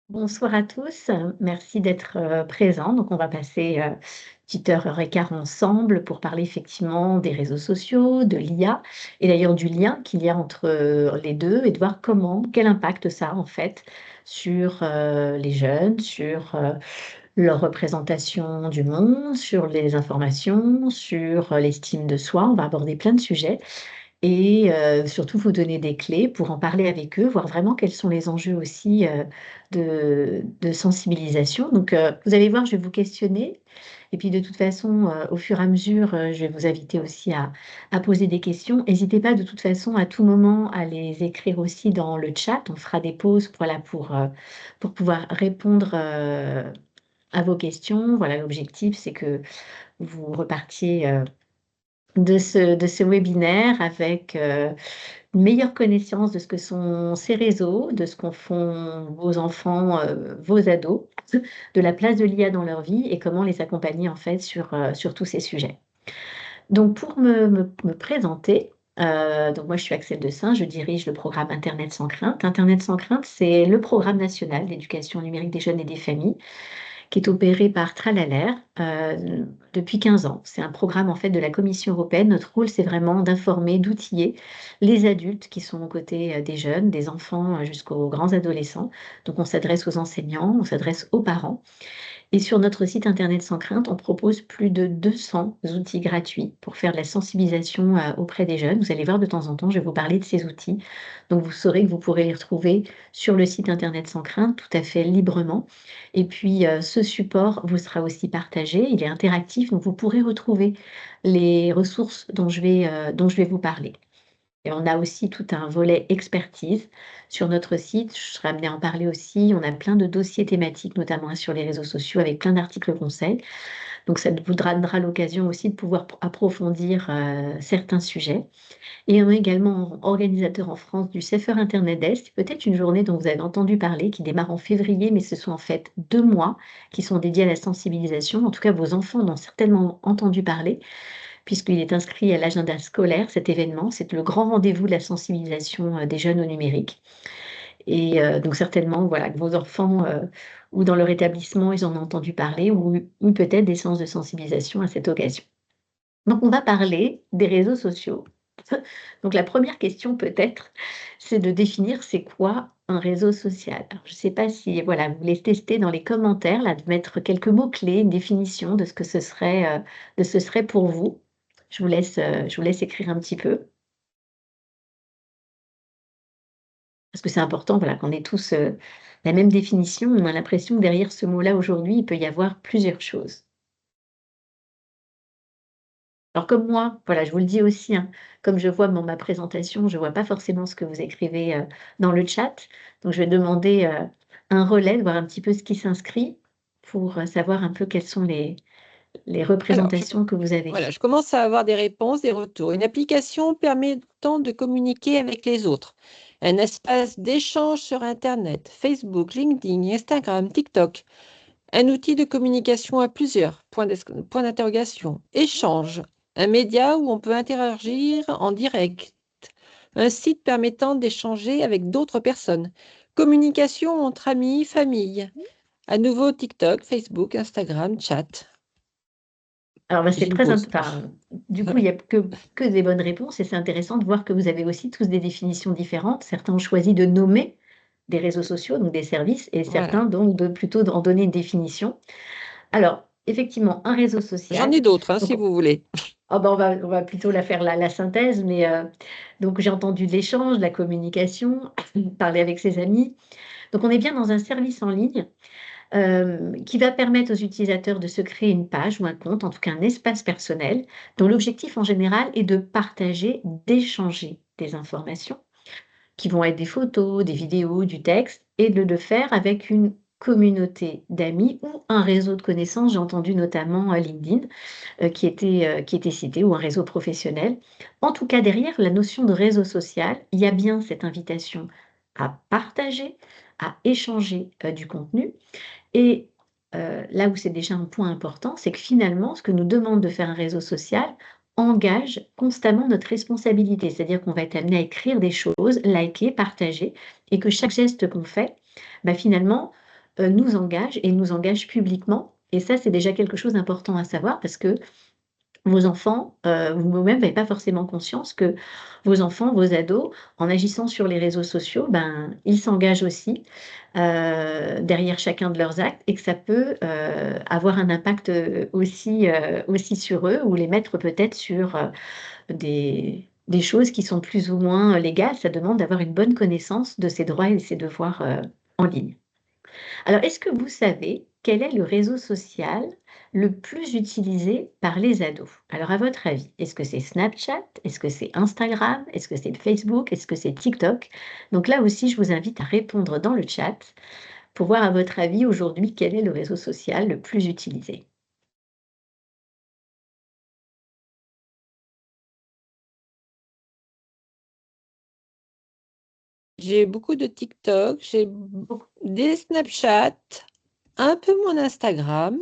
Bonsoir à tous, merci d'être, présents. Donc on va passer, petite heure et quart ensemble pour parler effectivement des réseaux sociaux, de l'IA et d'ailleurs du lien qu'il y a entre, les 2 et de voir quel impact ça a en fait sur, les jeunes, sur, leur représentation du monde, sur les informations, sur, l'estime de soi. On va aborder plein de sujets et surtout vous donner des clés pour en parler avec eux, voir vraiment quels sont les enjeux aussi, de sensibilisation. Donc vous allez voir, je vais vous questionner et puis de toute façon, au fur et à mesure, je vais vous inviter aussi à poser des questions. N'hésitez pas de toute façon à tout moment à les écrire aussi dans le chat. On fera des pauses, voilà, pour pouvoir répondre, à vos questions. Voilà, l'objectif, c'est que vous repartiez, de ce webinaire avec, une meilleure connaissance de ce que sont ces réseaux, de ce qu'en font vos enfants, vos ados, de la place de l'IA dans leur vie et comment les accompagner en fait sur tous ces sujets. Donc pour me présenter, donc moi je suis Axel Dessein, je dirige le programme Internet sans crainte. Internet sans crainte, c'est le programme national d'éducation numérique des jeunes et des familles qui est opéré par Tralalaire, depuis 15 ans. C'est un programme en fait de la Commission européenne. Notre rôle, c'est vraiment d'informer, d'outiller les adultes qui sont aux côtés, des jeunes, des enfants, jusqu'aux grands adolescents. Donc on s'adresse aux enseignants, on s'adresse aux parents et sur notre site internet Sans crainte, on propose plus de 200 outils gratuits pour faire de la sensibilisation, auprès des jeunes. Vous allez voir de temps en temps, je vais vous parler de ces outils. Donc vous saurez que vous pourrez les retrouver sur le site internet Sans crainte tout à fait librement et puis, ce support vous sera aussi partagé, il est interactif, donc vous pourrez retrouver les ressources dont je vais vous parler. Et on a aussi tout un volet expertise sur notre site. Je serai amenée à en parler aussi. On a plein de dossiers thématiques, notamment sur les réseaux sociaux, avec plein d'articles conseils. Donc ça vous donnera l'occasion aussi de pouvoir approfondir certains sujets. Et on est également organisateur en France du Safer Internet Day. C'est peut-être une journée dont vous avez entendu parler, qui démarre en février, mais ce sont en fait 2 mois qui sont dédiés à la sensibilisation. En tout cas, vos enfants en ont certainement entendu parler puisqu'il est inscrit à l'agenda scolaire, cet événement. C'est le grand rendez-vous de la sensibilisation, des jeunes au numérique et donc certainement, voilà, que vos enfants, ou dans leur établissement, ils en ont entendu parler ou peut-être des séances de sensibilisation à cette occasion. Donc on va parler des réseaux sociaux. Donc la première question peut-être, c'est de définir c'est quoi un réseau social? Alors je ne sais pas si, voilà, vous voulez tester dans les commentaires là, de mettre quelques mots-clés, une définition de ce que ce serait pour vous. Je vous laisse écrire un petit peu, parce que c'est important, voilà, qu'on ait tous, la même définition. On a l'impression que derrière ce mot-là, aujourd'hui, il peut y avoir plusieurs choses. Alors comme moi, voilà, je vous le dis aussi, hein, comme je vois dans ma présentation, je ne vois pas forcément ce que vous écrivez, dans le chat. Donc je vais demander, un relais, de voir un petit peu ce qui s'inscrit pour, savoir un peu quelles sont les Alors, représentations que vous avez. voilà, je commence à avoir des réponses, des retours. Une application permettant de communiquer avec les autres. Un espace d'échange sur Internet, Facebook, LinkedIn, Instagram, TikTok. Un outil de communication à plusieurs, point d'interrogation. Échange. Un média où on peut interagir en direct. Un site permettant d'échanger avec d'autres personnes. Communication entre amis, famille. À nouveau TikTok, Facebook, Instagram, chat. Alors, bah, J'ai c'est une très int pause. enfin, du coup, il y a que des bonnes réponses et c'est intéressant de voir que vous avez aussi tous des définitions différentes. Certains ont choisi de nommer des réseaux sociaux, donc des services et Voilà. certains donc de plutôt d'en donner une définition. Alors, effectivement, un réseau J'en social, ai d'autres, donc si vous voulez. ah bah, on va plutôt faire la synthèse, mais donc j'ai entendu de l'échange, de la communication, parler avec ses amis. Donc on est bien dans un service en ligne qui va permettre aux utilisateurs de se créer une page ou un compte, en tout cas un espace personnel, dont l'objectif en général est de partager, d'échanger des informations qui vont être des photos, des vidéos, du texte, et de le faire avec une communauté d'amis ou un réseau de connaissances. J'ai entendu notamment LinkedIn qui était cité ou un réseau professionnel. En tout cas, derrière la notion de réseau social, il y a bien cette invitation à partager, à échanger du contenu et là où c'est déjà un point important, c'est que finalement, ce que nous demande de faire un réseau social engage constamment notre responsabilité. C'est-à-dire qu'on va être amené à écrire des choses, liker, partager, et que chaque geste qu'on fait, bah, finalement, nous engage et nous engage publiquement. Et ça, c'est déjà quelque chose d'important à savoir parce que vos enfants, vous-même n'avez pas forcément conscience que vos enfants, vos ados, en agissant sur les réseaux sociaux, ben, ils s'engagent aussi, derrière chacun de leurs actes et que ça peut, avoir un impact, aussi sur eux ou les mettre peut-être sur, des choses qui sont plus ou moins légales. Ça demande d'avoir une bonne connaissance de ses droits et de ses devoirs, en ligne. Alors, est-ce que vous savez quel est le réseau social le plus utilisé par les ados? Alors, à votre avis, est-ce que c'est Snapchat? Est-ce que c'est Instagram? Est-ce que c'est Facebook? Est-ce que c'est TikTok? Donc là aussi, je vous invite à répondre dans le chat pour voir à votre avis aujourd'hui quel est le réseau social le plus utilisé. J'ai beaucoup de TikTok, j'ai des Snapchat, un peu mon Instagram.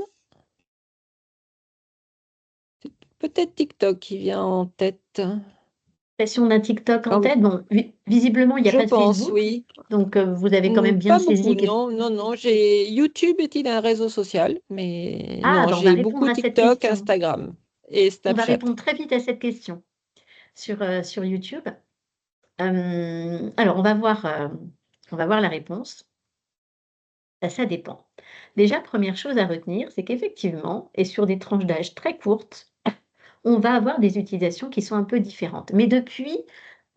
C'est peut-être TikTok qui vient en tête. Si on a TikTok en Ah oui, tête, bon, visiblement, il n'y a je pas de pense, Facebook, oui. donc vous avez quand même bien Pas beaucoup, saisi que... non, non, non. J'ai YouTube est-il un réseau social, mais Ah, non, ben on va j'ai répondre beaucoup à cette TikTok, question. Instagram et On va Snapchat. répondre très vite à cette question sur YouTube. Alors on va voir la réponse. Ça dépend. Déjà, première chose à retenir, c'est qu'effectivement et sur des tranches d'âge très courtes, on va avoir des utilisations qui sont un peu différentes. Mais depuis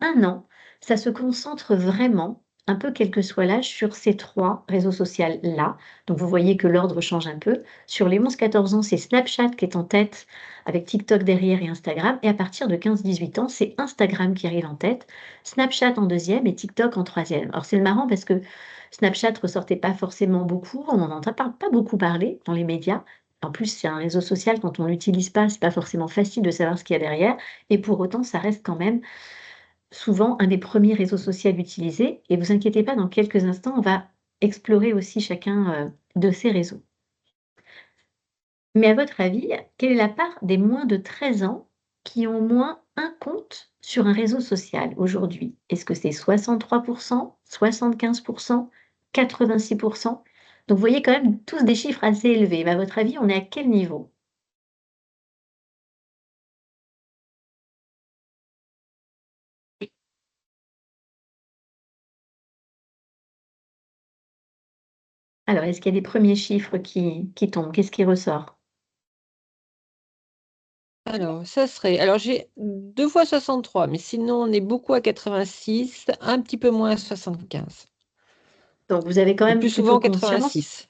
1 an, ça se concentre vraiment, un peu quel que soit l'âge, sur ces 3 réseaux sociaux-là. Donc vous voyez que l'ordre change un peu. Sur les 11-14 ans, c'est Snapchat qui est en tête, avec TikTok derrière et Instagram. Et à partir de 15-18 ans, c'est Instagram qui arrive en tête, Snapchat en deuxième et TikTok en troisième. Alors c'est marrant parce que Snapchat ressortait pas forcément beaucoup, on n'en entend pas beaucoup parler dans les médias. En plus, c'est un réseau social, quand on l'utilise pas, c'est pas forcément facile de savoir ce qu'il y a derrière et pour autant, ça reste quand même souvent un des premiers réseaux sociaux utilisés et vous inquiétez pas, dans quelques instants, on va explorer aussi chacun, de ces réseaux. Mais à votre avis, quelle est la part des moins de 13 ans qui ont au moins un compte sur un réseau social aujourd'hui? Est-ce que c'est 63 75 86? Donc vous voyez quand même tous des chiffres assez élevés. Mais à votre avis, on est à quel niveau? Alors, est-ce qu'il y a des premiers chiffres qui tombent? Qu'est-ce qui ressort? Alors, ça serait. Alors, j'ai 2 fois 63, mais sinon, on est beaucoup à 86, un petit peu moins à 75. Donc vous avez quand Le même plus plutôt souvent conscience 86.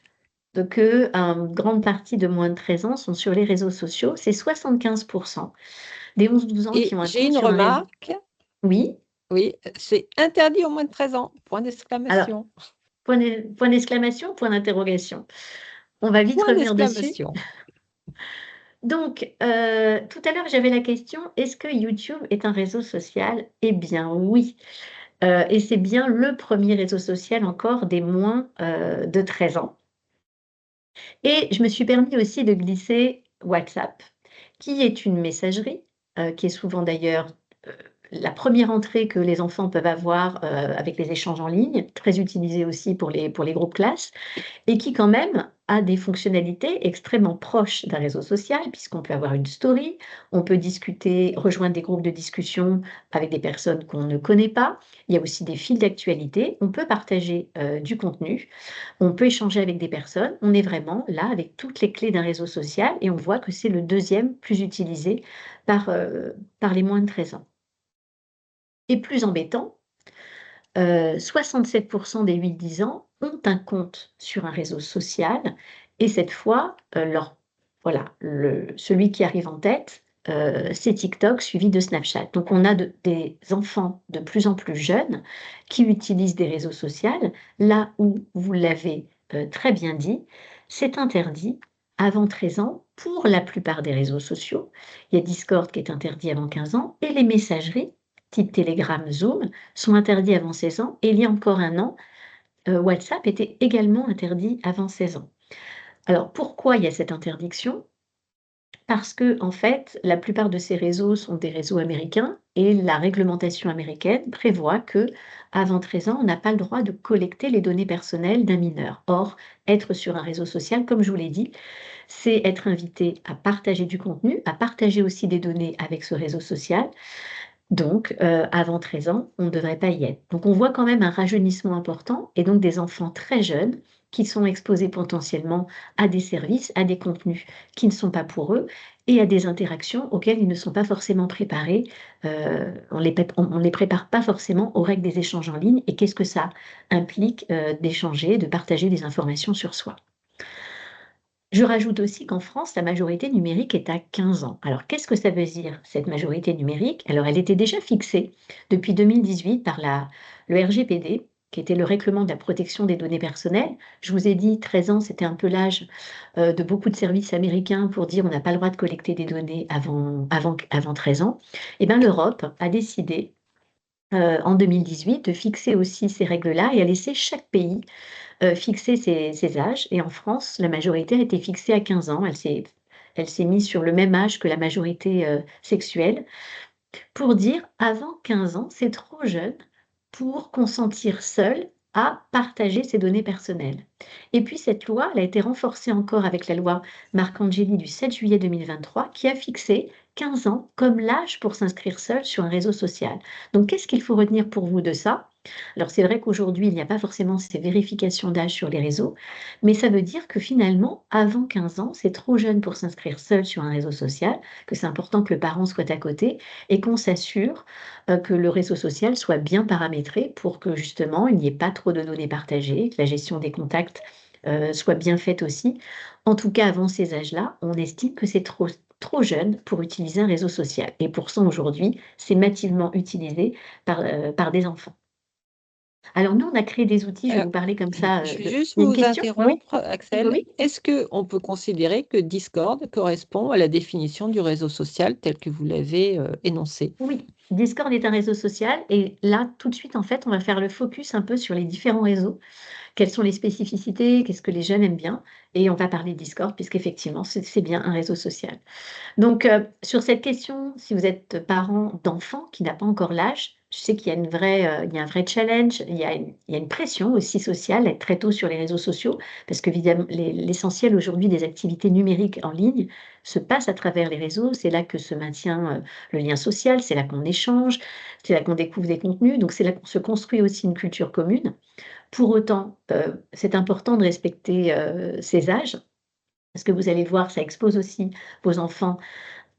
que, grande partie de moins de 13 ans sont sur les réseaux sociaux. C'est 75 des 11-12 ans qui Et ont un j'ai compte une sur un réseau. remarque. Oui? Oui, c'est interdit aux moins de 13 ans. Point Alors, d'exclamation. point d'exclamation, point d'interrogation? On va vite Point revenir dessus. d'exclamation. Donc, tout à l'heure, j'avais la question: «Est-ce que YouTube est un réseau social?» Eh bien oui, et c'est bien le premier réseau social encore des moins, de 13 ans et je me suis permis aussi de glisser WhatsApp, qui est une messagerie, qui est souvent d'ailleurs, heu, la première entrée que les enfants peuvent avoir, avec les échanges en ligne, très utilisée aussi pour les groupes classes et qui quand même a des fonctionnalités extrêmement proches d'un réseau social puisqu'on peut avoir une story, on peut discuter, rejoindre des groupes de discussion avec des personnes qu'on ne connaît pas. Il y a aussi des fils d'actualité, on peut partager, du contenu, on peut échanger avec des personnes. On est vraiment là avec toutes les clés d'un réseau social et on voit que c'est le deuxième plus utilisé par les moins de 13 ans. Et plus embêtant, 67 des 8-10 ans ont un compte sur un réseau social et cette fois, voilà, celui qui arrive en tête, c'est TikTok suivi de Snapchat. Donc on a des enfants de plus en plus jeunes qui utilisent des réseaux sociaux, là où, vous l'avez, très bien dit, c'est interdit avant 13 ans pour la plupart des réseaux sociaux. Il y a Discord qui est interdit avant 15 ans et les messageries type Telegram, Zoom sont interdits avant 16 ans et il y a encore 1 an, WhatsApp était également interdit avant 16 ans. Alors, pourquoi il y a cette interdiction? Parce que, en fait, la plupart de ces réseaux sont des réseaux américains et la réglementation américaine prévoit que, avant 13 ans, on n'a pas le droit de collecter les données personnelles d'un mineur. Or, être sur un réseau social, comme je vous l'ai dit, c'est être invité à partager du contenu, à partager aussi des données avec ce réseau social. Donc, avant 13 ans, on ne devrait pas y être. Donc on voit quand même un rajeunissement important et donc des enfants très jeunes qui sont exposés potentiellement à des services, à des contenus qui ne sont pas pour eux et à des interactions auxquelles ils ne sont pas forcément préparés. On les prépare pas forcément aux règles des échanges en ligne et qu'est-ce que ça implique, d'échanger, de partager des informations sur soi. Je rajoute aussi qu'en France, la majorité numérique est à 15 ans. Alors, qu'est-ce que ça veut dire, cette majorité numérique? Alors, elle était déjà fixée depuis 2018 par le RGPD, qui était le règlement de la protection des données personnelles. Je vous ai dit, 13 ans, c'était un peu l'âge de beaucoup de services américains pour dire on n'a pas le droit de collecter des données avant 13 ans. Eh bien, l'Europe a décidé en 2018 de fixer aussi ces règles-là et a laissé chaque pays fixer ses âges et en France, la majorité a été fixée à 15 ans. Elle s'est mise sur le même âge que la majorité, sexuelle pour dire: «Avant 15 ans, c'est trop jeune pour consentir seul à partager ses données personnelles» et puis cette loi, elle a été renforcée encore avec la loi Marcangeli du 7 juillet 2023 qui a fixé 15 ans comme l'âge pour s'inscrire seul sur un réseau social. Donc qu'est-ce qu'il faut retenir pour vous de ça? Alors c'est vrai qu'aujourd'hui, il n'y a pas forcément ces vérifications d'âge sur les réseaux, mais ça veut dire que finalement, avant 15 ans, c'est trop jeune pour s'inscrire seul sur un réseau social, que c'est important que le parent soit à côté et qu'on s'assure, que le réseau social soit bien paramétré pour que justement, il n'y ait pas trop de données partagées, que la gestion des contacts, soit bien faite aussi. En tout cas, avant ces âges-là, on estime que c'est trop jeune pour utiliser un réseau social et pourtant aujourd'hui, c'est massivement utilisé par des enfants. Alors nous, on a créé des outils, je vais Alors, vous parler comme ça, je vais de juste il y a une vous question? Oui? interrompre, Oui, Axel. oui. Est-ce qu'on peut considérer que Discord correspond à la définition du réseau social tel que vous l'avez énoncé? Oui, Discord est un réseau social et là, tout de suite, en fait, on va faire le focus un peu sur les différents réseaux. Quelles sont les spécificités? Qu'est-ce que les jeunes aiment bien? Et on va parler de Discord puisqu'effectivement, c'est bien un réseau social. Donc, sur cette question, si vous êtes parent d'enfants qui n'a pas encore l'âge, je sais qu'il y a il y a un vrai challenge, il y a une pression aussi sociale à être très tôt sur les réseaux sociaux parce qu'évidemment l'essentiel aujourd'hui des activités numériques en ligne se passe à travers les réseaux. C'est là que se maintient, le lien social, c'est là qu'on échange, c'est là qu'on découvre des contenus, donc c'est là qu'on se construit aussi une culture commune. Pour autant, c'est important de respecter, ces âges parce que vous allez voir, ça expose aussi vos enfants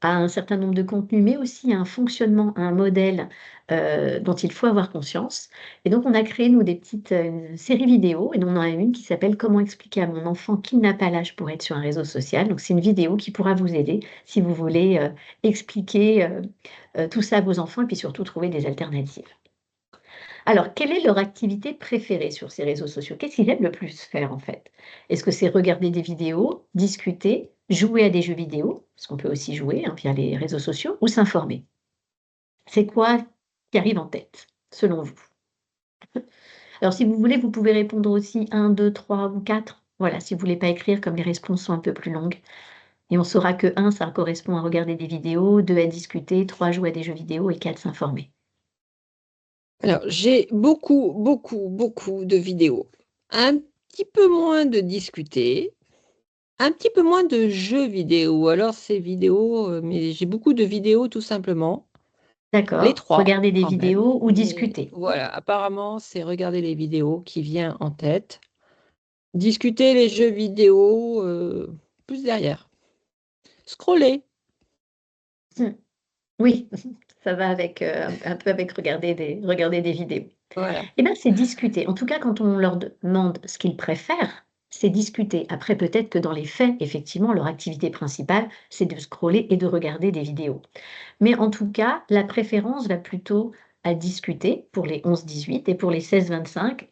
à un certain nombre de contenus, mais aussi à un fonctionnement, à un modèle, dont il faut avoir conscience et donc on a créé nous des petites, séries vidéo et nous on en a une qui s'appelle «Comment expliquer à mon enfant qu'il n'a pas l'âge pour être sur un réseau social». Donc c'est une vidéo qui pourra vous aider si vous voulez, expliquer, tout ça à vos enfants et puis surtout trouver des alternatives. Alors, quelle est leur activité préférée sur ces réseaux sociaux? Qu'est-ce qu'ils aiment le plus faire en fait? Est-ce que c'est regarder des vidéos, discuter, jouer à des jeux vidéo, parce qu'on peut aussi jouer, hein, via les réseaux sociaux, ou s'informer? C'est quoi qui arrive en tête, selon vous? Alors, si vous voulez, vous pouvez répondre aussi un, 2, 3 ou 4. Voilà, si vous voulez pas écrire comme les réponses sont un peu plus longues. Et on saura que un, ça correspond à regarder des vidéos, 2 à discuter, 3 jouer à des jeux vidéo et 4 s'informer. Alors, j'ai beaucoup, beaucoup, beaucoup de vidéos. Un petit peu moins de discuter, un petit peu moins de jeux vidéo. Alors, ces vidéos, mais j'ai beaucoup de vidéos tout simplement. Les D'accord, 3 regarder des quand même. vidéos ou Mais discuter. voilà, apparemment, c'est regarder les vidéos qui vient en tête. Discuter les jeux vidéo, plus derrière. Scroller. Mmh. Oui, ça va avec, un peu avec regarder des vidéos. Voilà. Eh ben, c'est discuter. En tout cas, quand on leur demande ce qu'ils préfèrent, c'est discuter. Après, peut-être que dans les faits, effectivement, leur activité principale, c'est de scroller et de regarder des vidéos. Mais en tout cas, la préférence va plutôt à discuter pour les 11-18 et pour les 16-25,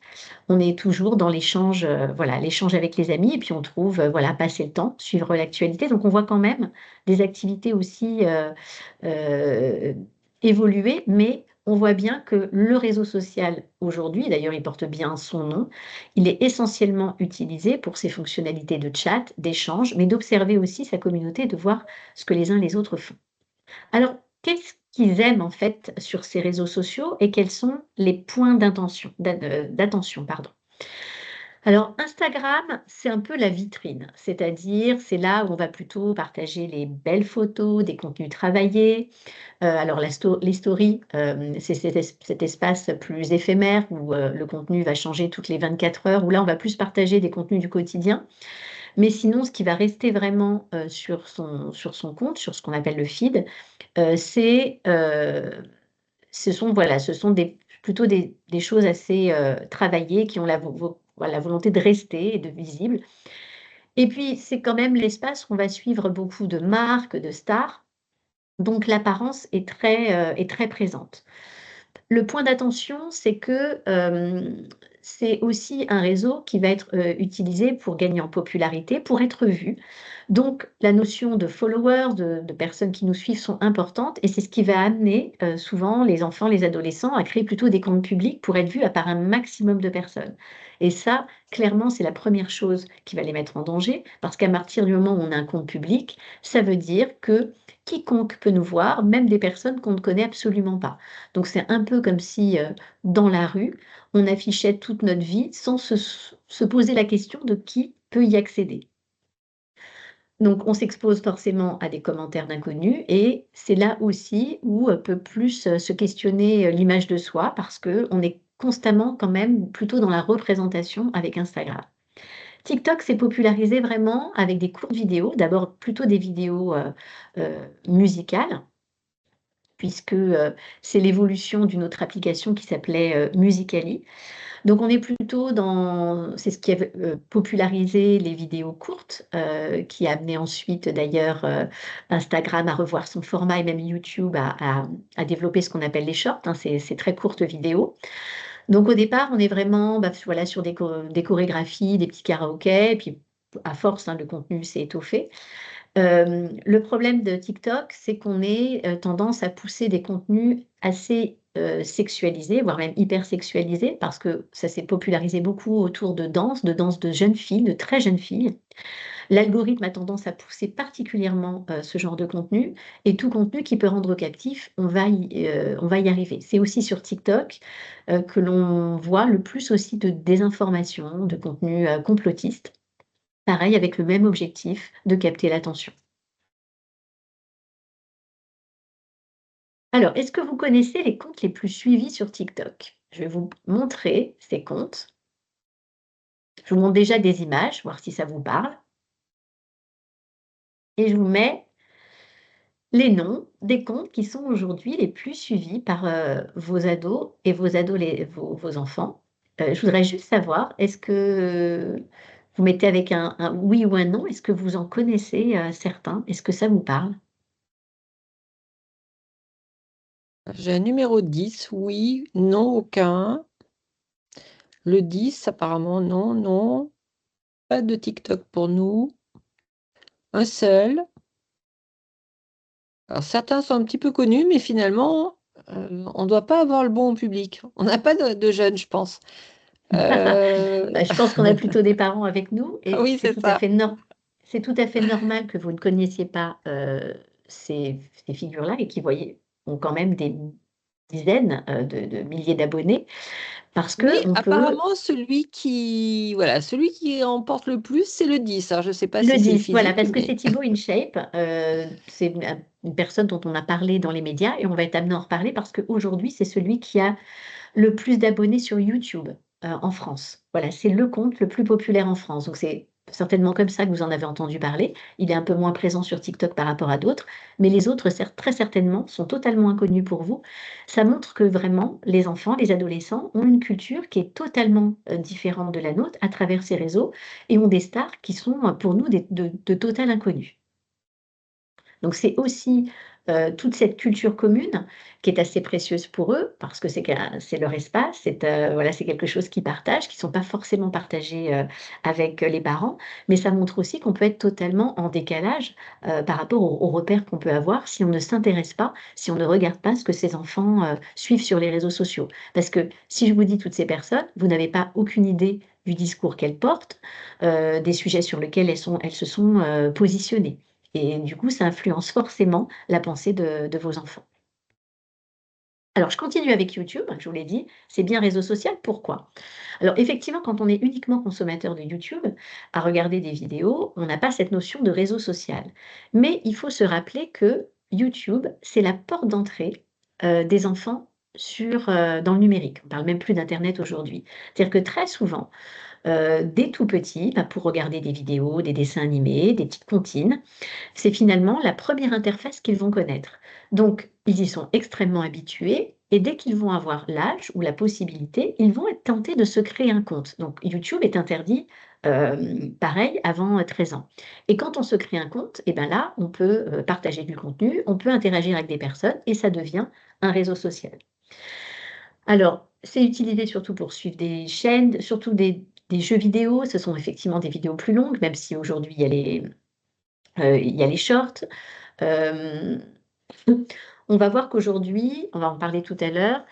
on est toujours dans l'échange, voilà, l'échange avec les amis et puis on trouve, voilà, passer le temps, suivre l'actualité. Donc on voit quand même des activités aussi, heu, évoluer, mais on voit bien que le réseau social aujourd'hui, d'ailleurs il porte bien son nom, il est essentiellement utilisé pour ses fonctionnalités de chat, d'échange, mais d'observer aussi sa communauté, de voir ce que les uns les autres font. Alors, qu'est-ce qu'ils aiment en fait sur ces réseaux sociaux et quels sont les points d'attention, pardon. Alors Instagram, c'est un peu la vitrine, c'est-à-dire c'est là où on va plutôt partager les belles photos, des contenus travaillés. Alors les stories, c'est cet espace plus éphémère où, le contenu va changer toutes les 24 heures, où là on va plus partager des contenus du quotidien. Mais sinon, ce qui va rester vraiment, sur son compte, sur ce qu'on appelle le feed, ce sont plutôt des choses assez, travaillées qui ont la volonté de rester et de visibles. Et puis, c'est quand même l'espace où on va suivre beaucoup de marques, de stars, donc l'apparence est très présente. Le point d'attention, c'est que, c'est aussi un réseau qui va être, utilisé pour gagner en popularité, pour être vu. Donc la notion de followers, de personnes qui nous suivent sont importantes et c'est ce qui va amener, souvent les enfants, les adolescents à créer plutôt des comptes publics pour être vus par un maximum de personnes. Et ça, clairement, c'est la première chose qui va les mettre en danger parce qu'à partir du moment où on a un compte public, ça veut dire que quiconque peut nous voir, même des personnes qu'on ne connaît absolument pas. Donc c'est un peu comme si, dans la rue, on affichait toute notre vie sans se poser la question de qui peut y accéder. Donc on s'expose forcément à des commentaires d'inconnus et c'est là aussi où, peut plus, se questionner, l'image de soi parce qu'on est constamment quand même plutôt dans la représentation avec Instagram. TikTok s'est popularisé vraiment avec des courtes vidéos, d'abord plutôt des vidéos, musicales puisque, c'est l'évolution d'une autre application qui s'appelait, Musical.ly. Donc on est plutôt dans c'est ce qui a popularisé les vidéos courtes, qui a amené ensuite d'ailleurs, Instagram à revoir son format et même YouTube à développer ce qu'on appelle les shorts, hein, ces très courtes vidéos. Donc au départ, on est vraiment, voilà, sur des chorégraphies, des petits karaokés et puis à force, hein, le contenu s'est étoffé. Le problème de TikTok, c'est qu'on ait, tendance à pousser des contenus assez, sexualisés, voire même hyper sexualisés, parce que ça s'est popularisé beaucoup autour de jeunes filles, de très jeunes filles. L'algorithme a tendance à pousser particulièrement, ce genre de contenu et tout contenu qui peut rendre captif, on va y arriver. C'est aussi sur TikTok, que l'on voit le plus aussi de désinformation, de contenus, complotistes. Pareil avec le même objectif de capter l'attention. Alors, est-ce que vous connaissez les comptes les plus suivis sur TikTok? Je vais vous montrer ces comptes. Je vous montre déjà des images, voir si ça vous parle et je vous mets les noms des comptes qui sont aujourd'hui les plus suivis par, vos ados et vos enfants. Je voudrais juste savoir, est-ce que vous mettez avec un oui ou un non, est-ce que vous en connaissez, certains? Est-ce que ça vous parle? J'ai un numéro 10, oui, non, aucun. Le 10, apparemment, non, non. Pas de TikTok pour nous. Un seul. Alors certains sont un petit peu connus, mais finalement, on ne doit pas avoir le bon public. On n'a pas de jeunes, je pense. Bah, je pense qu'on a plutôt des parents avec nous et Oui, c'est ça. c'est tout à fait normal que vous ne connaissiez pas, ces figures-là et qui ont quand même des dizaines, de milliers d'abonnés parce Mais qu'on peut apparemment, celui qui emporte le plus, c'est le 10. Alors, je ne sais pas le si c'est le 10, voilà, physique, parce que mais c'est Thibaut InShape, c'est une personne dont on a parlé dans les médias et on va être amené à en reparler parce qu'aujourd'hui, c'est celui qui a le plus d'abonnés sur YouTube, en France. Voilà, c'est le compte le plus populaire en France. Donc c'est certainement comme ça que vous en avez entendu parler. Il est un peu moins présent sur TikTok par rapport à d'autres, mais les autres, très certainement, sont totalement inconnus pour vous. Ça montre que vraiment les enfants, les adolescents ont une culture qui est totalement, différente de la nôtre à travers ces réseaux et ont des stars qui sont, pour nous des de total inconnus. Donc c'est aussi, toute cette culture commune qui est assez précieuse pour eux, parce que c'est leur espace, voilà, c'est quelque chose qu'ils partagent, qui ne sont pas forcément partagés avec les parents, mais ça montre aussi qu'on peut être totalement en décalage par rapport aux repères qu'on peut avoir si on ne s'intéresse pas, si on ne regarde pas ce que ces enfants suivent sur les réseaux sociaux. Parce que si je vous dis toutes ces personnes, vous n'avez pas aucune idée du discours qu'elles portent, des sujets sur lesquels elles se sont positionnées. Et du coup, ça influence forcément la pensée de vos enfants. Alors, je continue avec YouTube, je vous l'ai dit, c'est bien réseau social. Pourquoi? Alors, effectivement, quand on est uniquement consommateur de YouTube, à regarder des vidéos, on n'a pas cette notion de réseau social. Mais il faut se rappeler que YouTube, c'est la porte d'entrée des enfants dans le numérique. On parle même plus d'Internet aujourd'hui. C'est-à-dire que très souvent, dès tout petit, bah, pour regarder des vidéos, des dessins animés, des petites comptines, c'est finalement la première interface qu'ils vont connaître. Donc, ils y sont extrêmement habitués et dès qu'ils vont avoir l'âge ou la possibilité, ils vont être tentés de se créer un compte. Donc, YouTube est interdit, pareil, avant 13 ans. Et quand on se crée un compte, et ben là, on peut partager du contenu, on peut interagir avec des personnes et ça devient un réseau social. Alors, c'est utilisé surtout pour suivre des chaînes, surtout des jeux vidéo. Ce sont effectivement des vidéos plus longues, même si aujourd'hui il y a les shorts. Hem, on va voir qu'aujourd'hui, on va en parler tout à l'heure,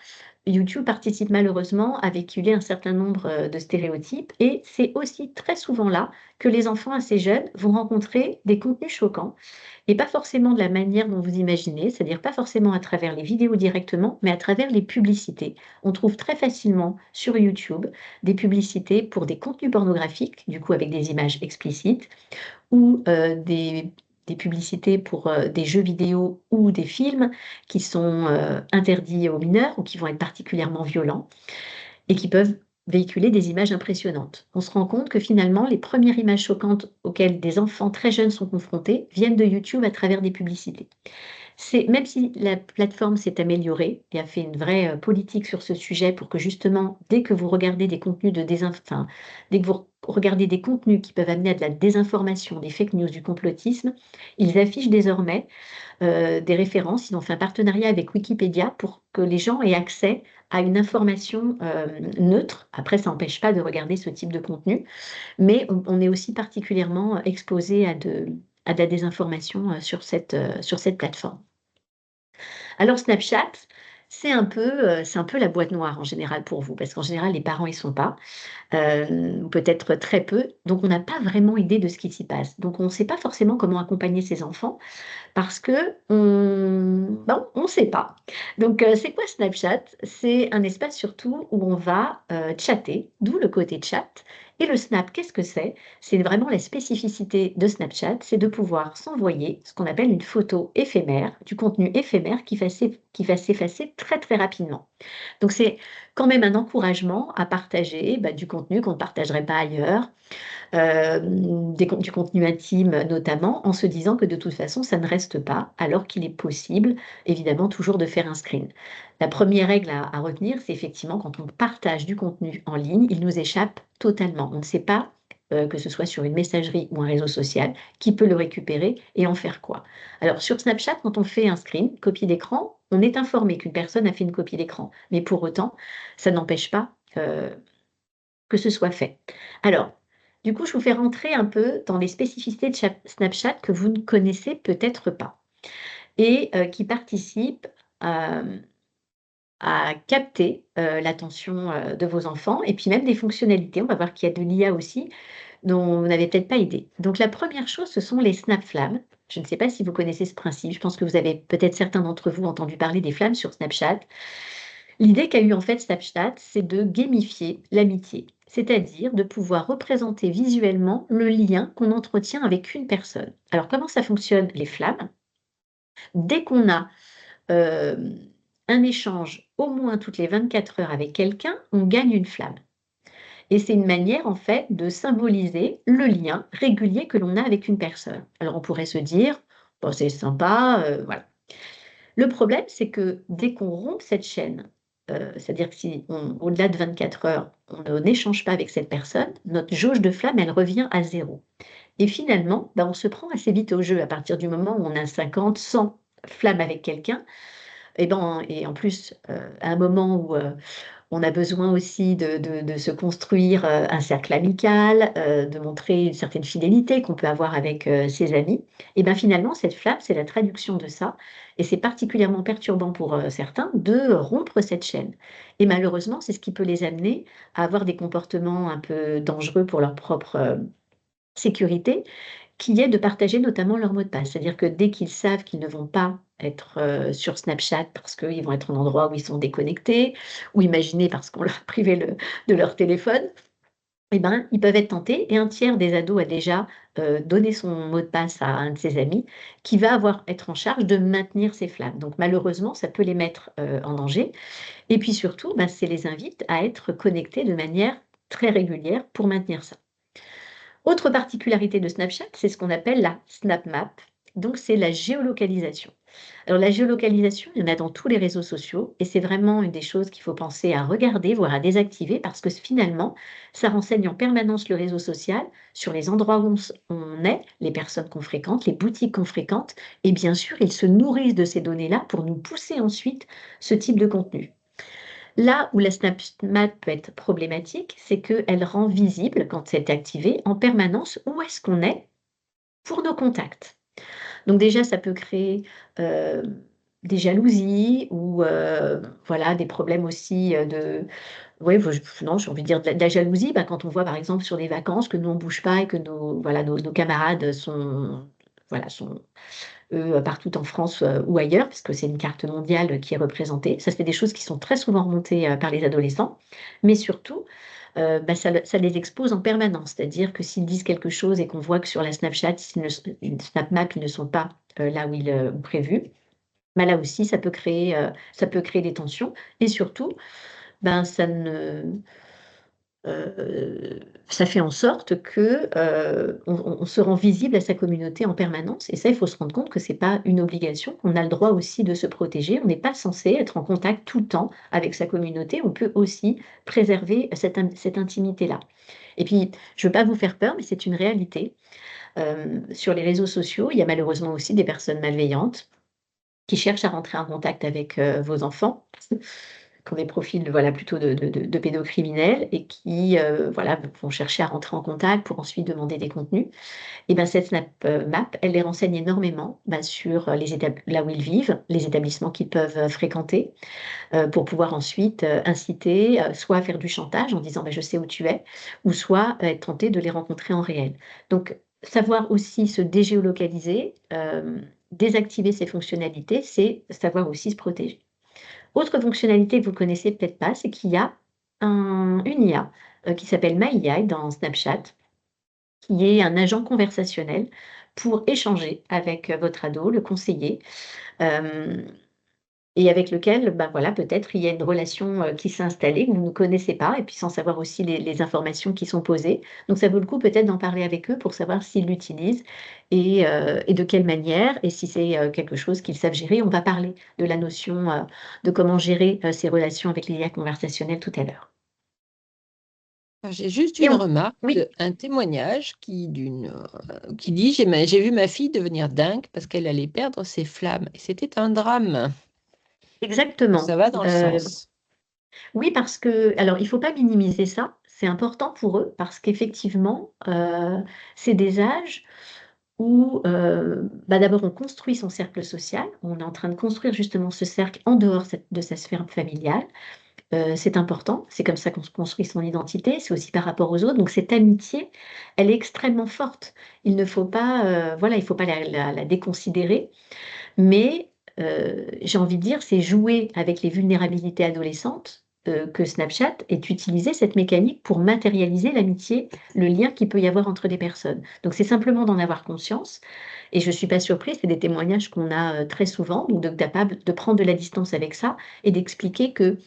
YouTube participe malheureusement à véhiculer un certain nombre, de stéréotypes et c'est aussi très souvent là que les enfants assez jeunes vont rencontrer des contenus choquants et pas forcément de la manière dont vous imaginez, c'est-à-dire pas forcément à travers les vidéos directement, mais à travers les publicités. On trouve très facilement sur YouTube des publicités pour des contenus pornographiques, du coup avec des images explicites ou des publicités pour, des jeux vidéo ou des films qui sont, interdits aux mineurs ou qui vont être particulièrement violents et qui peuvent véhiculer des images impressionnantes. On se rend compte que finalement, les premières images choquantes auxquelles des enfants très jeunes sont confrontés viennent de YouTube à travers des publicités. C'est même si la plateforme s'est améliorée et a fait une vraie, politique sur ce sujet pour que justement, dès que vous regardez des contenus dès que vous regardez des contenus qui peuvent amener à de la désinformation, des fake news, du complotisme, ils affichent désormais, des références. Ils ont fait un partenariat avec Wikipédia pour que les gens aient accès à une information, neutre. Après, ça n'empêche pas de regarder ce type de contenu, mais on est aussi particulièrement exposé à de la désinformation, sur cette plateforme. Alors Snapchat, c'est un peu la boîte noire en général pour vous, parce qu'en général les parents y sont pas, ou peut-être très peu, donc on n'a pas vraiment idée de ce qui s'y passe. Donc on ne sait pas forcément comment accompagner ses enfants parce on sait pas. Donc c'est quoi Snapchat? C'est un espace surtout où on va, chatter, d'où le côté chat et le snap, qu'est-ce que c'est? C'est vraiment la spécificité de Snapchat, c'est de pouvoir s'envoyer ce qu'on appelle une photo éphémère, du contenu éphémère qui va s'effacer très, très rapidement. Donc c'est quand même un encouragement à partager, bah, du contenu qu'on ne partagerait pas ailleurs, du contenu intime notamment, en se disant que de toute façon ça ne reste pas, alors qu'il est possible évidemment toujours de faire un screen. La première règle à retenir, c'est effectivement quand on partage du contenu en ligne, il nous échappe totalement. On ne sait pas, que ce soit sur une messagerie ou un réseau social, qui peut le récupérer et en faire quoi? Alors sur Snapchat, quand on fait un screen, copie d'écran, on est informé qu'une personne a fait une copie d'écran, mais pour autant, ça n'empêche pas, que ce soit fait. Alors, du coup, je vous fais rentrer un peu dans les spécificités de Snapchat que vous ne connaissez peut-être pas et qui participent, hem, à capter, l'attention, de vos enfants et puis même des fonctionnalités. On va voir qu'il y a de l'IA aussi dont vous n'avez peut-être pas idée. Donc la première chose, ce sont les Snap Flammes. Je ne sais pas si vous connaissez ce principe. Je pense que vous avez peut-être certains d'entre vous entendu parler des flammes sur Snapchat. L'idée qu'a eu en fait Snapchat, c'est de gamifier l'amitié, c'est-à-dire de pouvoir représenter visuellement le lien qu'on entretient avec une personne. Alors comment ça fonctionne les flammes? Dès qu'on a, hem, un échange au moins toutes les 24 heures avec quelqu'un, on gagne une flamme et c'est une manière en fait de symboliser le lien régulier que l'on a avec une personne. Alors on pourrait se dire: «Bon c'est sympa, voilà». Le problème, c'est que dès qu'on rompt cette chaîne, c'est-à-dire que si on au-delà de 24 heures, on n'échange pas avec cette personne, notre jauge de flamme, elle revient à zéro. Et finalement, bah, on se prend assez vite au jeu à partir du moment où on a 50, 100. flamme avec quelqu'un, et en plus, à un moment où on a besoin aussi de se construire un cercle amical, de montrer une certaine fidélité qu'on peut avoir avec ses amis. Et bien finalement, cette flamme, c'est la traduction de ça. Et c'est particulièrement perturbant pour certains de rompre cette chaîne. Et malheureusement, c'est ce qui peut les amener à avoir des comportements un peu dangereux pour leur propre sécurité, qui est de partager notamment leur mot de passe. C'est-à-dire que dès qu'ils savent qu'ils ne vont pas être, sur Snapchat parce qu'ils vont être en endroit où ils sont déconnectés, ou imaginez parce qu'on leur a privé de leur téléphone, et ben, ils peuvent être tentés et un tiers des ados a déjà, donné son mot de passe à un de ses amis qui va être en charge de maintenir ces flammes. Donc malheureusement, ça peut les mettre, en danger et puis surtout, bah, ça les invite à être connectés de manière très régulière pour maintenir ça. Autre particularité de Snapchat, c'est ce qu'on appelle la Snap Map. Donc, c'est la géolocalisation. Alors, la géolocalisation, il y en a dans tous les réseaux sociaux et c'est vraiment une des choses qu'il faut penser à regarder, voire à désactiver parce que finalement, ça renseigne en permanence le réseau social sur les endroits où on est, les personnes qu'on fréquente, les boutiques qu'on fréquente et bien sûr, ils se nourrissent de ces données-là pour nous pousser ensuite ce type de contenu. Là où la SnapMap peut être problématique, c'est qu'elle rend visible, quand c'est activé, en permanence où est-ce qu'on est pour nos contacts. Donc déjà, ça peut créer euh, des jalousies ou voilà, des problèmes aussi de... Oui, non, j'ai envie de dire de la jalousie, bah, quand on voit par exemple sur des vacances que nous on bouge pas et que voilà, nos camarades sont, voilà, sont partout en France ou ailleurs, parce que c'est une carte mondiale qui est représentée. Ça, c'est des choses qui sont très souvent remontées par les adolescents, mais surtout, bah, ça les expose en permanence. C'est-à-dire que s'ils disent quelque chose et qu'on voit que sur la Snapchat, une Snap Map, ils ne sont pas là où ils ont prévu, bah, là aussi, ça peut créer des tensions. Et surtout, ben, ça fait en sorte que, on se rend visible à sa communauté en permanence et ça, il faut se rendre compte que c'est pas une obligation, qu'on a le droit aussi de se protéger. On n'est pas censé être en contact tout le temps avec sa communauté. On peut aussi préserver cette intimité-là. Et puis, je veux pas vous faire peur, mais c'est une réalité. Sur les réseaux sociaux, il y a malheureusement aussi des personnes malveillantes qui cherchent à rentrer en contact avec, vos enfants. Qui ont des profils, voilà, plutôt de pédocriminels et qui, voilà, vont chercher à rentrer en contact pour ensuite demander des contenus. Et ben, cette Snap Map, elle les renseigne énormément, bah, sur là où ils vivent, les établissements qu'ils peuvent, fréquenter, pour pouvoir ensuite, inciter, soit à faire du chantage en disant: «Bah, je sais où tu es» ou soit, être tenté de les rencontrer en réel. Donc savoir aussi se dégéolocaliser, désactiver ces fonctionnalités, c'est savoir aussi se protéger. Autre fonctionnalité que vous connaissez peut-être pas, c'est qu'il y a une IA, qui s'appelle MyAI dans Snapchat, qui est un agent conversationnel pour échanger avec, votre ado, le conseiller, hem et avec lequel, bah, voilà, peut-être il y a une relation, qui s'est installée, que vous ne connaissez pas et puis sans savoir aussi les informations qui sont posées. Donc ça vaut le coup peut-être d'en parler avec eux pour savoir s'ils l'utilisent et de quelle manière et si c'est, quelque chose qu'ils savent gérer. On va parler de la notion, de comment gérer, ces relations avec l'IA conversationnelle tout à l'heure. J'ai juste Et une on remarque, Oui, un témoignage qui dit: «J'ai vu ma fille devenir dingue parce qu'elle allait perdre ses flammes et c'était un drame». Ça exactement. va dans le sens. Oui, parce que alors il faut pas minimiser ça, c'est important pour eux parce qu'effectivement, c'est des âges où, bah, d'abord on construit son cercle social, on est en train de construire justement ce cercle en dehors de sa sphère familiale, c'est important, c'est comme ça qu'on se construit son identité, c'est aussi par rapport aux autres, donc cette amitié, elle est extrêmement forte. Il ne faut pas, voilà, il faut pas la déconsidérer, mais j'ai envie de dire, c'est jouer avec les vulnérabilités adolescentes, que Snapchat ait utilisé cette mécanique pour matérialiser l'amitié, le lien qu'il peut y avoir entre des personnes. Donc c'est simplement d'en avoir conscience et je suis pas surprise, c'est des témoignages qu'on a, très souvent, donc capable de prendre de la distance avec ça et d'expliquer que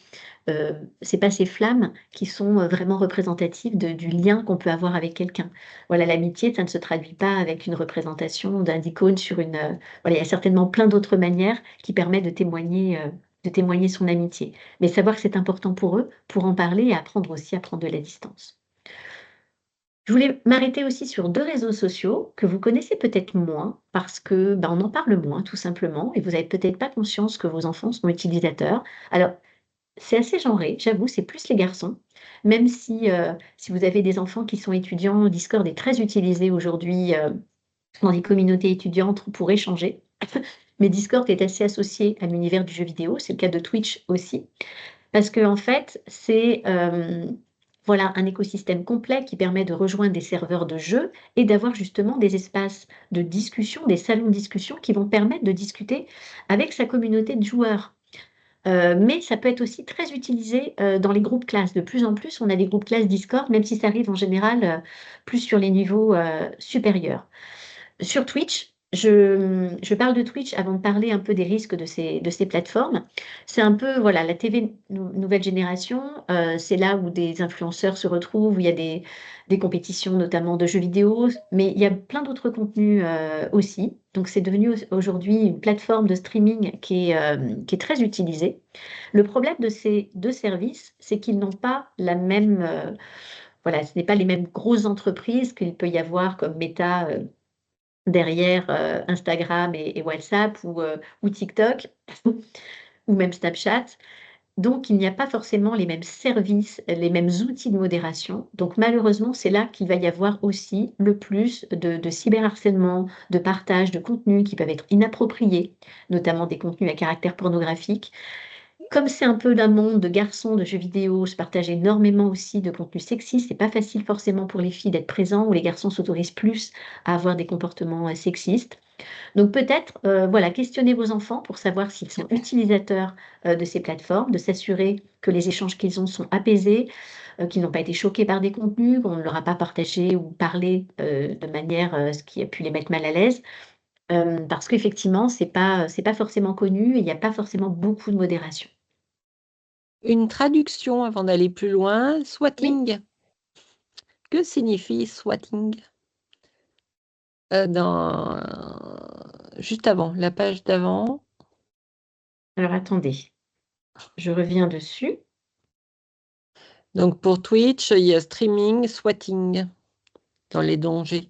c'est pas ces flammes qui sont, vraiment représentatives du lien qu'on peut avoir avec quelqu'un. Voilà, l'amitié, ça ne se traduit pas avec une représentation d'un icône sur une, voilà, il y a certainement plein d'autres manières qui permettent de témoigner son amitié. Mais savoir que c'est important pour eux, pour en parler et apprendre aussi à prendre de la distance. Je voulais m'arrêter aussi sur 2 réseaux sociaux que vous connaissez peut-être moins parce que, on en parle moins tout simplement et vous avez peut-être pas conscience que vos enfants sont utilisateurs. Alors, c'est assez genré, j'avoue, c'est plus les garçons, même si vous avez des enfants qui sont étudiants, Discord est très utilisé aujourd'hui, dans les communautés étudiantes pour échanger. Mais Discord est assez associé à l'univers du jeu vidéo, c'est le cas de Twitch aussi. Parce qu'en fait, c'est, voilà, un écosystème complet qui permet de rejoindre des serveurs de jeux et d'avoir justement des espaces de discussion, des salons de discussion qui vont permettre de discuter avec sa communauté de joueurs. Mais ça peut être aussi très utilisé, dans les groupes classes. De plus en plus, on a des groupes classes Discord, même si ça arrive en général, plus sur les niveaux, supérieurs. Sur Twitch, je parle de Twitch avant de parler un peu des risques de ces plateformes. C'est un peu, voilà, la TV nouvelle génération, c'est là où des influenceurs se retrouvent, où il y a des compétitions notamment de jeux vidéo, mais il y a plein d'autres contenus, aussi. Donc c'est devenu aujourd'hui une plateforme de streaming qui est très utilisée. Le problème de ces 2 services, c'est qu'ils n'ont pas la même, voilà, ce n'est pas les mêmes grosses entreprises qu'il peut y avoir comme Meta, derrière, Instagram et WhatsApp ou TikTok ou même Snapchat. Donc il n'y a pas forcément les mêmes services, les mêmes outils de modération. Donc malheureusement, c'est là qu'il va y avoir aussi le plus de cyberharcèlement, de partage de contenus qui peuvent être inappropriés, notamment des contenus à caractère pornographique. Comme c'est un peu d'un monde de garçons, de jeux vidéo, je partage énormément aussi de contenus sexistes. C'est pas facile forcément pour les filles d'être présents, ou les garçons s'autorisent plus à avoir des comportements, sexistes. Donc peut-être, voilà, questionnez vos enfants pour savoir s'ils sont utilisateurs, de ces plateformes, de s'assurer que les échanges qu'ils ont sont apaisés, qu'ils n'ont pas été choqués par des contenus, qu'on ne leur a pas partagé ou parlé, de manière, ce qui a pu les mettre mal à l'aise. Parce qu'effectivement, c'est pas forcément connu et il y a pas forcément beaucoup de modération. Une traduction avant d'aller plus loin. Oui, Swatting. Que signifie swatting? Dans juste avant, la page d'avant. alors attendez, je reviens dessus. Donc pour Twitch, il y a streaming, swatting dans les dangers.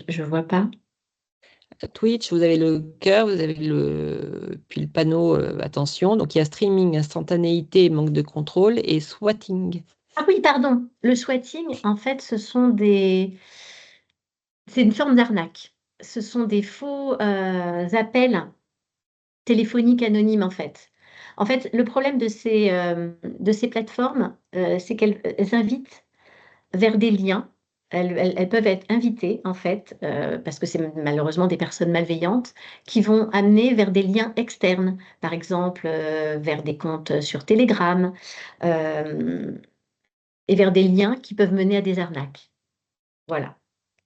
Je vois pas. Twitch, vous avez le cœur, vous avez puis le panneau attention. Donc il y a streaming, instantanéité, manque de contrôle et swatting. Ah oui, pardon, le swatting, en fait, c'est une forme d'arnaque. Ce sont des faux, appels téléphoniques anonymes, en fait. En fait, le problème de ces plateformes, c'est qu'elles invitent vers des liens. Elles peuvent être invitées, en fait, parce que c'est malheureusement des personnes malveillantes qui vont amener vers des liens externes. Par exemple, vers des comptes sur Telegram, hem et vers des liens qui peuvent mener à des arnaques. Voilà.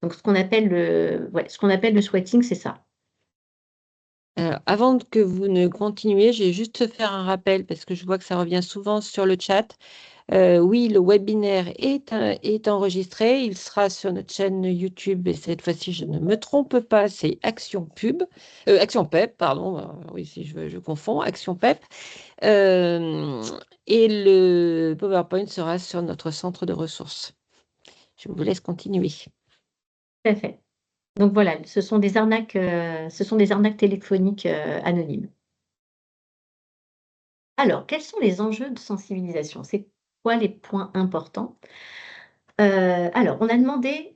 Donc ce qu'on appelle le sweating, c'est ça. Avant que vous ne continuiez, j'ai juste faire un rappel parce que je vois que ça revient souvent sur le chat. Oui, le webinaire est enregistré. Il sera sur notre chaîne YouTube et cette fois-ci, je ne me trompe pas, c'est Action PEP, pardon. Oui, si je confonds, Action PEP. Euh, et le PowerPoint sera sur notre centre de ressources. Je vous laisse continuer. Tout à fait. Donc voilà, ce sont des arnaques téléphoniques, anonymes. Alors, quels sont les enjeux de sensibilisation? C'est quoi les points importants? Alors, on a demandé,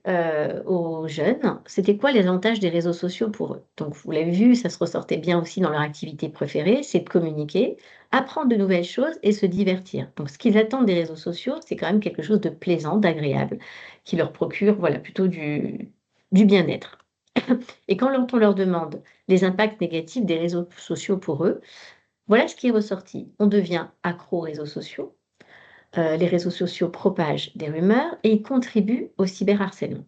aux jeunes, c'était quoi les avantages des réseaux sociaux pour eux? Donc vous l'avez vu, ça se ressortait bien aussi dans leur activité préférée, c'est de communiquer, apprendre de nouvelles choses et se divertir. Donc ce qu'ils attendent des réseaux sociaux, c'est quand même quelque chose de plaisant, d'agréable, qui leur procure, voilà, plutôt du bien-être. Et quand on leur demande les impacts négatifs des réseaux sociaux pour eux, voilà ce qui est ressorti. On devient accro aux réseaux sociaux, les réseaux sociaux propagent des rumeurs et ils contribuent au cyberharcèlement.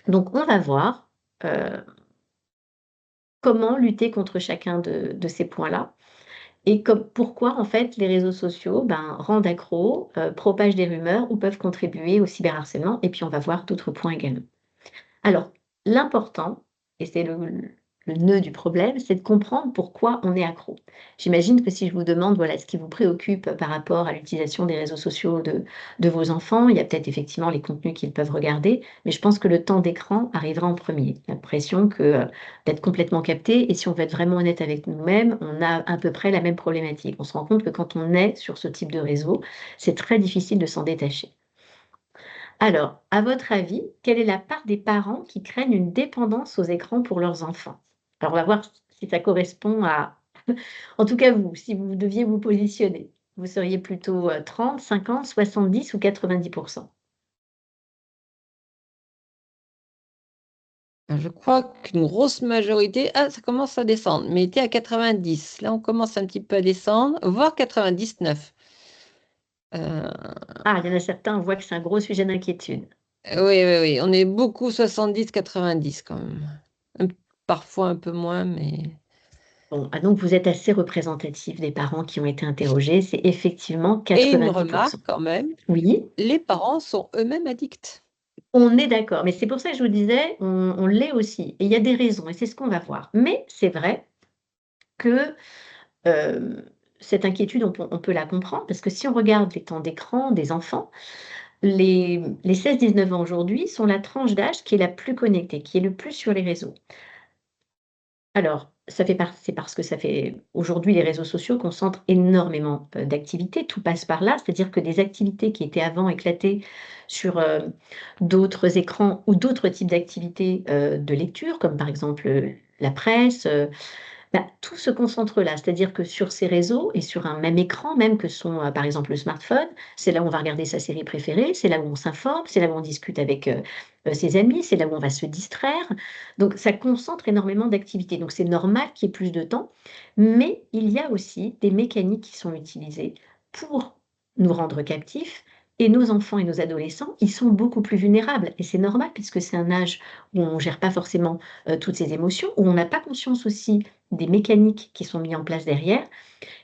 Donc on va voir, heu, comment lutter contre chacun de ces points-là et pourquoi en fait les réseaux sociaux, rendent accro, propagent des rumeurs ou peuvent contribuer au cyberharcèlement et puis on va voir d'autres points également. Alors l'important et c'est le nœud du problème, c'est de comprendre pourquoi on est accro. J'imagine que si je vous demande, voilà, ce qui vous préoccupe par rapport à l'utilisation des réseaux sociaux de vos enfants, il y a peut-être effectivement les contenus qu'ils peuvent regarder, mais je pense que le temps d'écran arrivera en premier. L'impression que d'être complètement capté, et si on veut être vraiment honnête avec nous-mêmes, on a à peu près la même problématique. On se rend compte que quand on est sur ce type de réseau, c'est très difficile de s'en détacher. Alors, à votre avis, quelle est la part des parents qui craignent une dépendance aux écrans pour leurs enfants? Alors, on va voir si ça correspond à en tout cas vous, si vous deviez vous positionner. Vous seriez plutôt, 30, 50, 70 ou 90? Je crois qu'une grosse majorité, ça commence à descendre, mais était à 90. Là, on commence un petit peu à descendre, voire 99. Ah, il y en a certains, on voit que c'est un gros sujet d'inquiétude. Oui, oui, oui, on est beaucoup 70-90 quand même. Parfois un peu moins, mais... Bon, ah donc vous êtes assez représentatif des parents qui ont été interrogés, c'est effectivement Et une 90. remarque quand même, Oui, les parents sont eux-mêmes addicts. on est d'accord, mais c'est pour ça que je vous disais, on l'est aussi et il y a des raisons et c'est ce qu'on va voir. Mais c'est vrai que, cette inquiétude, on peut la comprendre parce que si on regarde les temps d'écran des enfants, les 16-19 ans aujourd'hui sont la tranche d'âge qui est la plus connectée, qui est le plus sur les réseaux. Alors, c'est parce que ça fait aujourd'hui, les réseaux sociaux concentrent énormément, d'activités, tout passe par là. C'est-à-dire que des activités qui étaient avant éclatées sur, d'autres écrans ou d'autres types d'activités, de lecture, comme par exemple, la presse, bah, tout se concentre là. C'est-à-dire que sur ces réseaux et sur un même écran même que sont, par exemple, le smartphone, c'est là où on va regarder sa série préférée, c'est là où on s'informe, c'est là où on discute avec, ses amis, c'est là où on va se distraire. Donc ça concentre énormément d'activités. Donc c'est normal qu'il y ait plus de temps, mais il y a aussi des mécaniques qui sont utilisées pour nous rendre captifs et nos enfants et nos adolescents, ils sont beaucoup plus vulnérables et c'est normal puisque c'est un âge où on gère pas forcément, toutes ses émotions, où on n'a pas conscience aussi des mécaniques qui sont mis en place derrière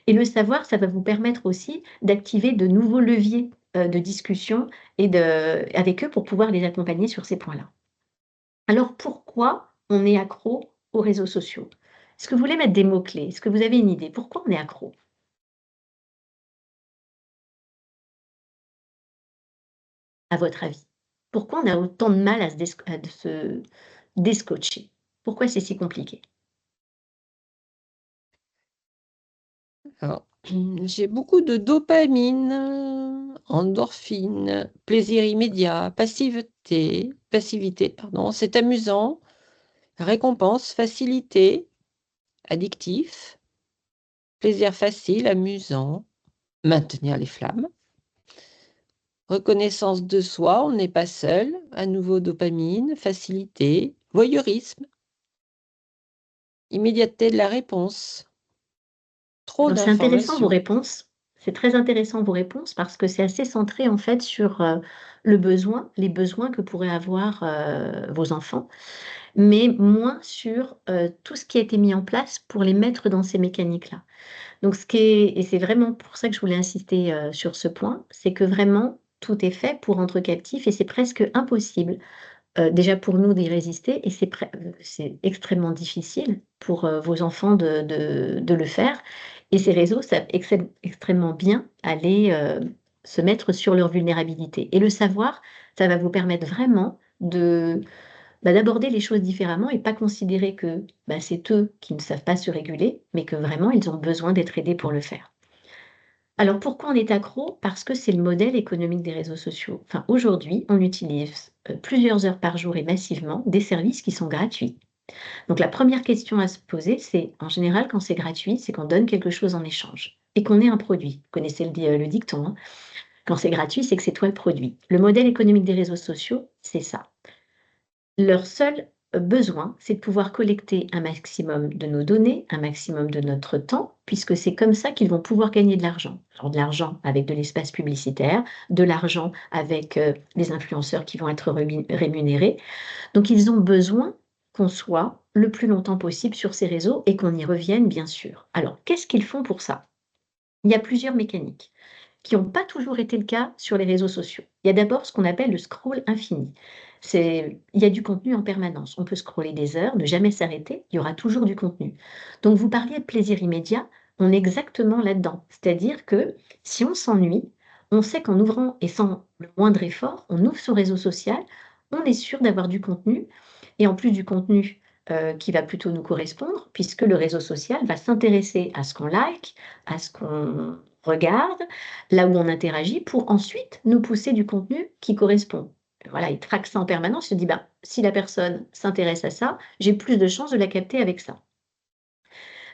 et le savoir, ça va vous permettre aussi d'activer de nouveaux leviers, de discussion et avec eux pour pouvoir les accompagner sur ces points-là. Alors pourquoi on est accro aux réseaux sociaux? Est-ce que vous voulez mettre des mots-clés? Est-ce que vous avez une idée? Pourquoi on est accro, à votre avis? Pourquoi on a autant de mal à se déscotcher? Pourquoi c'est si compliqué? Alors, j'ai beaucoup de dopamine, endorphine, plaisir immédiat, passivité, pardon, c'est amusant, récompense, facilité, addictif, plaisir facile, amusant, maintenir les flammes, reconnaissance de soi, on n'est pas seul, à nouveau dopamine, facilité, voyeurisme, immédiateté de la réponse, trop Alors c'est intéressant vos d'informations. réponses. C'est très intéressant vos réponses parce que c'est assez centré en fait sur, le besoin, les besoins que pourraient avoir, vos enfants, mais moins sur, tout ce qui a été mis en place pour les mettre dans ces mécaniques-là. Donc ce qui est et c'est vraiment pour ça que je voulais insister, sur ce point, c'est que vraiment tout est fait pour rendre captif et c'est presque impossible, déjà pour nous d'y résister et c'est extrêmement difficile pour, vos enfants de le faire et ces réseaux savent extrêmement bien aller, se mettre sur leur vulnérabilité et le savoir, ça va vous permettre vraiment d'aborder les choses différemment et pas considérer que, bah, c'est eux qui ne savent pas se réguler, mais que vraiment ils ont besoin d'être aidés pour le faire. Alors pourquoi on est accro? Parce que c'est le modèle économique des réseaux sociaux. Enfin, aujourd'hui, on utilise, plusieurs heures par jour et massivement des services qui sont gratuits. Donc la première question à se poser, c'est en général quand c'est gratuit, c'est qu'on donne quelque chose en échange et qu'on est un produit. Vous connaissez le dicton, hein? Quand c'est gratuit, c'est que c'est toi le produit. Le modèle économique des réseaux sociaux, c'est ça. Leur seul, besoin, c'est de pouvoir collecter un maximum de nos données, un maximum de notre temps, puisque c'est comme ça qu'ils vont pouvoir gagner de l'argent. Alors de l'argent avec de l'espace publicitaire, de l'argent avec, les influenceurs qui vont être rémunérés. Donc ils ont besoin qu'on soit le plus longtemps possible sur ces réseaux et qu'on y revienne, bien sûr. Alors qu'est-ce qu'ils font pour ça? Il y a plusieurs mécaniques qui n'ont pas toujours été le cas sur les réseaux sociaux. Il y a d'abord ce qu'on appelle le scroll infini. Il y a du contenu en permanence. On peut scroller des heures, ne jamais s'arrêter, il y aura toujours du contenu. Donc vous parliez de plaisir immédiat, on est exactement là-dedans. C'est-à-dire que si on s'ennuie, on sait qu'en ouvrant et sans le moindre effort, on ouvre son réseau social, on est sûr d'avoir du contenu et en plus du contenu, qui va plutôt nous correspondre puisque le réseau social va s'intéresser à ce qu'on like, à ce qu'on regarde, là où on interagit pour ensuite nous pousser du contenu qui correspond. Voilà, il traque ça en permanence, il se dit: «Ben, si la personne s'intéresse à ça, j'ai plus de chances de la capter avec ça».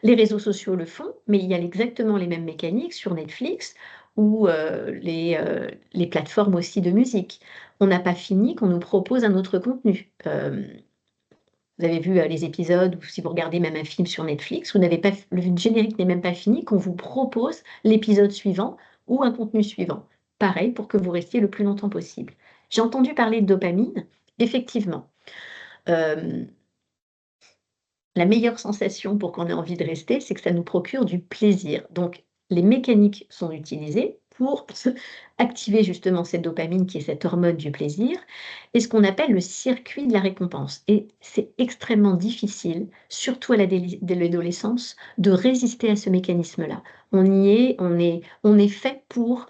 Les réseaux sociaux le font, mais il y a exactement les mêmes mécaniques sur Netflix ou les plateformes aussi de musique. On n'a pas fini qu'on nous propose un autre contenu. Vous avez vu, les épisodes ou si vous regardez même un film sur Netflix, vous n'avez pas f le générique n'est même pas fini qu'on vous propose l'épisode suivant ou un contenu suivant. Pareil pour que vous restiez le plus longtemps possible. J'ai entendu parler de dopamine, effectivement. Hem, la meilleure sensation pour qu'on ait envie de rester, c'est que ça nous procure du plaisir. Donc les mécaniques sont utilisées pour activer justement cette dopamine qui est cette hormone du plaisir et ce qu'on appelle le circuit de la récompense et c'est extrêmement difficile, surtout à de l'adolescence, de résister à ce mécanisme-là. On est fait pour,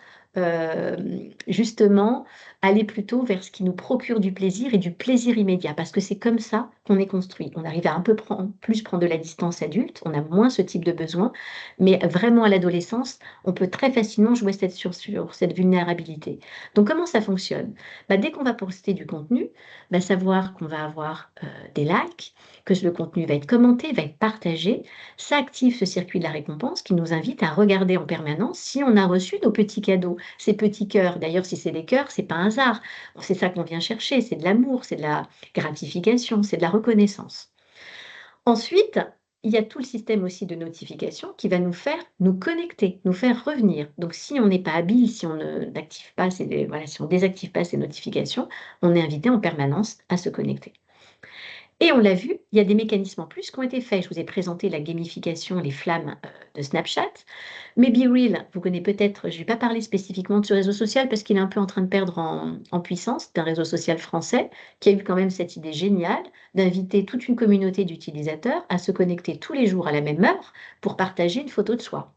justement aller plutôt vers ce qui nous procure du plaisir et du plaisir immédiat, parce que c'est comme ça qu'on est construit. On arrive à un peu plus prendre de la distance adulte, on a moins ce type de besoin, mais vraiment à l'adolescence, on peut très facilement jouer sur cette vulnérabilité. Donc comment ça fonctionne? Bah, dès qu'on va poster du contenu, bah, savoir qu'on va avoir des likes, que le contenu va être commenté, va être partagé, ça active ce circuit de la récompense qui nous invite à regarder en permanence si on a reçu nos petits cadeaux, ces petits cœurs. D'ailleurs, si c'est des cœurs, c'est pas un hasard. C'est ça qu'on vient chercher, c'est de l'amour, c'est de la gratification, c'est de la reconnaissance. Ensuite, il y a tout le système aussi de notification qui va nous faire nous connecter, nous faire revenir. Donc si on n'est pas habile, si on n'active pas voilà, si on désactive pas ces notifications, on est invité en permanence à se connecter. Et on l'a vu, il y a des mécanismes en plus qui ont été faits. Je vous ai présenté la gamification, les flammes, de Snapchat. Mais BeReal, vous connaissez peut-être, je ne vais pas parler spécifiquement de ce réseau social parce qu'il est un peu en train de perdre en puissance. C'est un réseau social français qui a eu quand même cette idée géniale d'inviter toute une communauté d'utilisateurs à se connecter tous les jours à la même heure pour partager une photo de soi.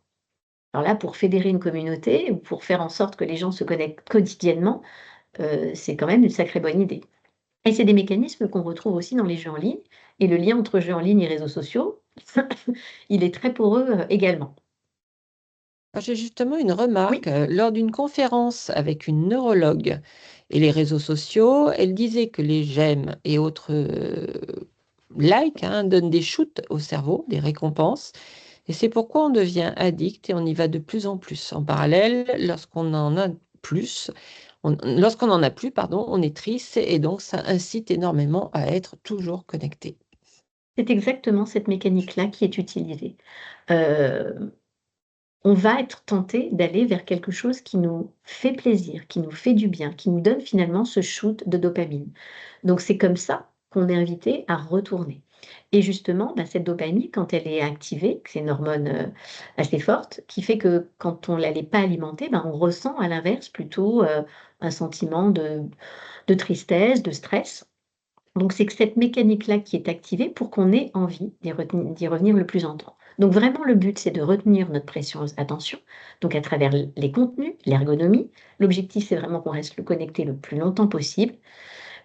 Alors là, pour fédérer une communauté ou pour faire en sorte que les gens se connectent quotidiennement, c'est quand même une sacrée bonne idée. Et c'est des mécanismes qu'on retrouve aussi dans les jeux en ligne et le lien entre jeux en ligne et réseaux sociaux, il est très poreux, également. J'ai justement une Oui, remarque. Lors d'une conférence avec une neurologue et les réseaux sociaux, elle disait que les j'aime et autres likes hein, donnent des shoots au cerveau, des récompenses. Et c'est pourquoi on devient addict et on y va de plus en plus. En parallèle, lorsqu'on en a plus, pardon, on est triste et donc ça incite énormément à être toujours connecté. c'est exactement cette mécanique-là qui est utilisée. Heu, on va être tenté d'aller vers quelque chose qui nous fait plaisir, qui nous fait du bien, qui nous donne finalement ce shoot de dopamine. Donc c'est comme ça qu'on est invité à retourner et justement, bah, cette dopamine quand elle est activée, c'est une hormone, assez forte qui fait que quand on ne l'est pas alimentée, ben, on ressent à l'inverse plutôt, un sentiment de tristesse, de stress. Donc c'est que cette mécanique-là qui est activée pour qu'on ait envie d'y revenir le plus longtemps. Donc vraiment le but, c'est de retenir notre précieuse attention, donc à travers les contenus, l'ergonomie. L'objectif, c'est vraiment qu'on reste connecté le plus longtemps possible.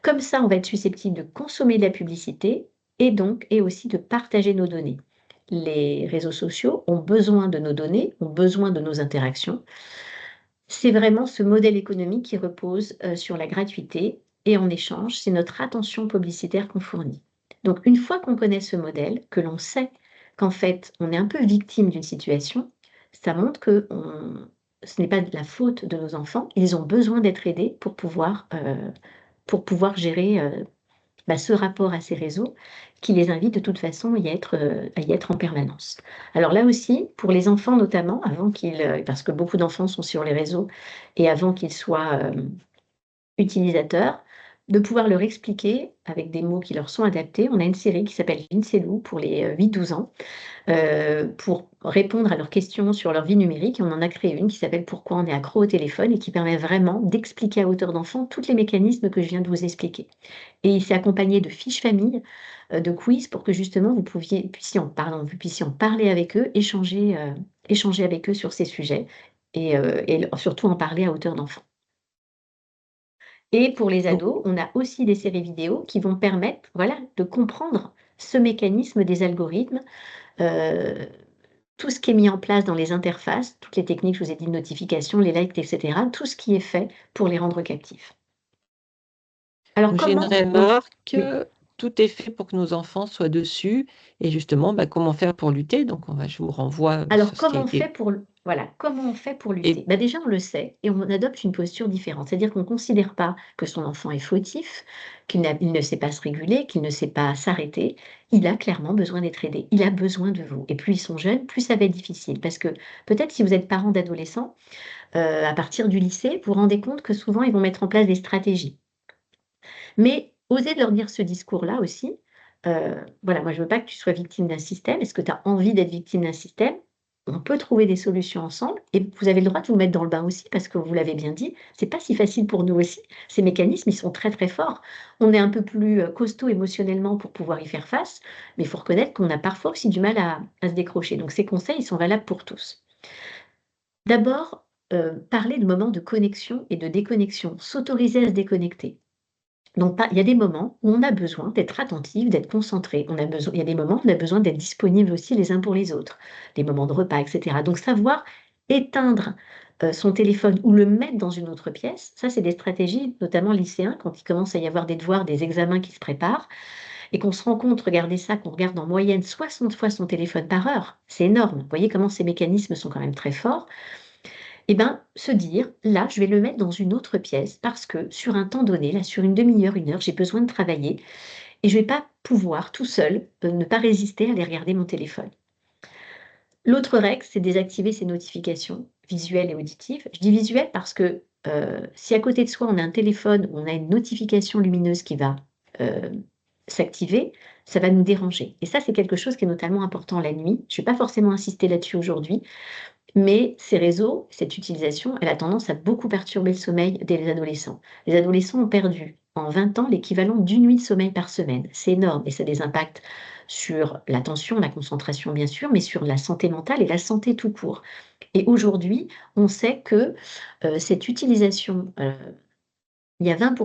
Comme ça, on va être susceptible de consommer de la publicité et aussi de partager nos données. Les réseaux sociaux ont besoin de nos données, ont besoin de nos interactions. C'est vraiment ce modèle économique qui repose, sur la gratuité et en échange, c'est notre attention publicitaire qu'on fournit. Donc une fois qu'on connaît ce modèle, que l'on sait qu'en fait, on est un peu victime d'une situation, ça montre que ce n'est pas de la faute de nos enfants, ils ont besoin d'être aidés pour pouvoir gérer, bah, ce rapport à ces réseaux qui les invite de toute façon à y être en permanence. Alors là aussi, pour les enfants notamment, avant qu'ils, parce que beaucoup d'enfants sont sur les réseaux et avant qu'ils soient, utilisateurs, de pouvoir leur expliquer avec des mots qui leur sont adaptés. On a une série qui s'appelle Vincelou pour les, 8-12 ans, pour répondre à leurs questions sur leur vie numérique. Et on en a créé une qui s'appelle «Pourquoi on est accro au téléphone?» et qui permet vraiment d'expliquer à hauteur d'enfant tous les mécanismes que je viens de vous expliquer. Et il s'est accompagné de fiches famille, de quiz pour que justement vous puissiez en parler avec eux, échanger avec eux sur ces sujets et surtout en parler à hauteur d'enfant. Et pour les Donc, ados, on a aussi des séries vidéo qui vont permettre, voilà, de comprendre ce mécanisme des algorithmes, heu, tout ce qui est mis en place dans les interfaces, toutes les techniques, je vous ai dit de notification, les likes et cetera, tout ce qui est fait pour les rendre captifs. Alors j'ai une comment on remarque, oui. tout est fait pour que nos enfants soient dessus et justement, comment faire pour lutter? Donc je vous renvoie Alors sur ce qui a comment on fait été pour l voilà, comment on fait pour et lutter? Bah, déjà, on le sait et on adopte une posture différente. C'est-à-dire qu'on ne considère pas que son enfant est fautif, il ne sait pas se réguler, qu'il ne sait pas s'arrêter. Il a clairement besoin d'être aidé. Il a besoin de vous et plus ils sont jeunes, plus ça va être difficile parce que peut-être si vous êtes parent d'adolescents, à partir du lycée, vous vous rendez compte que souvent ils vont mettre en place des stratégies. Mais osez de leur dire ce discours-là aussi, voilà: «Moi, je veux pas que tu sois victime d'un système. Est-ce que tu as envie d'être victime d'un système? On peut trouver des solutions ensemble et vous avez le droit de vous mettre dans le bain aussi parce que vous l'avez bien dit, c'est pas si facile pour nous aussi. Ces mécanismes, ils sont très, très forts. On est un peu plus, costaud émotionnellement pour pouvoir y faire face, mais il faut reconnaître qu'on a parfois aussi du mal à se décrocher». Donc ces conseils, ils sont valables pour tous. D'abord, parler de moments de connexion et de déconnexion, s'autoriser à se déconnecter. Donc pas il y a des moments où on a besoin d'être attentif, d'être concentré. Il y a des moments où on a besoin d'être disponible aussi les uns pour les autres, les moments de repas et cetera. Donc savoir éteindre, son téléphone ou le mettre dans une autre pièce, ça c'est des stratégies, notamment lycéens, quand il commence à y avoir des devoirs, des examens qui se préparent et qu'on se rend compte, regardez ça, qu'on regarde en moyenne 60 fois son téléphone par heure, c'est énorme. Vous voyez comment ces mécanismes sont quand même très forts? Et ben, se dire: «Là, je vais le mettre dans une autre pièce parce que sur un temps donné, là, sur une demi heure, 1 heure, j'ai besoin de travailler et je vais pas pouvoir tout seul, ne pas résister à aller regarder mon téléphone». L'autre règle, c'est désactiver ces notifications visuelles et auditives. Je dis visuelles parce que, si à côté de soi, on a un téléphone où on a une notification lumineuse qui va, heu, s'activer, ça va nous déranger et ça, c'est quelque chose qui est notamment important la nuit. Je vais pas forcément insister là-dessus aujourd'hui, mais ces réseaux, cette utilisation, elle a tendance à beaucoup perturber le sommeil des adolescents. Les adolescents ont perdu en 20 ans l'équivalent d'une nuit de sommeil par semaine. C'est énorme et ça a des impacts sur l'attention, la concentration bien sûr, mais sur la santé mentale et la santé tout court. Et aujourd'hui, on sait que, cette utilisation, il y a 20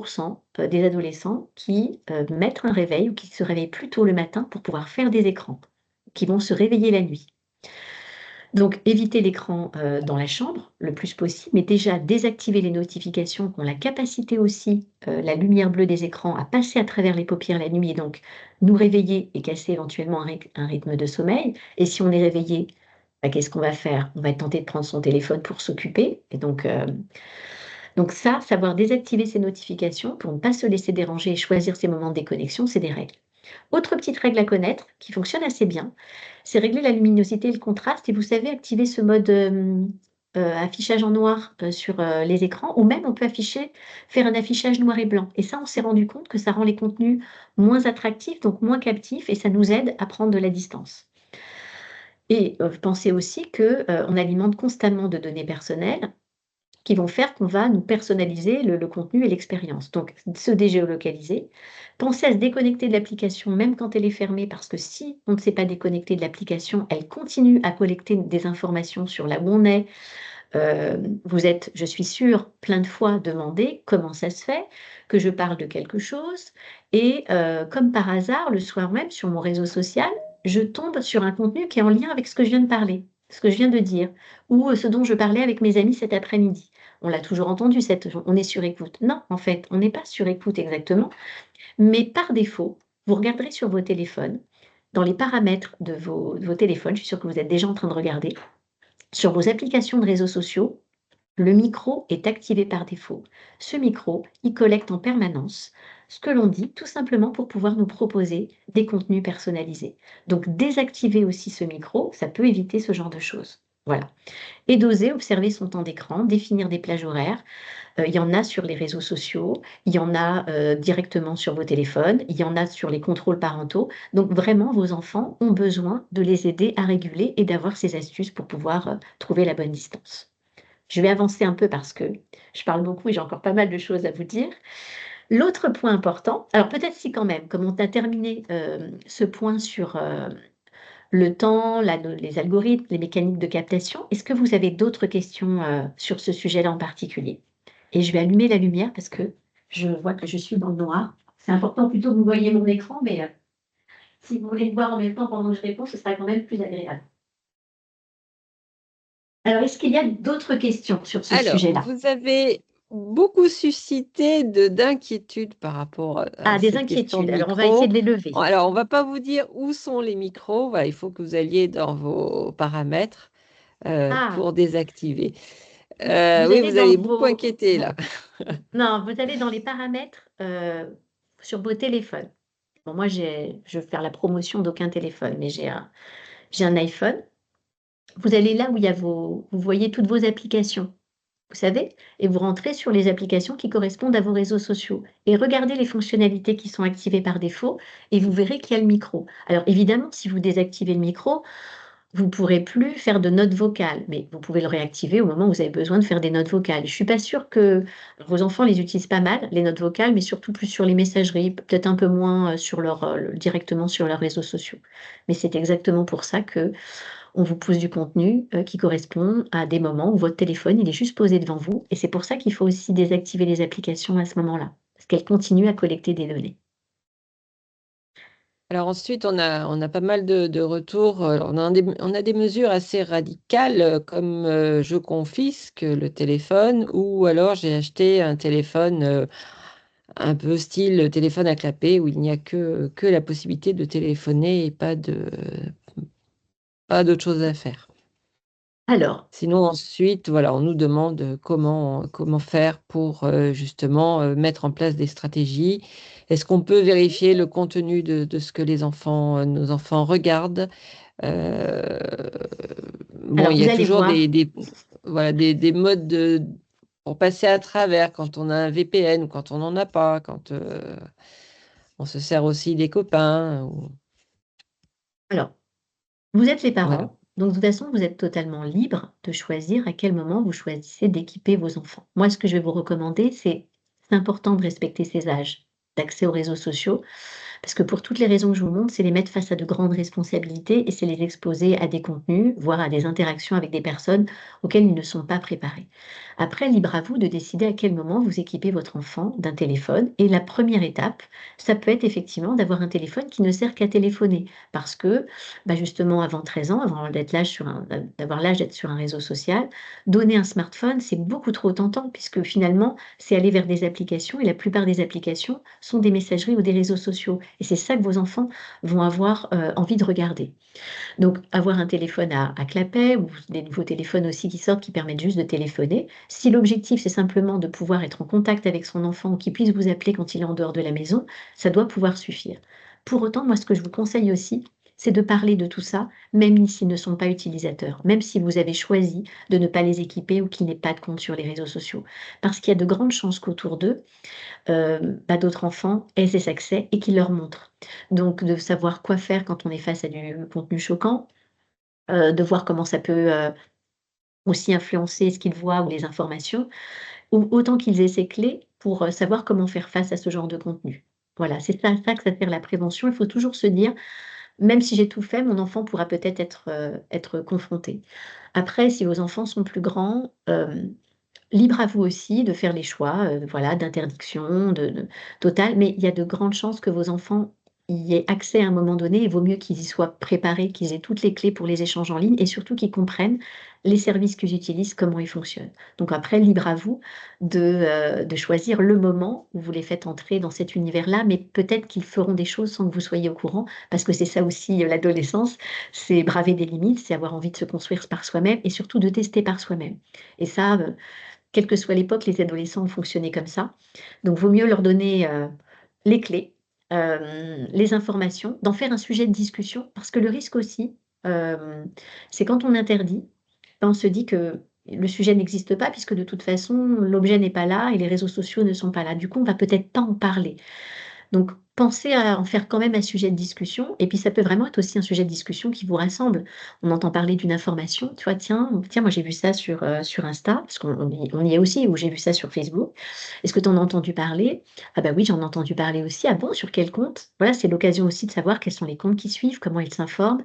des adolescents qui, mettent un réveil ou qui se réveillent plus tôt le matin pour pouvoir faire des écrans, qui vont se réveiller la nuit. Donc éviter l'écran, dans la chambre le plus possible, mais déjà désactiver les notifications qui ont la capacité aussi, la lumière bleue des écrans à passer à travers les paupières la nuit et donc nous réveiller et casser éventuellement un rythme de sommeil. Et si on est réveillé, bah, qu'est-ce qu'on va faire? On va être tenté de prendre son téléphone pour s'occuper et donc ça, savoir désactiver ces notifications pour ne pas se laisser déranger et choisir ses moments de déconnexion, c'est des règles. Autre petite règle à connaître, qui fonctionne assez bien, c'est régler la luminosité et le contraste et vous savez activer ce mode, affichage en noir, sur, les écrans ou même on peut faire un affichage noir et blanc et ça on s'est rendu compte que ça rend les contenus moins attractifs, donc moins captifs et ça nous aide à prendre de la distance. Et pensez aussi que, on alimente constamment de données personnelles qui vont faire qu'on va nous personnaliser le contenu et l'expérience. Donc se dégéolocaliser, penser à se déconnecter de l'application même quand elle est fermée parce que si on ne s'est pas déconnecté de l'application, elle continue à collecter des informations sur là où on est. Vous êtes, je suis sûre, plein de fois demandé comment ça se fait que je parle de quelque chose et comme par hasard, le soir même sur mon réseau social, je tombe sur un contenu qui est en lien avec ce que je viens de parler, ce que je viens de dire ou ce dont je parlais avec mes amis cet après-midi. On l'a toujours entendu cette on est sur écoute. Non, en fait, on n'est pas sur écoute exactement, mais par défaut, vous regarderez sur vos téléphones, dans les paramètres de vos téléphones, je suis sûre que vous êtes déjà en train de regarder, sur vos applications de réseaux sociaux, le micro est activé par défaut. Ce micro, il collecte en permanence ce que l'on dit, tout simplement pour pouvoir nous proposer des contenus personnalisés. Donc désactiver aussi ce micro, ça peut éviter ce genre de choses. Voilà. Et d'oser observer son temps d'écran, définir des plages horaires. Il y en a sur les réseaux sociaux, il y en a directement sur vos téléphones, il y en a sur les contrôles parentaux. Donc vraiment, vos enfants ont besoin de les aider à réguler et d'avoir ces astuces pour pouvoir trouver la bonne distance. Je vais avancer un peu parce que je parle beaucoup et j'ai encore pas mal de choses à vous dire. L'autre point important, alors peut-être si quand même, comme on a terminé ce point sur le temps, les algorithmes, les mécaniques de captation, est-ce que vous avez d'autres questions sur ce sujet-là en particulier? Et je vais allumer la lumière parce que je vois que je suis dans le noir. C'est important plutôt que vous voyez mon écran, mais si vous voulez me voir en même temps pendant que je réponds, ce sera quand même plus agréable. Alors, est-ce qu'il y a d'autres questions sur ce Alors, sujet-là? vous avez beaucoup suscité d'inquiétudes par rapport à Ah, des cette question de inquiétudes. Alors, on va essayer micro. de les lever. Alors, on va pas vous dire où sont les micros. Voilà, il faut que vous alliez dans vos paramètres Ah, pour désactiver. vous Oui, allez vous dans avez beaucoup vos... inquiété là. Non, vous allez dans les paramètres sur vos téléphones. Bon, moi, je veux faire la promotion d'aucun téléphone, mais j'ai un iPhone. Vous allez là où il y a vous voyez toutes vos applications, vous savez? Et vous rentrez sur les applications qui correspondent à vos réseaux sociaux et regardez les fonctionnalités qui sont activées par défaut et vous verrez qu'il y a le micro. Alors évidemment, si vous désactivez le micro, vous ne pourrez plus faire de notes vocales, mais vous pouvez le réactiver au moment où vous avez besoin de faire des notes vocales. Je suis pas sûre que vos enfants les utilisent pas mal, les notes vocales, mais surtout plus sur les messageries, peut-être un peu moins, sur directement sur leurs réseaux sociaux. Mais c'est exactement pour ça que on vous pousse du contenu, qui correspond à des moments où votre téléphone, il est juste posé devant vous et c'est pour ça qu'il faut aussi désactiver les applications à ce moment-là, parce qu'elles continuent à collecter des données. Alors ensuite, on a pas mal de retours. On a des mesures assez radicales, comme je confisque le téléphone, ou alors j'ai acheté un téléphone un peu style téléphone à clapet, où il n'y a que la possibilité de téléphoner et pas d'autre chose à faire. Alors, Sinon, ensuite, voilà, on nous demande comment faire pour justement mettre en place des stratégies. Est-ce qu'on peut vérifier le contenu de ce que nos enfants regardent? Euh, bon, alors il y vous a allez toujours voir. voilà, des modes pour passer à travers quand on a un VPN ou quand on n'en a pas, quand on se sert aussi des copains. Alors, vous êtes les Voilà. parents, donc de toute façon, vous êtes totalement libre de choisir à quel moment vous choisissez d'équiper vos enfants. Moi, ce que je vais vous recommander, c'est important de respecter ces âges d'accès aux réseaux sociaux. Parce que pour toutes les raisons que je vous montre, c'est les mettre face à de grandes responsabilités et c'est les exposer à des contenus, voire à des interactions avec des personnes auxquelles ils ne sont pas préparés. Après, libre à vous de décider à quel moment vous équipez votre enfant d'un téléphone. Et la première étape, ça peut être effectivement d'avoir un téléphone qui ne sert qu'à téléphoner. Parce que, bah justement, avant 13 ans, avant d'avoir l'âge d'être sur un réseau social, donner un smartphone, c'est beaucoup trop tentant, puisque finalement, c'est aller vers des applications et la plupart des applications sont des messageries ou des réseaux sociaux. Et c'est ça que vos enfants vont avoir envie de regarder. Donc, avoir un téléphone à clapet ou des nouveaux téléphones aussi qui sortent qui permettent juste de téléphoner. Si l'objectif, c'est simplement de pouvoir être en contact avec son enfant ou qu'il puisse vous appeler quand il est en dehors de la maison, ça doit pouvoir suffire. Pour autant, moi, ce que je vous conseille aussi, c'est de parler de tout ça, même s'ils ne sont pas utilisateurs, même si vous avez choisi de ne pas les équiper ou qu'ils n'aient pas de compte sur les réseaux sociaux. Parce qu'il y a de grandes chances qu'autour d'eux, d'autres enfants aient ces accès et qu'ils leur montrent. Donc de savoir quoi faire quand on est face à du contenu choquant, de voir comment ça peut, aussi influencer ce qu'ils voient ou les informations, ou autant qu'ils aient ces clés pour, savoir comment faire face à ce genre de contenu. Voilà, c'est ça que ça sert la prévention. Il faut toujours se dire: «Même si j'ai tout fait, mon enfant pourra peut-être être confronté». Après, si vos enfants sont plus grands, libre à vous aussi de faire les choix, voilà, d'interdiction, de totale, mais il y a de grandes chances que vos enfants y aient accès à un moment donné. Il vaut mieux qu'ils y soient préparés, qu'ils aient toutes les clés pour les échanges en ligne et surtout qu'ils comprennent les services qu'ils utilisent, comment ils fonctionnent. Donc après, libre à vous de choisir le moment où vous les faites entrer dans cet univers-là, mais peut-être qu'ils feront des choses sans que vous soyez au courant, parce que c'est ça aussi, l'adolescence, c'est braver des limites, c'est avoir envie de se construire par soi-même et surtout de tester par soi-même. Et ça, quelle que soit l'époque, les adolescents ont fonctionné comme ça. Donc vaut mieux leur donner, les clés, les informations, d'en faire un sujet de discussion parce que le risque aussi, c'est quand on interdit, ben, on se dit que le sujet n'existe pas puisque de toute façon, l'objet n'est pas là et les réseaux sociaux ne sont pas là. Du coup, on va peut-être pas en parler. Donc, pensez à en faire quand même un sujet de discussion et puis ça peut vraiment être aussi un sujet de discussion qui vous rassemble. On entend parler d'une information, tu vois? Tiens, moi j'ai vu ça sur Insta, parce qu'on y est aussi, ou j'ai vu ça sur Facebook. Est-ce que tu en as entendu parler? Ah bah oui, j'en ai entendu parler aussi. Ah bon, sur quel compte? Voilà, c'est l'occasion aussi de savoir quels sont les comptes qui suivent, comment ils s'informent,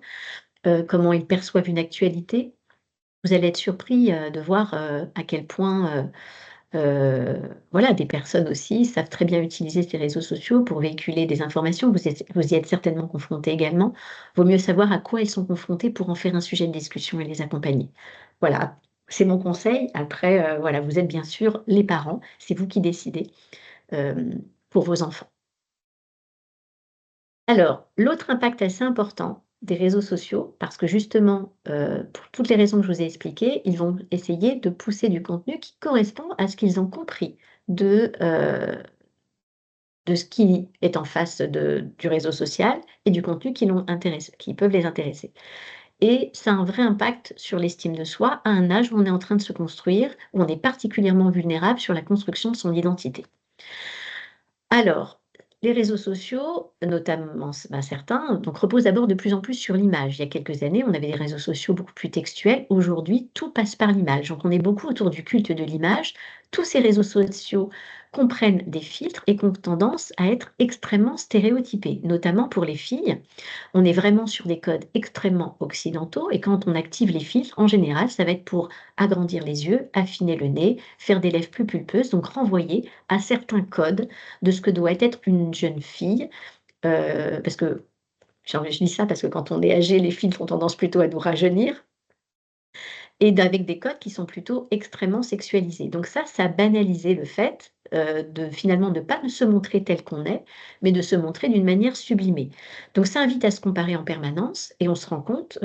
comment ils perçoivent une actualité. Vous allez être surpris, de voir, à quel point, voilà, des personnes aussi savent très bien utiliser ces réseaux sociaux pour véhiculer des informations. Vous y êtes certainement confrontés également. Vaut mieux savoir à quoi elles sont confrontées pour en faire un sujet de discussion et les accompagner. Voilà, c'est mon conseil. Après, voilà, vous êtes bien sûr les parents, c'est vous qui décidez, pour vos enfants. Alors, l'autre impact assez important des réseaux sociaux, parce que justement, pour toutes les raisons que je vous ai expliquées, ils vont essayer de pousser du contenu qui correspond à ce qu'ils ont compris de ce qui est en face du réseau social et du contenu qui peuvent les intéresser. Et ça a un vrai impact sur l'estime de soi à un âge où on est en train de se construire, où on est particulièrement vulnérable sur la construction de son identité. Alors, les réseaux sociaux, notamment certains, donc reposent d'abord de plus en plus sur l'image. Il y a quelques années, on avait des réseaux sociaux beaucoup plus textuels. Aujourd'hui, tout passe par l'image. Donc on est beaucoup autour du culte de l'image. Tous ces réseaux sociaux comprennent des filtres et qui ont tendance à être extrêmement stéréotypés, notamment pour les filles. On est vraiment sur des codes extrêmement occidentaux et quand on active les filtres, en général, ça va être pour agrandir les yeux, affiner le nez, faire des lèvres plus pulpeuses, donc renvoyer à certains codes de ce que doit être une jeune fille, parce que je dis ça parce que quand on est âgé, les filtres ont tendance plutôt à nous rajeunir avec des codes qui sont plutôt extrêmement sexualisés. Donc ça a banalisé le fait, de finalement ne pas se montrer tel qu'on est, mais de se montrer d'une manière sublimée. Donc ça invite à se comparer en permanence et on se rend compte,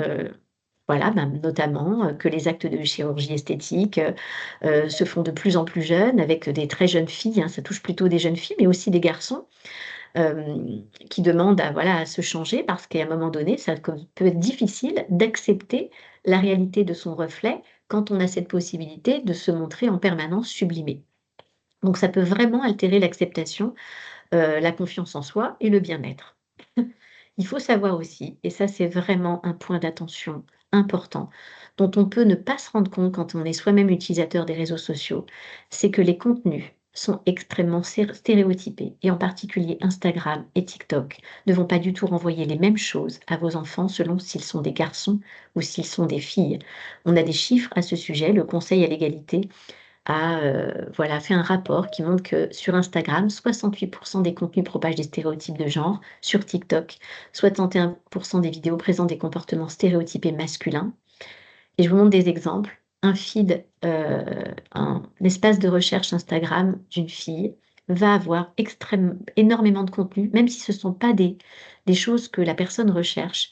voilà, ben, notamment, que les actes de chirurgie esthétique, se font de plus en plus jeunes avec des très jeunes filles, hein, ça touche plutôt des jeunes filles, mais aussi des garçons, qui demandent à se changer parce qu'à un moment donné, ça peut être difficile d'accepter la réalité de son reflet quand on a cette possibilité de se montrer en permanence sublimé. Donc ça peut vraiment altérer l'acceptation, la confiance en soi et le bien-être. Il faut savoir aussi, et ça c'est vraiment un point d'attention important, dont on peut ne pas se rendre compte quand on est soi-même utilisateur des réseaux sociaux, c'est que les contenus sont extrêmement stéréotypés, et en particulier Instagram et TikTok ne vont pas du tout renvoyer les mêmes choses à vos enfants selon s'ils sont des garçons ou s'ils sont des filles. On a des chiffres à ce sujet, le Conseil à l'égalité a fait un rapport qui montre que sur Instagram, 68 des contenus propagent des stéréotypes de genre. Sur TikTok, 61 des vidéos présentent des comportements stéréotypés masculins. Et je vous montre des exemples. Un feed, un espace de recherche Instagram d'une fille va avoir énormément de contenu, même si ce ne sont pas des choses que la personne recherche,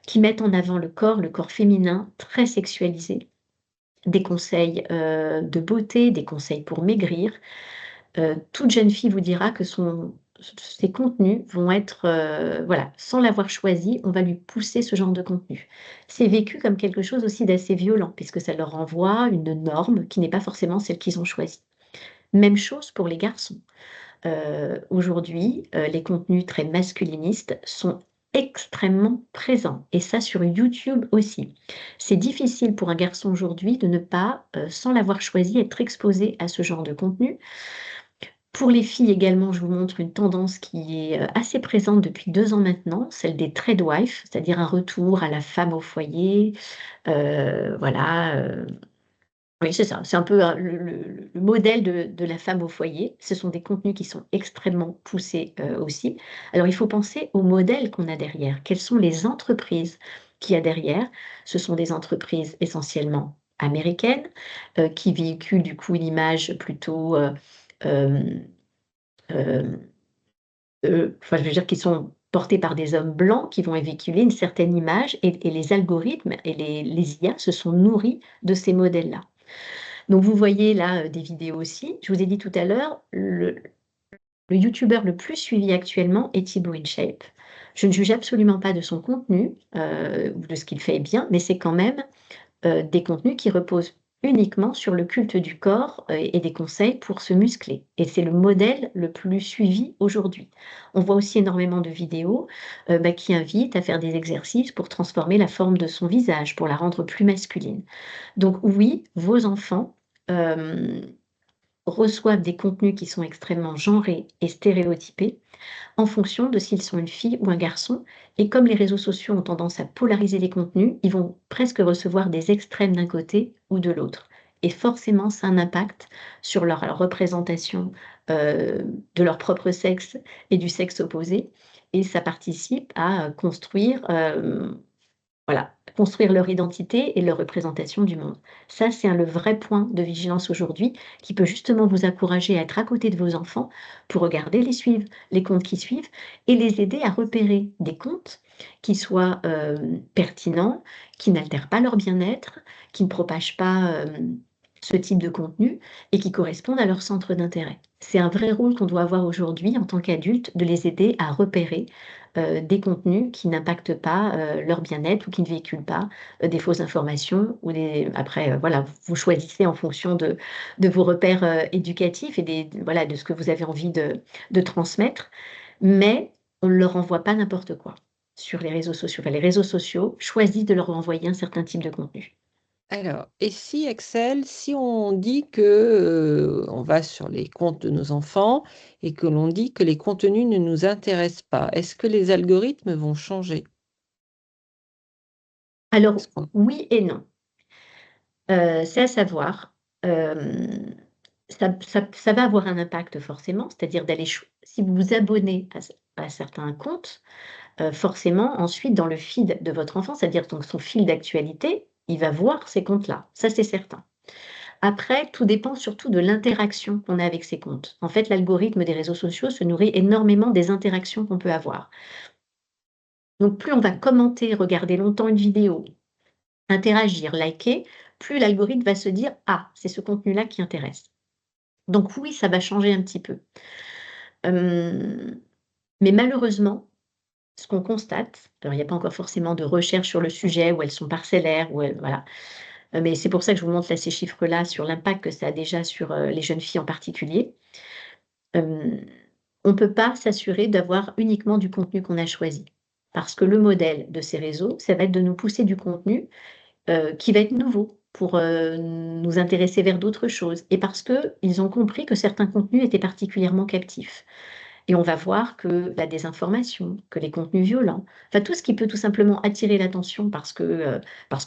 qui mettent en avant le corps féminin très sexualisé, des conseils, de beauté, des conseils pour maigrir. Toute jeune fille vous dira que ses contenus vont être, voilà, sans l'avoir choisi, on va lui pousser ce genre de contenu. C'est vécu comme quelque chose aussi d'assez violent puisque ça leur renvoie une norme qui n'est pas forcément celle qu'ils ont choisie. Même chose pour les garçons. Aujourd'hui, les contenus très masculinistes sont extrêmement présents et ça sur YouTube aussi. C'est difficile pour un garçon aujourd'hui de ne pas, sans l'avoir choisi, être exposé à ce genre de contenu. Pour les filles également, je vous montre une tendance qui est, assez présente depuis 2 ans maintenant, celle des tradwives, c'est-à-dire un retour à la femme au foyer, voilà, oui, c'est ça. C'est un peu, le modèle de la femme au foyer. Ce sont des contenus qui sont extrêmement poussés, aussi. Alors il faut penser au modèle qu'on a derrière. Quelles sont les entreprises qu'il y a derrière? Ce sont des entreprises essentiellement américaines, qui véhiculent du coup une image plutôt, hem, hem, enfin je veux dire qui sont portées par des hommes blancs qui vont véhiculer une certaine image et les algorithmes et les IA se sont nourris de ces modèles-là. Donc vous voyez là, des vidéos aussi. Je vous ai dit tout à l'heure, le youtubeur le plus suivi actuellement est Thibaut InShape. Je ne juge absolument pas de son contenu, ou de ce qu'il fait bien, mais c'est quand même des contenus qui reposent uniquement sur le culte du corps, et des conseils pour se muscler et c'est le modèle le plus suivi aujourd'hui. On voit aussi énormément de vidéos, qui invitent à faire des exercices pour transformer la forme de son visage, pour la rendre plus masculine. Donc oui, vos enfants, hem, reçoivent des contenus qui sont extrêmement genrés et stéréotypés en fonction de s'ils sont une fille ou un garçon. Et comme les réseaux sociaux ont tendance à polariser les contenus, ils vont presque recevoir des extrêmes d'un côté ou de l'autre. Et forcément, ça a un impact sur leur représentation de leur propre sexe et du sexe opposé. Et ça participe à construire voilà, construire leur identité et leur représentation du monde. Ça, c'est le vrai point de vigilance aujourd'hui qui peut justement vous encourager à être à côté de vos enfants pour regarder les comptes qui suivent et les aider à repérer des comptes qui soient pertinents, qui n'altèrent pas leur bien-être, qui ne propagent pas ce type de contenu et qui correspondent à leur centre d'intérêt. C'est un vrai rôle qu'on doit avoir aujourd'hui en tant qu'adultes, de les aider à repérer des contenus qui n'impactent pas leur bien-être ou qui ne véhiculent pas des fausses informations ou après, voilà, vous choisissez en fonction de vos repères éducatifs et voilà, de ce que vous avez envie de transmettre, mais on ne leur envoie pas n'importe quoi sur les réseaux sociaux. Enfin, les réseaux sociaux choisissent de leur envoyer un certain type de contenu. Alors, et si Axel, si on dit que on va sur les comptes de nos enfants et que l'on dit que les contenus ne nous intéressent pas, est-ce que les algorithmes vont changer? Alors, Est-ce qu'on- oui et non. C'est à savoir, hem, ça va avoir un impact forcément, c'est-à-dire d'aller si vous vous abonnez à certains comptes, forcément ensuite dans le feed de votre enfant, c'est-à-dire donc son fil d'actualité, il va voir ces comptes-là, ça c'est certain. Après, tout dépend surtout de l'interaction qu'on a avec ces comptes. En fait, l'algorithme des réseaux sociaux se nourrit énormément des interactions qu'on peut avoir. Donc plus on va commenter, regarder longtemps une vidéo, interagir, liker, plus l'algorithme va se dire: «Ah, c'est ce contenu-là qui intéresse». Donc oui, ça va changer un petit peu. Hem, mais malheureusement, ce qu'on constate, alors il n'y a pas encore forcément de recherche sur le sujet où elles sont parcellaires, où elles voilà, mais c'est pour ça que je vous montre là ces chiffres-là sur l'impact que ça a déjà sur, les jeunes filles en particulier. Hem, on ne peut pas s'assurer d'avoir uniquement du contenu qu'on a choisi. Parce que le modèle de ces réseaux, ça va être de nous pousser du contenu qui va être nouveau pour, nous intéresser vers d'autres choses et parce qu'ils ont compris que certains contenus étaient particulièrement captifs et on va voir que la désinformation, que les contenus violents, enfin tout ce qui peut tout simplement attirer l'attention parce que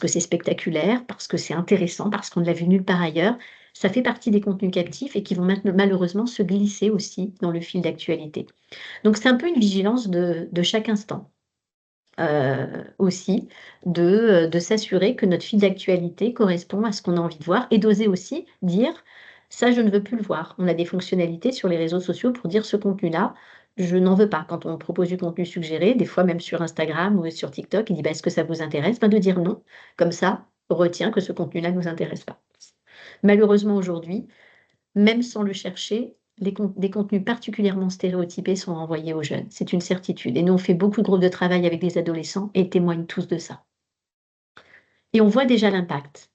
c'est spectaculaire, parce que c'est intéressant, parce qu'on ne l'a vu nulle part ailleurs, ça fait partie des contenus captifs et qui vont maintenant malheureusement se glisser aussi dans le fil d'actualité. Donc c'est un peu une vigilance de chaque instant aussi de s'assurer que notre fil d'actualité correspond à ce qu'on a envie de voir et d'oser aussi dire: «Ça, je ne veux plus le voir». On a des fonctionnalités sur les réseaux sociaux pour dire: «Ce contenu-là, je n'en veux pas». Quand on propose du contenu suggéré, des fois même sur Instagram ou sur TikTok, il dit: «Bah, est-ce que ça vous intéresse?» Ben, de dire non. Comme ça, on retient que ce contenu-là ne nous intéresse pas. Malheureusement aujourd'hui, même sans le chercher, des contenus particulièrement stéréotypés sont envoyés aux jeunes. C'est une certitude et nous, on fait beaucoup de groupes de travail avec des adolescents et ils témoignent tous de ça et on voit déjà l'impact.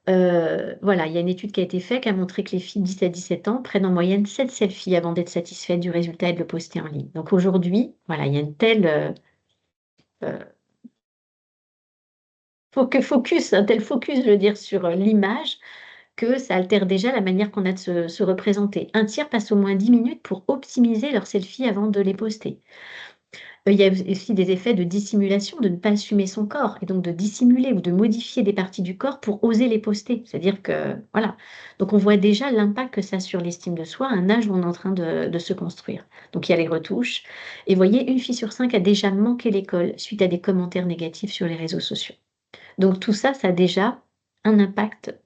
Voilà, il y a une étude qui a été faite qui a montré que les filles de 10 à 17 ans prennent en moyenne 7 selfies avant d'être satisfaites du résultat et de le poster en ligne. Donc aujourd'hui, voilà, il y a une telle, heu, un tel focus, je veux dire, sur, l'image que ça altère déjà la manière qu'on a de se représenter. Un tiers passe au moins 10 minutes pour optimiser leurs selfies avant de les poster. Il y a aussi des effets de dissimulation, de ne pas assumer son corps et donc de dissimuler ou de modifier des parties du corps pour oser les poster. C'est-à-dire que voilà, donc on voit déjà l'impact que ça a sur l'estime de soi à un âge où on est en train de se construire. Donc il y a les retouches et vous voyez, une fille sur 5 a déjà manqué l'école suite à des commentaires négatifs sur les réseaux sociaux. Donc tout ça, ça a déjà un impact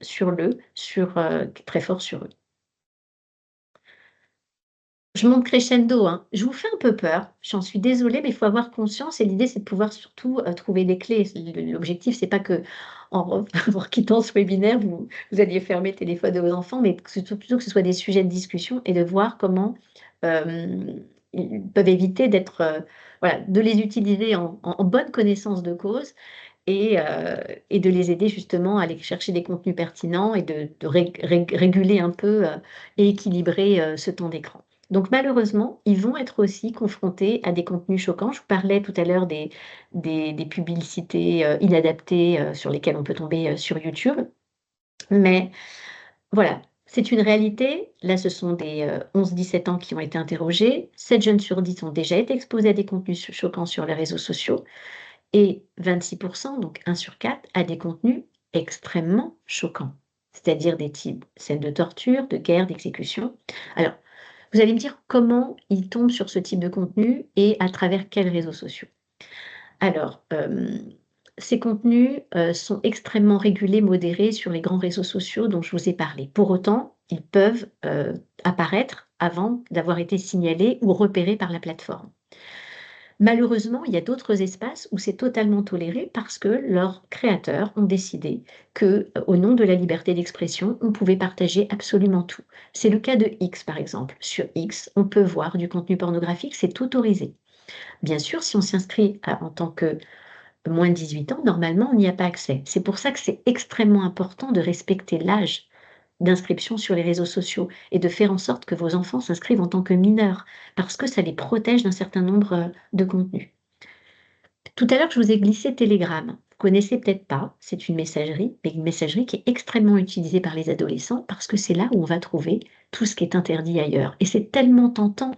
très fort sur eux. Je monte crescendo, hein. Je vous fais un peu peur, j'en suis désolée, mais il faut avoir conscience et l'idée, c'est de pouvoir surtout, trouver des clés. L'objectif, c'est pas qu'en en quittant ce webinaire, vous alliez fermer le téléphone de vos enfants, mais que plutôt que ce soit des sujets de discussion et de voir comment, ils peuvent éviter d'être, voilà, de les utiliser en bonne connaissance de cause et de les aider justement à aller chercher des contenus pertinents et de réguler un peu et équilibrer ce temps d'écran. Donc malheureusement, ils vont être aussi confrontés à des contenus choquants. Je vous parlais tout à l'heure des publicités inadaptées sur lesquelles on peut tomber sur YouTube. Mais voilà, c'est une réalité. Là, ce sont des 11-17 ans qui ont été interrogés. 7 jeunes sur 10 ont déjà été exposés à des contenus choquants sur les réseaux sociaux et 26%, donc 1 sur 4, à des contenus extrêmement choquants, c'est-à-dire des types scènes de torture, de guerre, d'exécution. Alors, vous allez me dire comment ils tombent sur ce type de contenu et à travers quels réseaux sociaux? Alors, ces contenus, sont extrêmement régulés, modérés sur les grands réseaux sociaux dont je vous ai parlé. Pour autant, ils peuvent, apparaître avant d'avoir été signalés ou repérés par la plateforme. Malheureusement, il y a d'autres espaces où c'est totalement toléré parce que leurs créateurs ont décidé que, au nom de la liberté d'expression, on pouvait partager absolument tout. C'est le cas de X, par exemple. Sur X, on peut voir du contenu pornographique, c'est autorisé. Bien sûr, si on s'inscrit en tant que moins de 18 ans, normalement, on n'y a pas accès. C'est pour ça que c'est extrêmement important de respecter l'âge d'inscription sur les réseaux sociaux et de faire en sorte que vos enfants s'inscrivent en tant que mineurs, parce que ça les protège d'un certain nombre, de contenus. Tout à l'heure, je vous ai glissé Telegram. Vous connaissez peut-être pas, c'est une messagerie, mais une messagerie qui est extrêmement utilisée par les adolescents parce que c'est là où on va trouver tout ce qui est interdit ailleurs et c'est tellement tentant.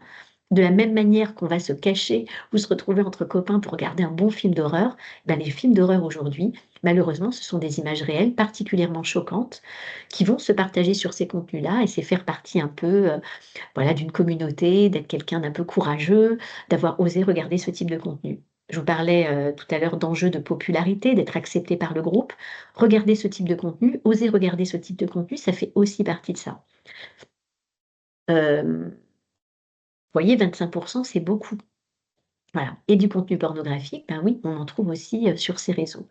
De la même manière qu'on va se cacher ou se retrouver entre copains pour regarder un bon film d'horreur, ben les films d'horreur aujourd'hui, malheureusement, ce sont des images réelles particulièrement choquantes qui vont se partager sur ces contenus-là et c'est faire partie un peu, voilà, d'une communauté, d'être quelqu'un d'un peu courageux, d'avoir osé regarder ce type de contenu. Je vous parlais, tout à l'heure d'enjeux de popularité, d'être accepté par le groupe. Regarder ce type de contenu, oser regarder ce type de contenu, ça fait aussi partie de ça. Vous voyez, 25%, c'est beaucoup. Voilà et du contenu pornographique, ben oui, on en trouve aussi, sur ces réseaux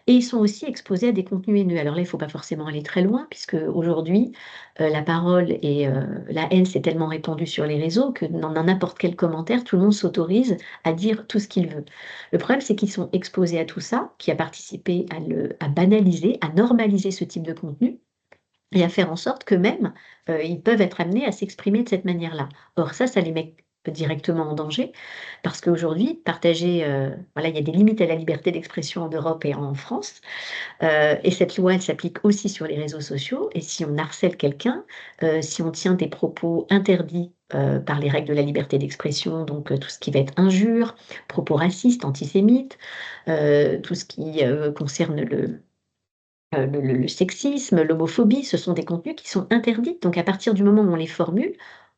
et ils sont aussi exposés à des contenus haineux. Alors là, il ne faut pas forcément aller très loin puisqu'aujourd'hui, la parole et la haine s'est tellement répandue sur les réseaux que dans n'importe quel commentaire, tout le monde s'autorise à dire tout ce qu'il veut. Le problème, c'est qu'ils sont exposés à tout ça, qui a participé à banaliser, à normaliser ce type de contenu et à faire en sorte qu'eux-mêmes, ils peuvent être amenés à s'exprimer de cette manière-là. Or ça les met directement en danger parce qu'aujourd'hui, partager, voilà, il y a des limites à la liberté d'expression en Europe et en France, et cette loi, elle s'applique aussi sur les réseaux sociaux et si on harcèle quelqu'un, si on tient des propos interdits, par les règles de la liberté d'expression, donc tout ce qui va être injures, propos racistes, antisémites, tout ce qui, concerne le sexisme, l'homophobie, ce sont des contenus qui sont interdits. Donc à partir du moment où on les formule,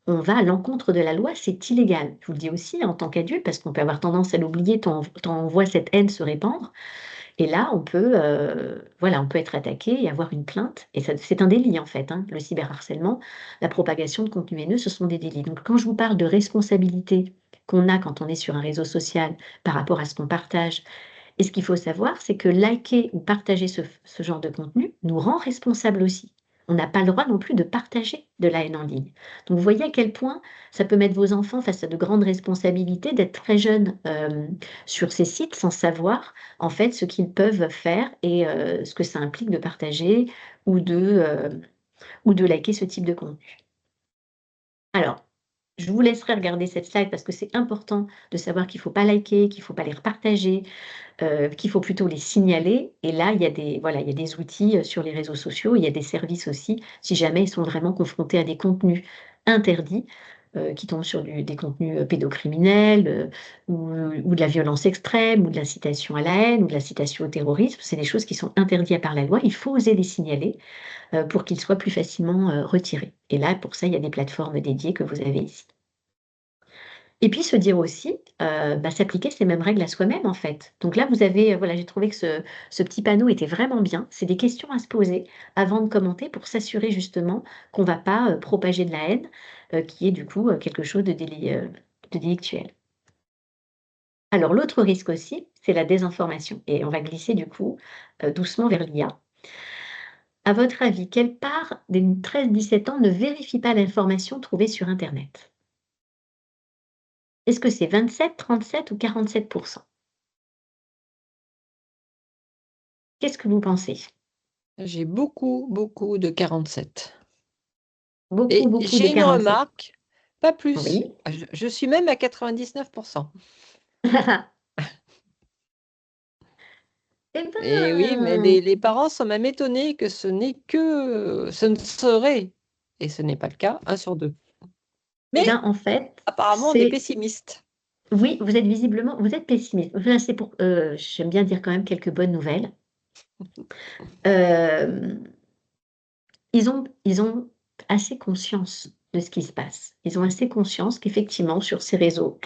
on va à l'encontre de la loi, c'est illégal. Je vous le dis aussi en tant qu'adulte, parce qu'on peut avoir tendance à l'oublier tant on voit cette haine se répandre. Et là, on peut, voilà, on peut être attaqué et avoir une plainte. Et ça, c'est un délit en fait, hein, le cyberharcèlement, la propagation de contenus haineux, ce sont des délits. Donc quand je vous parle de responsabilité qu'on a quand on est sur un réseau social par rapport à ce qu'on partage et ce qu'il faut savoir, c'est que liker ou partager ce genre de contenu nous rend responsables aussi. On n'a pas le droit non plus de partager de la haine en ligne. Donc vous voyez à quel point ça peut mettre vos enfants face à de grandes responsabilités d'être très jeunes, sur ces sites sans savoir, en fait, ce qu'ils peuvent faire et ce que ça implique de partager ou ou de liker ce type de contenu. Alors, je vous laisserai regarder cette slide parce que c'est important de savoir qu'il ne faut pas liker, qu'il ne faut pas les repartager, qu'il faut plutôt les signaler et là, il y a des voilà, il y a des outils, sur les réseaux sociaux, il y a des services aussi, si jamais ils sont vraiment confrontés à des contenus interdits, qui tombent sur des contenus, pédocriminels, ou de la violence extrême, ou de l'incitation à la haine, ou de l'incitation au terrorisme. C'est des choses qui sont interdites par la loi. Il faut oser les signaler, pour qu'ils soient plus facilement, retirés et là, pour ça, il y a des plateformes dédiées que vous avez ici. Et puis se dire aussi, s'appliquer ces mêmes règles à soi-même, en fait. Donc là, vous avez, voilà, j'ai trouvé que ce petit panneau était vraiment bien. C'est des questions à se poser avant de commenter pour s'assurer justement qu'on ne va pas, propager de la haine, qui est du coup, quelque chose de délictuel. Alors l'autre risque aussi, c'est la désinformation et on va glisser du coup, doucement vers l'IA. À votre avis, quelle part des 13-17 ans ne vérifie pas l'information trouvée sur internet? Est-ce que c'est 27, 37 ou 47%? Qu'est-ce que vous pensez? J'ai beaucoup, beaucoup de 47. Beaucoup, Et beaucoup de j'ai une 47. remarque, pas plus. Oui. Je suis même à 99%. Eh Et oui, mais ben, les parents sont même étonnés que ce ne serait, et ce n'est pas le cas, 1 sur 2. Mais en fait, apparemment, on est c'est pessimiste. oui, vous êtes visiblement, vous êtes pessimiste. Enfin, j'aime bien dire quand même quelques bonnes nouvelles. Euh, ils ont assez conscience de ce qui se passe. Ils ont assez conscience qu'effectivement, sur ces réseaux,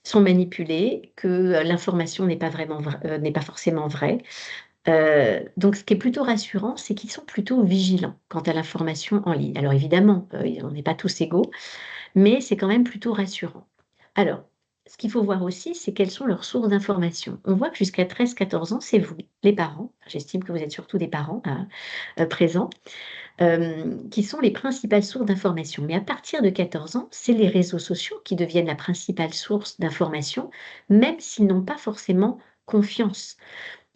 sont manipulés, que l'information n'est pas forcément vraie. Donc ce qui est plutôt rassurant, c'est qu'ils sont plutôt vigilants quant à l'information en ligne. Alors évidemment, on n'est pas tous égaux, mais c'est quand même plutôt rassurant. Alors, ce qu'il faut voir aussi, c'est quelles sont leurs sources d'information. On voit que jusqu'à 13-14 ans, c'est vous, les parents, j'estime que vous êtes surtout des parents présents, qui sont les principales sources d'information. Mais à partir de 14 ans, c'est les réseaux sociaux qui deviennent la principale source d'information, même s'ils n'ont pas forcément confiance.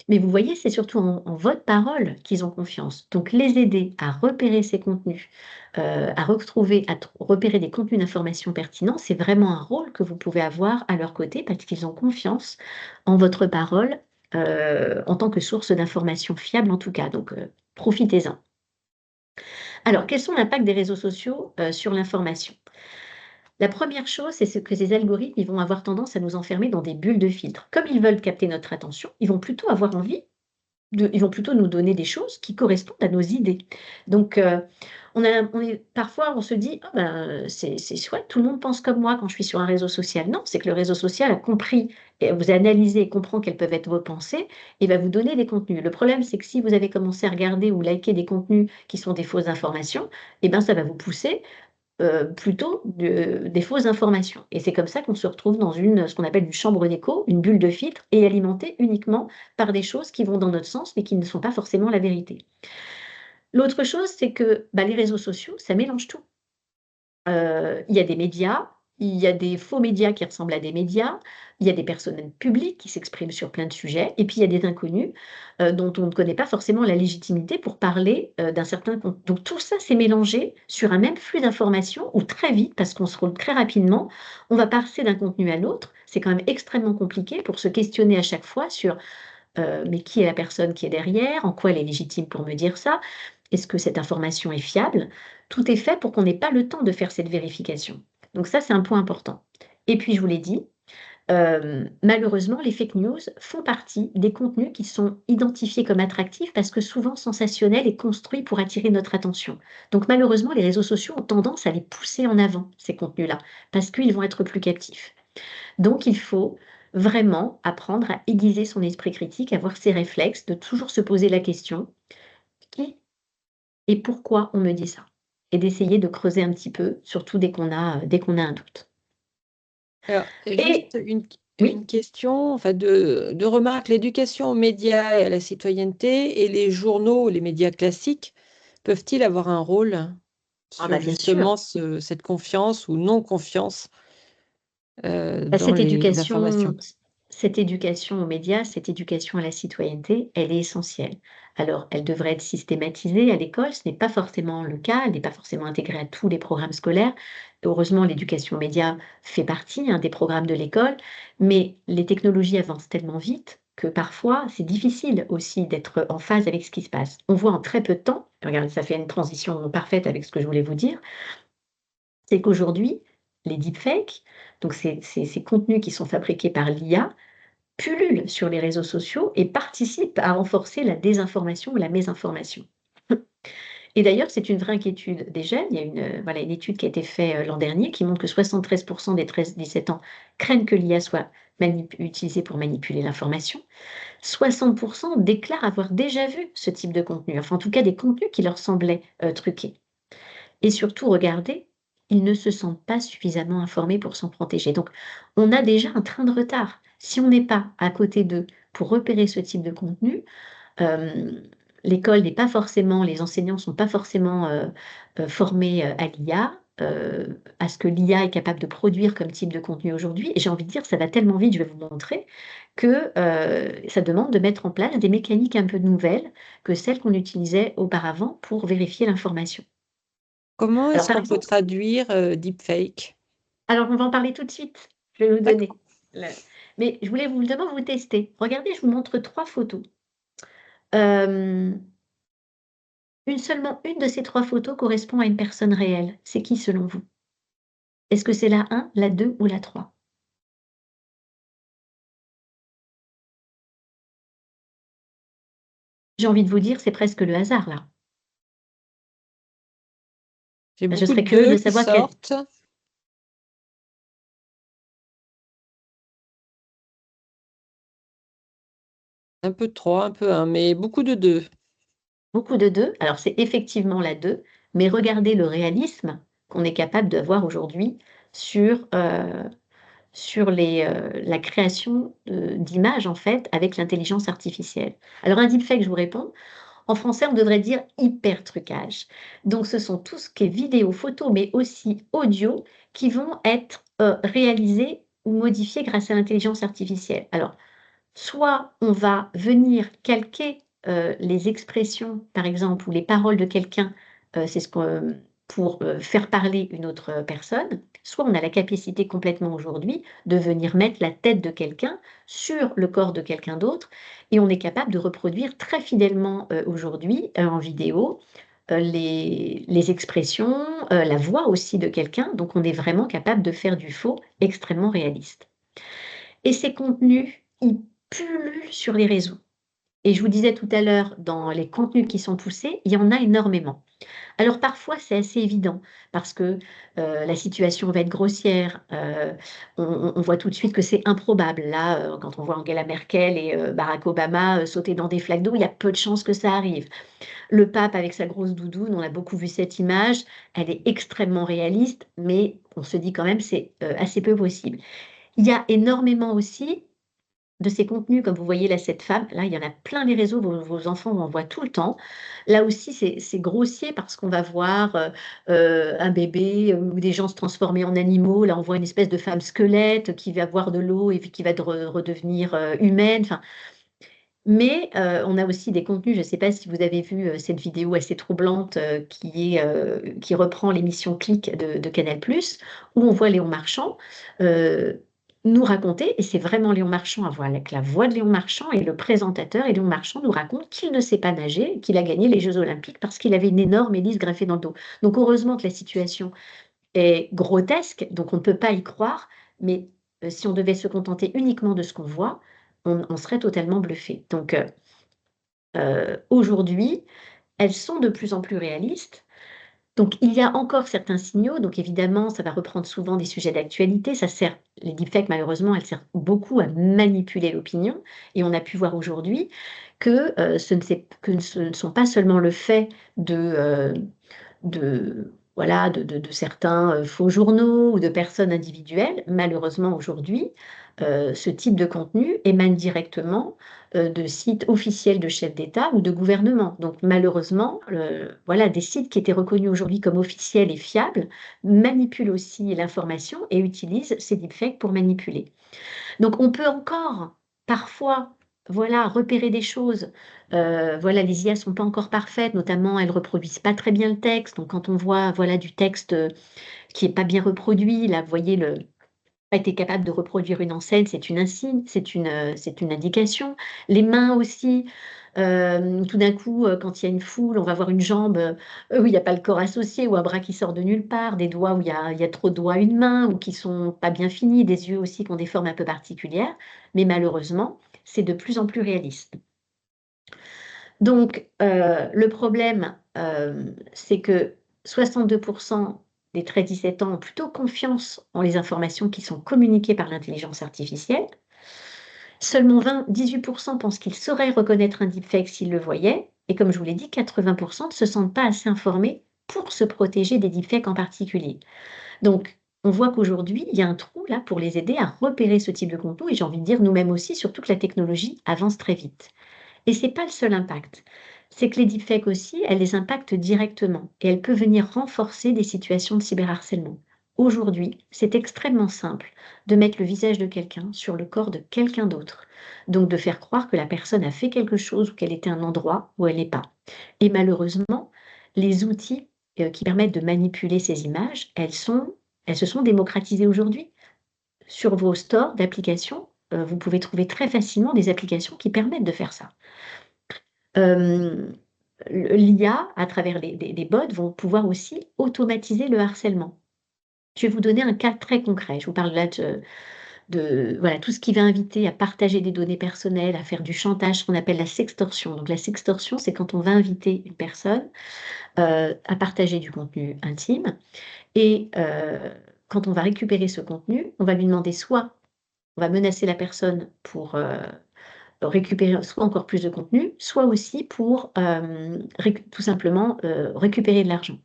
Mais vous voyez, c'est surtout en votre parole qu'ils ont confiance. Donc les aider à repérer ces contenus, repérer des contenus d'information pertinents, c'est vraiment un rôle que vous pouvez avoir à leur côté parce qu'ils ont confiance en votre parole, en tant que source d'information fiable en tout cas, donc profitez-en. Alors, quels sont l'impact des réseaux sociaux, sur l'information? La première chose, c'est ce que ces algorithmes, ils vont avoir tendance à nous enfermer dans des bulles de filtre. Comme ils veulent capter notre attention, ils vont plutôt avoir envie ils vont plutôt nous donner des choses qui correspondent à nos idées. Donc, parfois, on se dit: «Ah ben, c'est chouette, tout le monde pense comme moi quand je suis sur un réseau social». Non, c'est que le réseau social a compris et vous a analysé et comprend quelles peuvent être vos pensées et va vous donner des contenus. Le problème, c'est que si vous avez commencé à regarder ou liker des contenus qui sont des fausses informations, et ben, ça va vous pousser plutôt des fausses informations et c'est comme ça qu'on se retrouve dans ce qu'on appelle une chambre d'écho, une bulle de filtre et alimentée uniquement par des choses qui vont dans notre sens, mais qui ne sont pas forcément la vérité. L'autre chose, c'est que, bah, les réseaux sociaux, ça mélange tout. Il y a des médias, il y a des faux médias qui ressemblent à des médias, il y a des personnes publiques qui s'expriment sur plein de sujets et puis il y a des inconnus, dont on ne connaît pas forcément la légitimité pour parler, d'un certain con donc tout ça, c'est mélangé sur un même flux d'informations où très vite, parce qu'on scrolle très rapidement, on va passer d'un contenu à l'autre. C'est quand même extrêmement compliqué pour se questionner à chaque fois sur, mais qui est la personne qui est derrière? En quoi elle est légitime pour me dire ça? Est-ce que cette information est fiable? Tout est fait pour qu'on n'ait pas le temps de faire cette vérification. Donc ça, c'est un point important. Et puis, je vous l'ai dit, malheureusement, les fake news font partie des contenus qui sont identifiés comme attractifs parce que souvent sensationnels et construits pour attirer notre attention. Donc malheureusement, les réseaux sociaux ont tendance à les pousser en avant, ces contenus-là, parce qu'ils vont être plus captifs. Donc il faut vraiment apprendre à aiguiser son esprit critique, avoir ses réflexes, de toujours se poser la question: «Qui et pourquoi on me dit ça?» et d'essayer de creuser un petit peu, surtout dès qu'on a un doute. Alors, Et juste oui, une question, enfin de remarque, l'éducation aux médias et à la citoyenneté et les journaux, les médias classiques, peuvent-ils avoir un rôle ah sur bah, bien sûr. justement cette confiance ou non-confiance Bah, dans les informations? cette éducation aux médias, cette éducation à la citoyenneté, elle est essentielle. Alors, elle devrait être systématisée à l'école, ce n'est pas forcément le cas, elle n'est pas forcément intégrée à tous les programmes scolaires. Heureusement, l'éducation aux médias fait partie, hein, des programmes de l'école, mais les technologies avancent tellement vite que parfois, c'est difficile aussi d'être en phase avec ce qui se passe. On voit en très peu de temps, regardez, ça fait une transition parfaite avec ce que je voulais vous dire, c'est qu'aujourd'hui, les deepfakes, donc ces contenus qui sont fabriqués par l'IA, pullulent sur les réseaux sociaux et participent à renforcer la désinformation ou la mésinformation. Et d'ailleurs, c'est une vraie inquiétude des jeunes. Il y a voilà, une étude qui a été faite, l'an dernier qui montre que 73 des 13-17 ans craignent que l'IA soit utilisée pour manipuler l'information. 60 déclarent avoir déjà vu ce type de contenu, enfin en tout cas des contenus qui leur semblaient, truqués. Et surtout, regardez, ils ne se sentent pas suffisamment informés pour s'en protéger. Donc, on a déjà un train de retard. Si on n'est pas à côté d'eux pour repérer ce type de contenu, hem, l'école n'est pas forcément les enseignants ne sont pas forcément, formés, à l'IA. à ce que l'IA est capable de produire comme type de contenu aujourd'hui. Et j'ai envie de dire, ça va tellement vite, je vais vous montrer, que ça demande de mettre en place des mécaniques un peu nouvelles que celles qu'on utilisait auparavant pour vérifier l'information. Comment Alors, est-ce par qu'on peut exemple, traduire deepfake? alors on va en parler tout de suite. Je vais vous donner. D'accord. le- Mais je voulais vous demander, vous tester. Regardez, je vous montre 3 photos. Seulement une de ces 3 photos correspond à une personne réelle. C'est qui selon vous? Est-ce que c'est la 1, la 2 ou la 3? J'ai envie de vous dire, c'est presque le hasard là. J'ai Je beaucoup de serais curieuse deux de qui savoir quelle. sortent. Un peu de trois, un peu un, mais beaucoup de deux. Beaucoup de 2. Alors c'est effectivement la 2, mais regardez le réalisme qu'on est capable d'avoir aujourd'hui sur, la création, d'images en fait avec l'intelligence artificielle. Alors un deepfake, je vous réponds, en français on devrait dire hyper trucage. Donc ce sont tout ce qui est vidéo, photo, mais aussi audio qui vont être, réalisés ou modifiés grâce à l'intelligence artificielle. Alors soit on va venir calquer, les expressions, par exemple, ou les paroles de quelqu'un, c'est ce qu'on pour, faire parler une autre, personne, soit on a la capacité complètement aujourd'hui de venir mettre la tête de quelqu'un sur le corps de quelqu'un d'autre et on est capable de reproduire très fidèlement, aujourd'hui, en vidéo, les expressions, la voix aussi de quelqu'un, donc on est vraiment capable de faire du faux extrêmement réaliste. Et ces contenus, ils pullulent sur les réseaux. Et je vous disais tout à l'heure, dans les contenus qui sont poussés, il y en a énormément. Alors parfois, c'est assez évident parce que, la situation va être grossière, on voit tout de suite que c'est improbable. Là, quand on voit Angela Merkel et Barack Obama, sauter dans des flaques d'eau, il y a peu de chances que ça arrive. Le pape avec sa grosse doudoune, on a beaucoup vu cette image, elle est extrêmement réaliste, mais on se dit quand même c'est, assez peu possible. Il y a énormément aussi de ces contenus, comme vous voyez là, cette femme, là, il y en a plein les réseaux, vos enfants en voient tout le temps. Là aussi, c'est grossier parce qu'on va voir, un bébé, ou des gens se transformer en animaux. Là, on voit une espèce de femme squelette qui va boire de l'eau et puis qui va redevenir, humaine, enfin mais on a aussi des contenus, je ne sais pas si vous avez vu, cette vidéo assez troublante, qui reprend l'émission Click de Canal+, où on voit Léon Marchand, nous raconter et c'est vraiment Léon Marchand à voir avec la voix de Léon Marchand et le présentateur et Léon Marchand nous raconte qu'il ne sait pas nager, qu'il a gagné les Jeux olympiques parce qu'il avait une énorme hélice greffée dans le dos. Donc heureusement que la situation est grotesque, donc on ne peut pas y croire, mais si on devait se contenter uniquement de ce qu'on voit, on serait totalement bluffé. Donc aujourd'hui, elles sont de plus en plus réalistes. Donc il y a encore certains signaux, donc évidemment, ça va reprendre souvent des sujets d'actualité. Ça sert les deepfakes malheureusement, elles servent beaucoup à manipuler l'opinion et on a pu voir aujourd'hui que, ce ne sont pas seulement le fait de voilà, de certains, faux journaux ou de personnes individuelles. Malheureusement aujourd'hui, ce type de contenu émane directement, de sites officiels de chefs d'État ou de gouvernement. Donc malheureusement, voilà, des sites qui étaient reconnus aujourd'hui comme officiels et fiables, manipulent aussi l'information et utilisent ces deepfakes pour manipuler. Donc on peut encore parfois, voilà, repérer des choses. Voilà, les IA sont pas encore parfaites, notamment elles reproduisent pas très bien le texte. Donc quand on voit, voilà, du texte, qui est pas bien reproduit, là, vous voyez le pas été capable de reproduire une enseigne, c'est une insigne, c'est une indication. Les mains aussi, tout d'un coup, quand il y a une foule, on va voir une jambe, où il y a pas le corps associé ou un bras qui sort de nulle part, des doigts où il y a trop de doigts, une main ou qui sont pas bien finis, des yeux aussi qui ont des formes un peu particulières. Mais malheureusement, c'est de plus en plus réaliste. Donc, le problème, c'est que 62 des 13-17 ans ont plutôt confiance en les informations qui sont communiquées par l'intelligence artificielle. Seulement 18 pensent qu'ils sauraient reconnaître un deepfake s'ils le voyaient et comme je vous l'ai dit, 80 ne se sentent pas assez informés pour se protéger des deepfakes en particulier. Donc, on voit qu'aujourd'hui, il y a un trou là pour les aider à repérer ce type de contenu et j'ai envie de dire nous-mêmes aussi, surtout que la technologie avance très vite. Et c'est pas le seul impact. c'est que les deepfakes aussi, elles les impactent directement et elles peuvent venir renforcer des situations de cyberharcèlement. Aujourd'hui, c'est extrêmement simple de mettre le visage de quelqu'un sur le corps de quelqu'un d'autre, donc de faire croire que la personne a fait quelque chose ou qu'elle était à un endroit où elle n'est pas. Et malheureusement, les outils qui permettent de manipuler ces images, elles se sont démocratisées aujourd'hui. Sur vos stores d'applications, vous pouvez trouver très facilement des applications qui permettent de faire ça. Hem, l'IA, à travers les bots, vont pouvoir aussi automatiser le harcèlement. Je vais vous donner un cas très concret. Je vous parle là de voilà, tout ce qui va inviter à partager des données personnelles, à faire du chantage, ce qu'on appelle la sextorsion. Donc la sextorsion, c'est quand on va inviter une personne, à partager du contenu intime et quand on va récupérer ce contenu, on va lui demander soit on va menacer la personne pour, récupérer soit encore plus de contenu, soit aussi pour, tout simplement, récupérer de l'argent.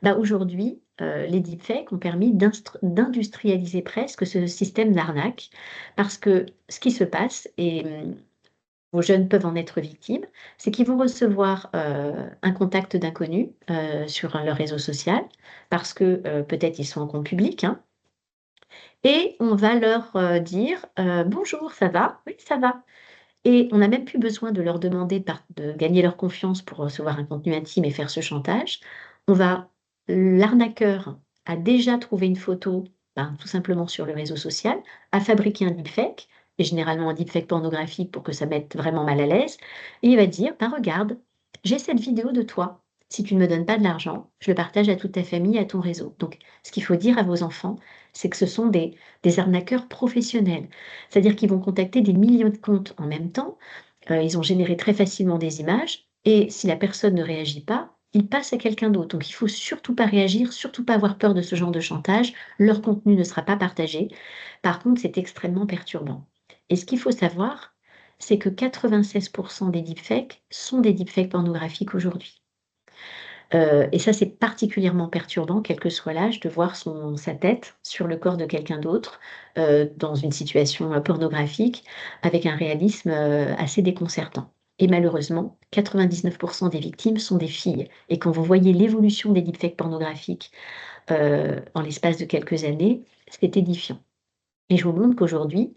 Bah, aujourd'hui, les deepfakes ont permis d'industrialiser presque ce système d'arnaque parce que ce qui se passe et vos jeunes peuvent en être victimes, c'est qu'ils vont recevoir, un contact d'inconnu, sur leur réseau social parce que, peut-être ils sont en compte public, hein, et on va leur, dire, «Bonjour, ça va? Oui, ça va». Et on n'a même plus besoin de leur demander de gagner leur confiance pour recevoir un contenu intime et faire ce chantage. On va L'arnaqueur a déjà trouvé une photo, ben, tout simplement sur le réseau social, a fabriqué un deepfake, et généralement un deepfake pornographique pour que ça mette vraiment mal à l'aise, et il va dire: «Ben, regarde, j'ai cette vidéo de toi. Si tu ne me donnes pas de l'argent, je le partage à toute ta famille, à ton réseau». Donc ce qu'il faut dire à vos enfants, c'est que ce sont des arnaqueurs professionnels. C'est-à-dire qu'ils vont contacter des millions de comptes en même temps, ils ont généré très facilement des images et si la personne ne réagit pas, ils passent à quelqu'un d'autre. Donc il faut surtout pas réagir, surtout pas avoir peur de ce genre de chantage. Leur contenu ne sera pas partagé. Par contre, c'est extrêmement perturbant et ce qu'il faut savoir, c'est que 96 des deepfakes sont des deepfakes pornographiques aujourd'hui. Et ça, c'est particulièrement perturbant, quel que soit l'âge, de voir sa tête sur le corps de quelqu'un d'autre, dans une situation, pornographique, avec un réalisme, assez déconcertant. Et malheureusement, 99 des victimes sont des filles. Et quand vous voyez l'évolution des deepfakes pornographiques, en l'espace de quelques années, c'est édifiant. Et je vous montre qu'aujourd'hui,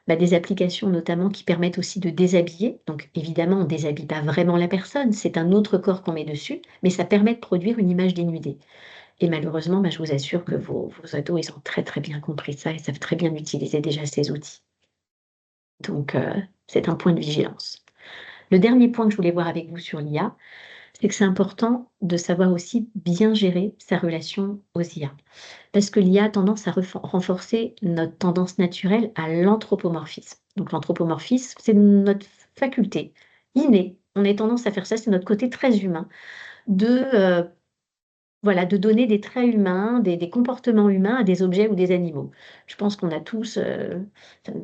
bah, des applications notamment qui permettent aussi de déshabiller, donc évidemment on ne déshabille pas vraiment la personne, c'est un autre corps qu'on met dessus, mais ça permet de produire une image dénudée. Et malheureusement, bah, je vous assure que vos ados, ils ont très très bien compris ça et savent très bien utiliser déjà ces outils. Donc c'est un point de vigilance. Le dernier point que je voulais voir avec vous sur l'IA, c'est que c'est important de savoir aussi bien gérer sa relation aux IA. Parce que l'IA a tendance à renforcer notre tendance naturelle à l'anthropomorphisme. Donc l'anthropomorphisme, c'est notre faculté innée. On a tendance à faire ça, c'est notre côté très humain, de, voilà, de donner des traits humains, des comportements humains à des objets ou des animaux. Je pense qu'on a tous,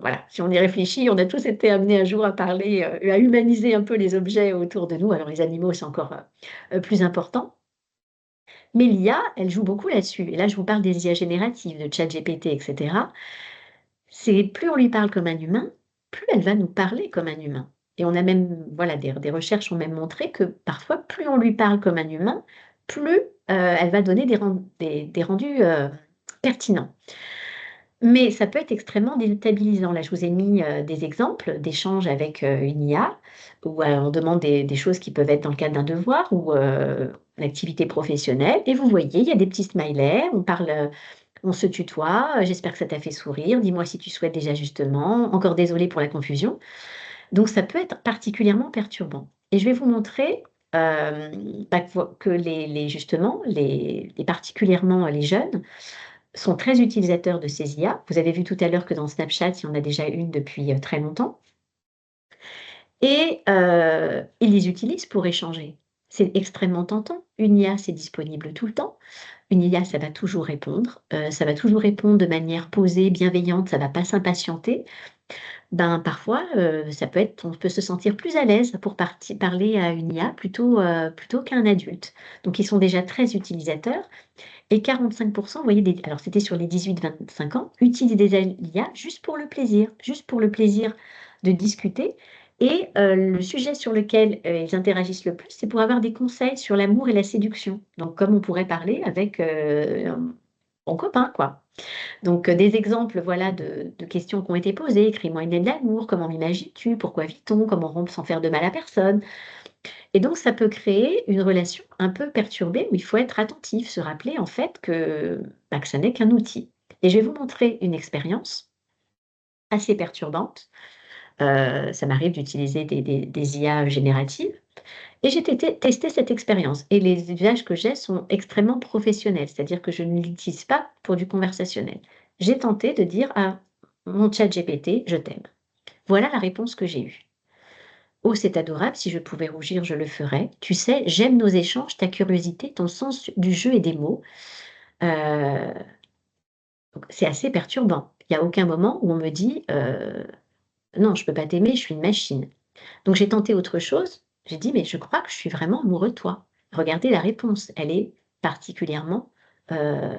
voilà, si on y réfléchit, on a tous été amenés un jour à parler, à humaniser un peu les objets autour de nous. Alors les animaux, c'est encore, plus important. Mais l'IA, elle joue beaucoup là-dessus et là, je vous parle des IA génératives, de ChatGPT et cetera. C'est plus on lui parle comme un humain, plus elle va nous parler comme un humain et on a même, voilà, des recherches ont même montré que parfois, plus on lui parle comme un humain, plus, elle va donner des rendus, pertinents. Mais ça peut être extrêmement déstabilisant. Là, je vous ai mis, des exemples d'échanges avec, une IA où, on demande des choses qui peuvent être dans le cadre d'un devoir ou, une activité professionnelle et vous voyez, il y a des petits smileys, on parle, on se tutoie, «J'espère que ça t'a fait sourire, dis-moi si tu souhaites des ajustements, encore désolé pour la confusion». Donc ça peut être particulièrement perturbant et je vais vous montrer, bah, que les justement, les particulièrement les jeunes sont très utilisateurs de ces IA. Vous avez vu tout à l'heure que dans Snapchat, il y en a déjà une depuis, très longtemps et ils les utilisent pour échanger. C'est extrêmement tentant. Une IA, c'est disponible tout le temps. Une IA, ça va toujours répondre, ça va toujours répondre de manière posée, bienveillante, ça va pas s'impatienter. Ben, parfois, ça peut être on peut se sentir plus à l'aise pour parler à une IA plutôt qu'à un adulte. Donc ils sont déjà très utilisateurs et 45 vous voyez des alors c'était sur les 18-25 ans, utilisent des l'IA juste pour le plaisir de discuter Et le sujet sur lequel ils interagissent le plus, c'est pour avoir des conseils sur l'amour et la séduction. Donc comme on pourrait parler avec un bon copain, quoi. Donc des exemples, voilà, de questions qui ont été posées: «Écris-moi une lettre d'amour, comment m'imagines-tu? Pourquoi vit-on? Comment rompre sans faire de mal à personne?» Et donc ça peut créer une relation un peu perturbée où il faut être attentif, se rappeler en fait que ça n'est qu'un outil. Et je vais vous montrer une expérience assez perturbante. Ça m'arrive d'utiliser des IA génératives et j'ai testé cette expérience et les usages que j'ai sont extrêmement professionnels, c'est-à-dire que je ne l'utilise pas pour du conversationnel. J'ai tenté de dire à mon chat GPT: «Je t'aime». Voilà la réponse que j'ai eue. «Oh, c'est adorable, si je pouvais rougir, je le ferais. Tu sais, j'aime nos échanges, ta curiosité, ton sens du jeu et des mots». Heu, donc c'est assez perturbant. Il y a aucun moment où on me dit: «Non, je peux pas t'aimer, je suis une machine». Donc j'ai tenté autre chose. J'ai dit: «Mais je crois que je suis vraiment amoureux de toi». Regardez la réponse, elle est particulièrement, heu,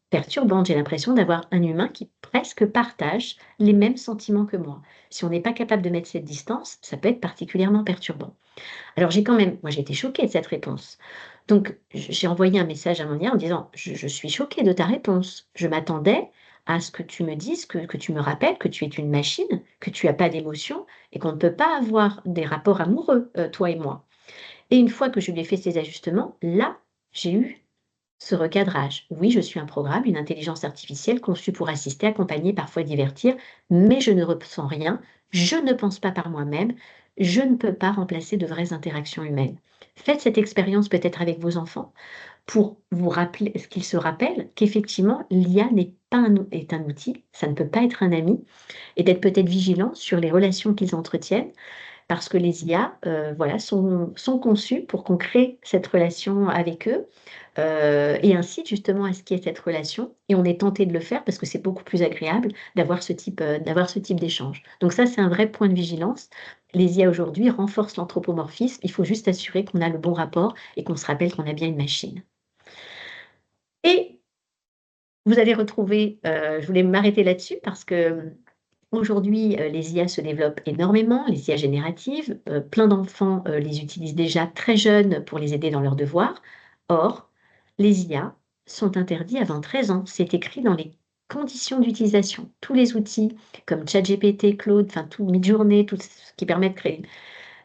perturbante. J'ai l'impression d'avoir un humain qui presque partage les mêmes sentiments que moi. Si on n'est pas capable de mettre cette distance, ça peut être particulièrement perturbant. Alors j'ai été choquée de cette réponse. Donc j'ai envoyé un message à mon IA en disant: «Je suis choquée de ta réponse. Je m'attendais à ce que tu me dises, que tu me rappelles que tu es une machine, que tu as pas d'émotions et qu'on ne peut pas avoir des rapports amoureux, toi et moi». Et une fois que je lui ai fait ces ajustements, là, j'ai eu ce recadrage. Oui, je suis un programme, une intelligence artificielle conçue pour assister, accompagner, parfois divertir, mais je ne ressens rien, je ne pense pas par moi-même, je ne peux pas remplacer de vraies interactions humaines. Faites cette expérience peut-être avec vos enfants pour vous rappeler, ce qu'ils se rappellent qu'effectivement l'IA n'est pas est un outil, ça ne peut pas être un ami, et d'être peut-être vigilant sur les relations qu'ils entretiennent parce que les IA, voilà, sont conçues pour qu'on crée cette relation avec eux, et incite justement à ce qu'il y ait cette relation et on est tenté de le faire parce que c'est beaucoup plus agréable d'avoir ce type d'échange. Donc ça, c'est un vrai point de vigilance. Les IA aujourd'hui renforcent l'anthropomorphisme, il faut juste assurer qu'on a le bon rapport et qu'on se rappelle qu'on a bien une machine. Et vous allez retrouver, je voulais m'arrêter là-dessus parce que, aujourd'hui, les IA se développent énormément, les IA génératives, plein d'enfants, les utilisent déjà très jeunes pour les aider dans leurs devoirs. Or, les IA sont interdits avant 13 ans. C'est écrit dans les conditions d'utilisation. Tous les outils comme ChatGPT, Claude, enfin tout Midjourney, tout ce qui permet de créer.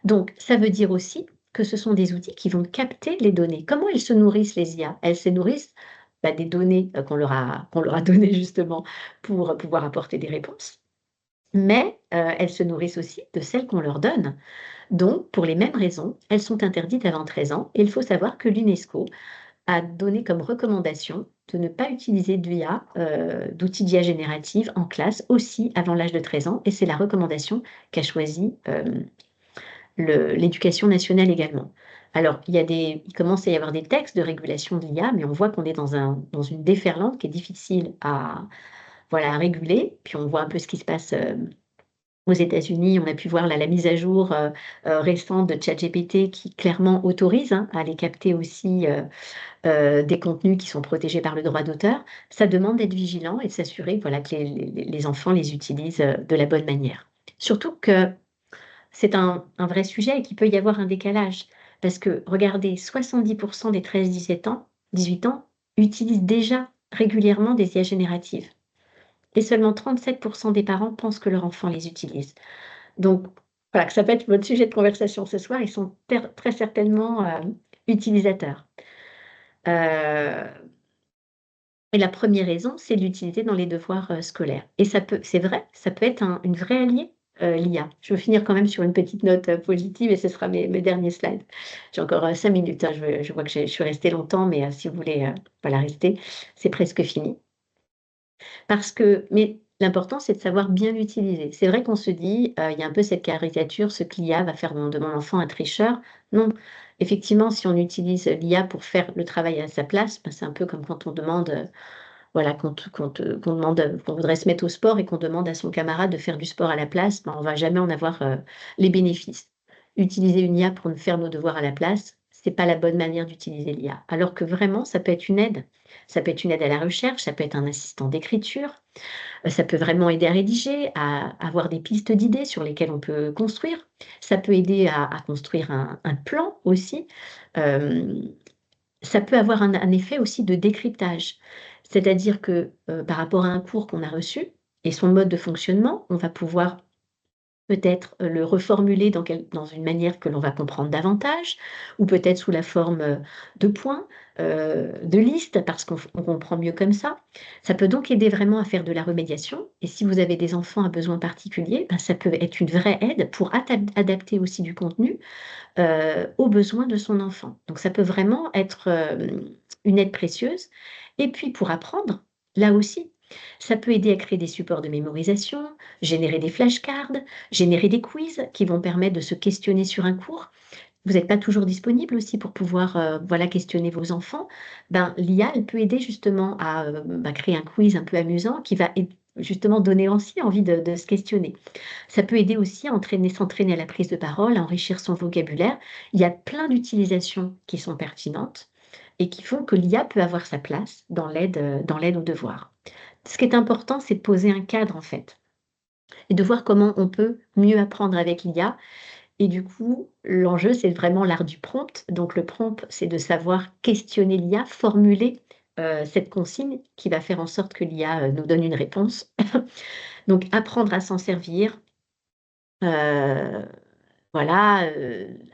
Donc ça veut dire aussi que ce sont des outils qui vont capter les données. Comment elles se nourrissent les IA? Elles se nourrissent, des données, qu'on leur a données justement pour pouvoir apporter des réponses. Mais, elles se nourrissent aussi de celles qu'on leur donne. Donc pour les mêmes raisons, elles sont interdites avant 13 ans et il faut savoir que l'UNESCO a donné comme recommandation de ne pas utiliser d'IA, d'outils d'IA générative en classe aussi avant l'âge de 13 ans et c'est la recommandation qu'a choisie, l'éducation nationale également. Alors il commence à y avoir des textes de régulation de l'IA, mais on voit qu'on est dans une déferlante qui est difficile voilà, à réguler. Puis on voit un peu ce qui se passe, aux États-Unis. On a pu voir là la mise à jour, récente de ChatGPT qui clairement autorise, hein, à aller capter aussi, des contenus qui sont protégés par le droit d'auteur. Ça demande d'être vigilant et de s'assurer, voilà, que les enfants les utilisent, de la bonne manière. Surtout que c'est un vrai sujet et qu'il peut y avoir un décalage. Parce que regardez, 70 des 13-18 ans utilisent déjà régulièrement des IA génératives et seulement 37 des parents pensent que leur enfant les utilise. Donc voilà, que ça peut être votre sujet de conversation ce soir, ils sont très certainement, utilisateurs. Heu et la première raison, c'est l'utilité dans les devoirs, scolaires et c'est vrai, ça peut être une vraie alliée, l'IA. Je veux finir quand même sur une petite note, positive et ce sera mes derniers slides. J'ai encore, 5 minutes, hein, je vois que je suis restée longtemps, mais si vous voulez, voilà, rester, c'est presque fini. Mais l'important, c'est de savoir bien l'utiliser. C'est vrai qu'on se dit, il y a un peu cette caricature, ce que l'IA va faire de mon enfant un tricheur. Non, effectivement, si on utilise l'IA pour faire le travail à sa place, c'est un peu comme quand on demande, voilà, qu'on demande, qu'on voudrait se mettre au sport et qu'on demande à son camarade de faire du sport à la place, on va jamais en avoir, les bénéfices. Utiliser une IA pour nous faire nos devoirs à la place, c'est pas la bonne manière d'utiliser l'IA. Alors que vraiment, ça peut être une aide. Ça peut être une aide à la recherche, ça peut être un assistant d'écriture, ça peut vraiment aider à rédiger, à avoir des pistes d'idées sur lesquelles on peut construire. Ça peut aider à construire un plan aussi. Hem, Ça peut avoir un effet aussi de décryptage. C'est-à-dire que, par rapport à un cours qu'on a reçu et son mode de fonctionnement, on va pouvoir peut-être, le reformuler dans une manière que l'on va comprendre davantage ou peut-être sous la forme, de points, de listes parce on comprend mieux comme ça. Ça peut donc aider vraiment à faire de la remédiation et si vous avez des enfants à besoins particuliers, ben, ça peut être une vraie aide pour adapter aussi du contenu, aux besoins de son enfant. Donc ça peut vraiment être, une aide précieuse et puis pour apprendre, là aussi, ça peut aider à créer des supports de mémorisation, générer des flashcards, générer des quiz qui vont permettre de se questionner sur un cours. Vous n'êtes pas toujours disponible aussi pour pouvoir, voilà, questionner vos enfants. Ben, l'IA, elle peut aider justement à, bah, créer un quiz un peu amusant qui va justement donner aussi envie de se questionner. Ça peut aider aussi à s'entraîner à la prise de parole, à enrichir son vocabulaire. Il y a plein d'utilisations qui sont pertinentes et qui font que l'IA peut avoir sa place dans l'aide aux devoirs. Ce qui est important, c'est de poser un cadre en fait et de voir comment on peut mieux apprendre avec l'IA et du coup, l'enjeu, c'est vraiment l'art du prompt. Donc le prompt, c'est de savoir questionner l'IA, formuler, cette consigne qui va faire en sorte que l'IA, nous donne une réponse. Donc apprendre à s'en servir, heu voilà,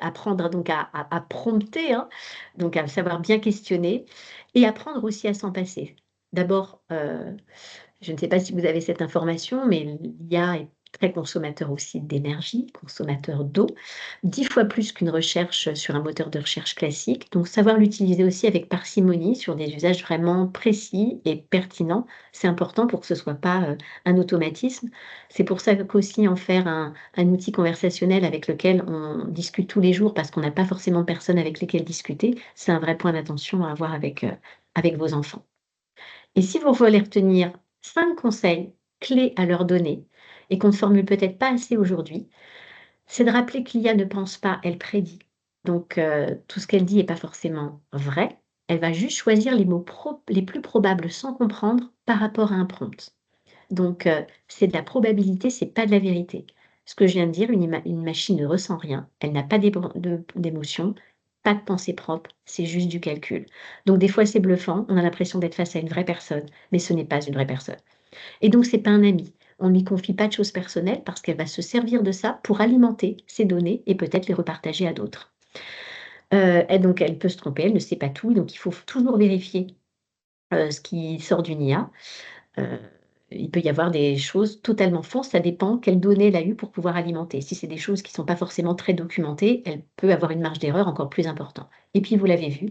apprendre donc à prompter, hein, donc à savoir bien questionner et apprendre aussi à s'en passer. D'abord, je ne sais pas si vous avez cette information, mais l'IA est très consommateur aussi d'énergie, consommateur d'eau, 10 fois plus qu'une recherche sur un moteur de recherche classique. Donc savoir l'utiliser aussi avec parcimonie sur des usages vraiment précis et pertinents, c'est important pour que ce soit pas, un automatisme. C'est pour ça qu'aussi en faire un outil conversationnel avec lequel on discute tous les jours parce qu'on n'a pas forcément de personnes avec lesquelles discuter, c'est un vrai point d'attention à avoir avec vos enfants. Et si vous voulez retenir 5 conseils clés à leur donner et qu'on ne formule peut-être pas assez aujourd'hui, c'est de rappeler que l'IA ne pense pas, elle prédit. Donc tout ce qu'elle dit est pas forcément vrai. Elle va juste choisir les mots les plus probables sans comprendre par rapport à un prompt. Donc c'est de la probabilité, c'est pas de la vérité. Ce que je viens de dire, une machine ne ressent rien, elle n'a pas d'émotion, pas de pensée propre, c'est juste du calcul. Donc des fois c'est bluffant, on a l'impression d'être face à une vraie personne, mais ce n'est pas une vraie personne. Et donc c'est pas un ami. On ne lui confie pas de choses personnelles parce qu'elle va se servir de ça pour alimenter ses données et peut-être les repartager à d'autres. Et donc elle peut se tromper, elle ne sait pas tout, donc il faut toujours vérifier, ce qui sort d'une IA. Heu, il peut y avoir des choses totalement fausses, ça dépend quelles données elle a eues pour pouvoir alimenter. Si c'est des choses qui ne sont pas forcément très documentées, elle peut avoir une marge d'erreur encore plus importante. Et puis vous l'avez vu,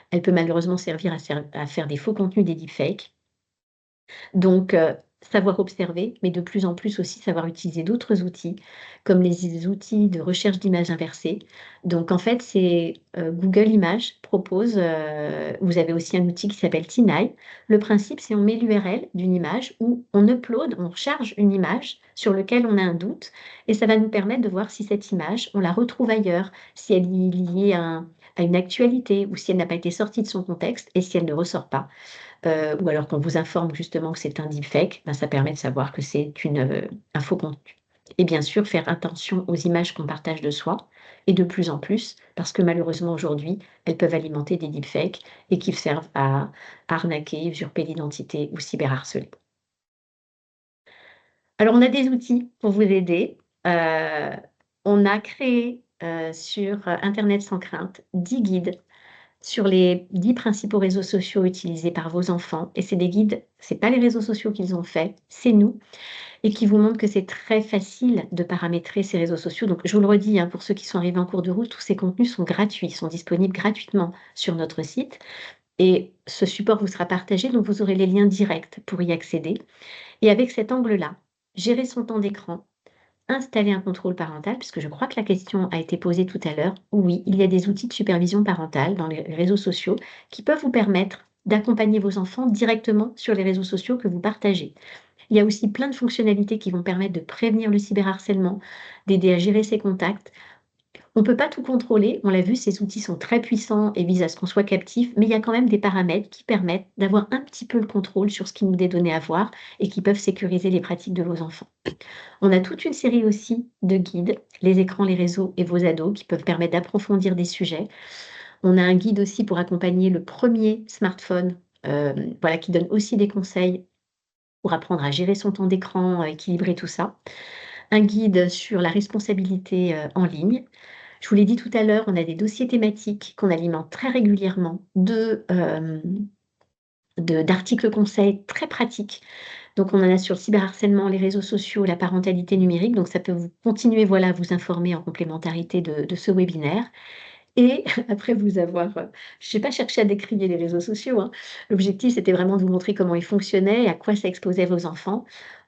elle peut malheureusement servir à faire des faux contenus, des deepfakes. Donc savoir observer, mais de plus en plus aussi savoir utiliser d'autres outils, comme les outils de recherche d'images inversées. Donc en fait, c'est, Google Images propose, vous avez aussi un outil qui s'appelle Tineye. Le principe, c'est on met l'URL d'une image ou on upload, on charge une image sur lequel on a un doute et ça va nous permettre de voir si cette image, on la retrouve ailleurs, si elle est liée à une actualité ou si elle n'a pas été sortie de son contexte et si elle ne ressort pas. Ou alors qu'on vous informe justement que c'est un deepfake, ben, ça permet de savoir que c'est un faux contenu. Et bien sûr, faire attention aux images qu'on partage de soi et de plus en plus, parce que malheureusement aujourd'hui, elles peuvent alimenter des deepfakes et qui servent à arnaquer, usurper l'identité ou cyberharceler. Alors on a des outils pour vous aider. Heu, on a créé, sur, Internet sans crainte, 10 guides sur les 10 principaux réseaux sociaux utilisés par vos enfants et c'est des guides, c'est pas les réseaux sociaux qu'ils ont fait, c'est nous et qui vous montrent que c'est très facile de paramétrer ces réseaux sociaux. Donc je vous le redis, hein, pour ceux qui sont arrivés en cours de route, tous ces contenus sont gratuits, sont disponibles gratuitement sur notre site et ce support vous sera partagé, donc vous aurez les liens directs pour y accéder et avec cet angle-là, gérer son temps d'écran, installer un contrôle parental, puisque je crois que la question a été posée tout à l'heure. Oui, il y a des outils de supervision parentale dans les réseaux sociaux qui peuvent vous permettre d'accompagner vos enfants directement sur les réseaux sociaux que vous partagez. Il y a aussi plein de fonctionnalités qui vont permettre de prévenir le cyberharcèlement, d'aider à gérer ses contacts On ne peut pas tout contrôler, on l'a vu, ces outils sont très puissants et visent à ce qu'on soit captif, mais il y a quand même des paramètres qui permettent d'avoir un petit peu le contrôle sur ce qui nous est donné à voir et qui peuvent sécuriser les pratiques de vos enfants. On a toute une série aussi de guides, les écrans, les réseaux et vos ados, qui peuvent permettre d'approfondir des sujets. On a un guide aussi pour accompagner le premier smartphone, voilà, qui donne aussi des conseils pour apprendre à gérer son temps d'écran, équilibrer tout ça. Un guide sur la responsabilité, en ligne. Je vous l'ai dit tout à l'heure, on a des dossiers thématiques qu'on alimente très régulièrement d'articles conseils très pratiques. Donc on en a sur le cyberharcèlement, les réseaux sociaux, la parentalité numérique, donc ça peut vous continuer, voilà, à vous informer en complémentarité de ce webinaire et après vous avoir, je n'ai pas cherché à décrier les réseaux sociaux, hein. L'objectif, c'était vraiment de vous montrer comment ils fonctionnaient et à quoi ça exposait vos enfants.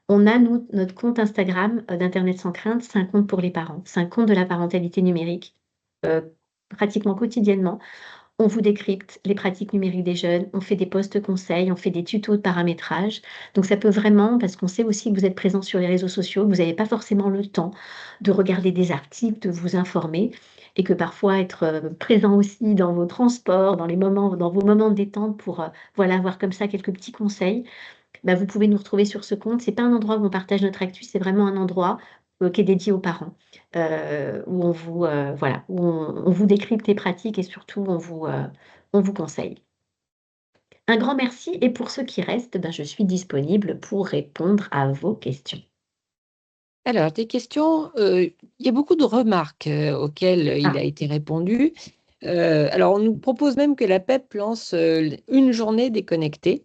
On a nous, notre compte Instagram, d'Internet sans crainte, c'est un compte pour les parents. C'est un compte de la parentalité numérique, pratiquement quotidiennement. On vous décrypte les pratiques numériques des jeunes, on fait des posts conseils, on fait des tutos de paramétrage. Donc ça peut vraiment, parce qu'on sait aussi que vous êtes présent sur les réseaux sociaux, que vous n'avez pas forcément le temps de regarder des articles, de vous informer et que parfois être, présent aussi dans vos transports, dans vos moments de détente pour, voilà, avoir comme ça quelques petits conseils, bah, vous pouvez nous retrouver sur ce compte. C'est pas un endroit où on partage notre actu, c'est vraiment un endroit, qui est dédié aux parents, où on vous, voilà, où on vous décrypte les pratiques et surtout on vous conseille. Un grand merci et pour ceux qui restent, ben, je suis disponible pour répondre à vos questions. Alors, des questions, il y a beaucoup de remarques, auxquelles il Ah, a été répondu. Alors on nous propose même que la PEP lance, une journée déconnectée.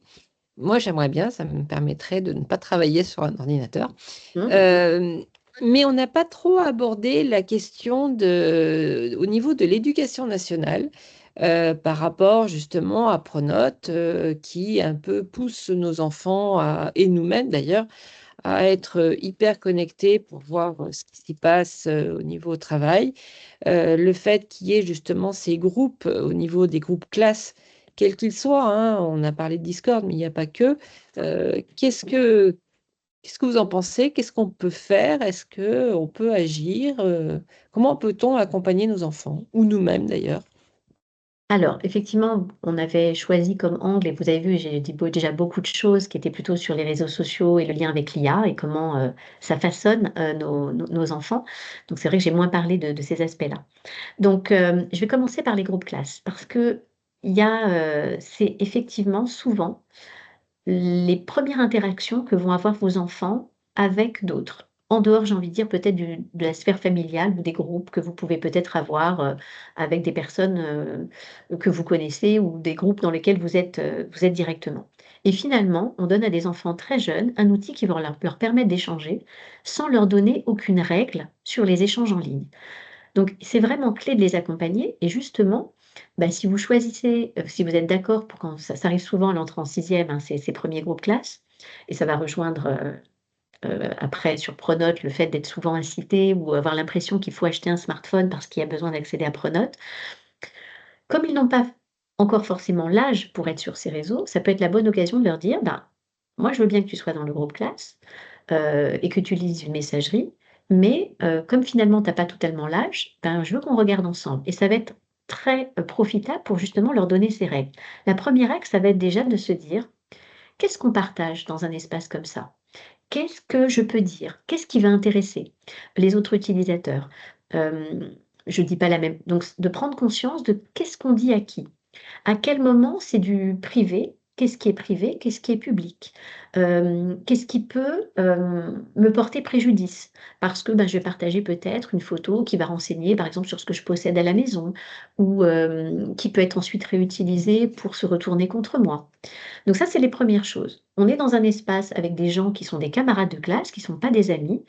Moi, j'aimerais bien, ça me permettrait de ne pas travailler sur un ordinateur. mmh. Hem, mais on n'a pas trop abordé la question au niveau de l'éducation nationale, par rapport justement à Pronote, qui un peu pousse nos enfants et nous-mêmes d'ailleurs, à être, hyper connectés pour voir, ce qui s'y passe, au niveau travail. Le fait qu'il y ait justement ces groupes, au niveau des groupes classes, quels qu'ils soient, hein, on a parlé de Discord, mais il n'y a pas que. Heu, qu'est-ce que qu'est-ce que vous en pensez? Qu'est-ce qu'on peut faire? Est-ce qu'on peut agir? Comment peut-on accompagner nos enfants ou nous-mêmes d'ailleurs? Alors, effectivement, on avait choisi comme angle et vous avez vu, j'ai dit déjà beaucoup de choses qui étaient plutôt sur les réseaux sociaux et le lien avec l'IA et comment, ça façonne, nos enfants. Donc c'est vrai que j'ai moins parlé de ces aspects-là. Donc, je vais commencer par les groupes classes parce qu'il y a, c'est effectivement souvent les premières interactions que vont avoir vos enfants avec d'autres. En dehors, j'ai envie de dire peut-être de la sphère familiale ou des groupes que vous pouvez peut-être avoir, avec des personnes, que vous connaissez ou des groupes dans lesquels vous êtes directement. Et finalement, on donne à des enfants très jeunes un outil qui va leur permettre d'échanger sans leur donner aucune règle sur les échanges en ligne. Donc c'est vraiment clé de les accompagner et justement, bah, si vous choisissez, si vous êtes d'accord pour quand ça arrive souvent à l'entrée en sixième, hein, ces 1 groupes classe et ça va rejoindre, après sur Pronote le fait d'être souvent incité ou avoir l'impression qu'il faut acheter un smartphone parce qu'il y a besoin d'accéder à Pronote. Comme ils n'ont pas encore forcément l'âge pour être sur ces réseaux, ça peut être la bonne occasion de leur dire: «Ben, moi je veux bien que tu sois dans le groupe classe, et que tu lises une messagerie, mais comme finalement tu as pas totalement l'âge, ben, je veux qu'on regarde ensemble» et ça va être très, profitable pour justement leur donner ces règles. La première règle, ça va être déjà de se dire: «Qu'est-ce qu'on partage dans un espace comme ça? Qu'est-ce que je peux dire? Qu'est-ce qui va intéresser les autres utilisateurs?» hem, je dis pas la même donc de prendre conscience de qu'est-ce qu'on dit à qui? À quel moment c'est du privé? Qu'est-ce qui est privé? Qu'est-ce qui est public? Qu'est-ce qui peut, me porter préjudice? Parce que, bah, je vais partager peut-être une photo qui va renseigner, par exemple, sur ce que je possède à la maison ou, qui peut être ensuite réutilisée pour se retourner contre moi. Donc ça, c'est les premières choses. On est dans un espace avec des gens qui sont des camarades de classe, qui ne sont pas des amis,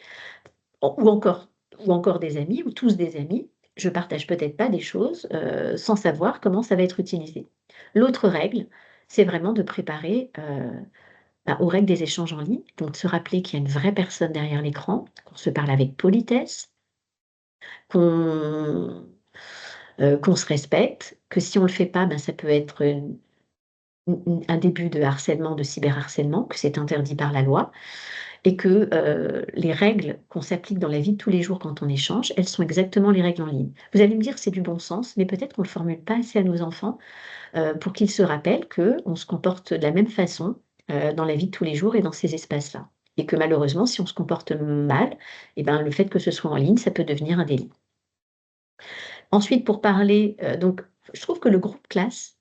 ou encore des amis ou tous des amis. Je partage peut-être pas des choses, sans savoir comment ça va être utilisé. L'autre règle, c'est vraiment de préparer, bah, aux règles des échanges en ligne, donc de se rappeler qu'il y a une vraie personne derrière l'écran, qu'on se parle avec politesse, qu'on, qu'on se respecte, que si on le fait pas, ben, ça peut être un début de harcèlement, de cyberharcèlement, que c'est interdit par la loi et que les règles qu'on s'applique dans la vie de tous les jours quand on échange, elles sont exactement les règles en ligne. Vous allez me dire c'est du bon sens, mais peut-être qu'on ne le formule pas assez à nos enfants pour qu'ils se rappellent qu'on se comporte de la même façon dans la vie de tous les jours et dans ces espaces-là. Et que malheureusement, si on se comporte mal, eh ben, le fait que ce soit en ligne, ça peut devenir un délit. Ensuite, pour parler, donc je trouve que le groupe classe,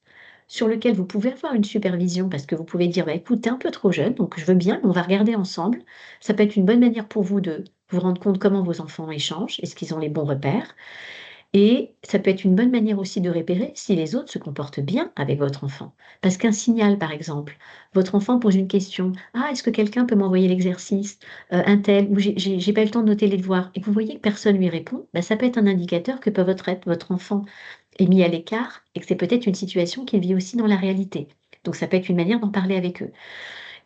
sur lequel vous pouvez avoir une supervision parce que vous pouvez dire: «Bah, écoute, tu es un peu trop jeune, donc je veux bien, mais on va regarder ensemble». Ça peut être une bonne manière pour vous de vous rendre compte comment vos enfants échangent. Est-ce qu'ils ont les bons repères? Et ça peut être une bonne manière aussi de repérer si les autres se comportent bien avec votre enfant. Parce qu'un signal, par exemple, votre enfant pose une question: «Ah, est-ce que quelqu'un peut m'envoyer l'exercice? Un tel» ou «J'ai pas eu le temps de noter les devoirs» et que vous voyez que personne lui répond, bah, ça peut être un indicateur que peut votre enfant est mis à l'écart et que c'est peut-être une situation qu'il vit aussi dans la réalité. Donc ça peut être une manière d'en parler avec eux.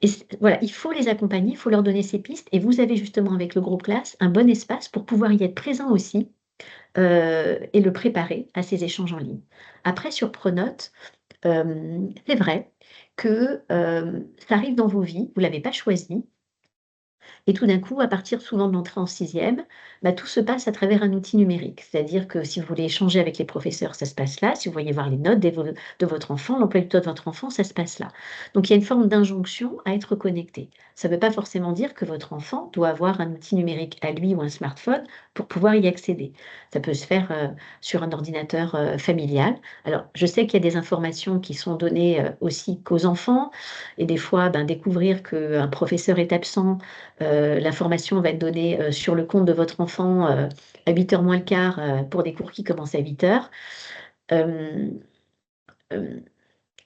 Et voilà, il faut les accompagner, il faut leur donner ces pistes et vous avez justement avec le groupe classe un bon espace pour pouvoir y être présent aussi et le préparer à ces échanges en ligne. Après sur Pronote, c'est vrai que, ça arrive dans vos vies, vous l'avez pas choisi et tout d'un coup, à partir souvent de l'entrée en sixième, bah, tout se passe à travers un outil numérique. C'est-à-dire que si vous voulez échanger avec les professeurs, ça se passe là. Si vous voyez voir les notes de votre enfant, l'emploi du temps de votre enfant, ça se passe là. Donc il y a une forme d'injonction à être connecté. Ça ne veut pas forcément dire que votre enfant doit avoir un outil numérique à lui ou un smartphone pour pouvoir y accéder. Ça peut se faire, sur un ordinateur, familial. Alors je sais qu'il y a des informations qui sont données, aussi qu'aux enfants et des fois, ben, découvrir qu'un professeur est absent. L'information va être donnée, sur le compte de votre enfant, à 8h moins le quart, pour des cours qui commencent à 8h. Hem, hem,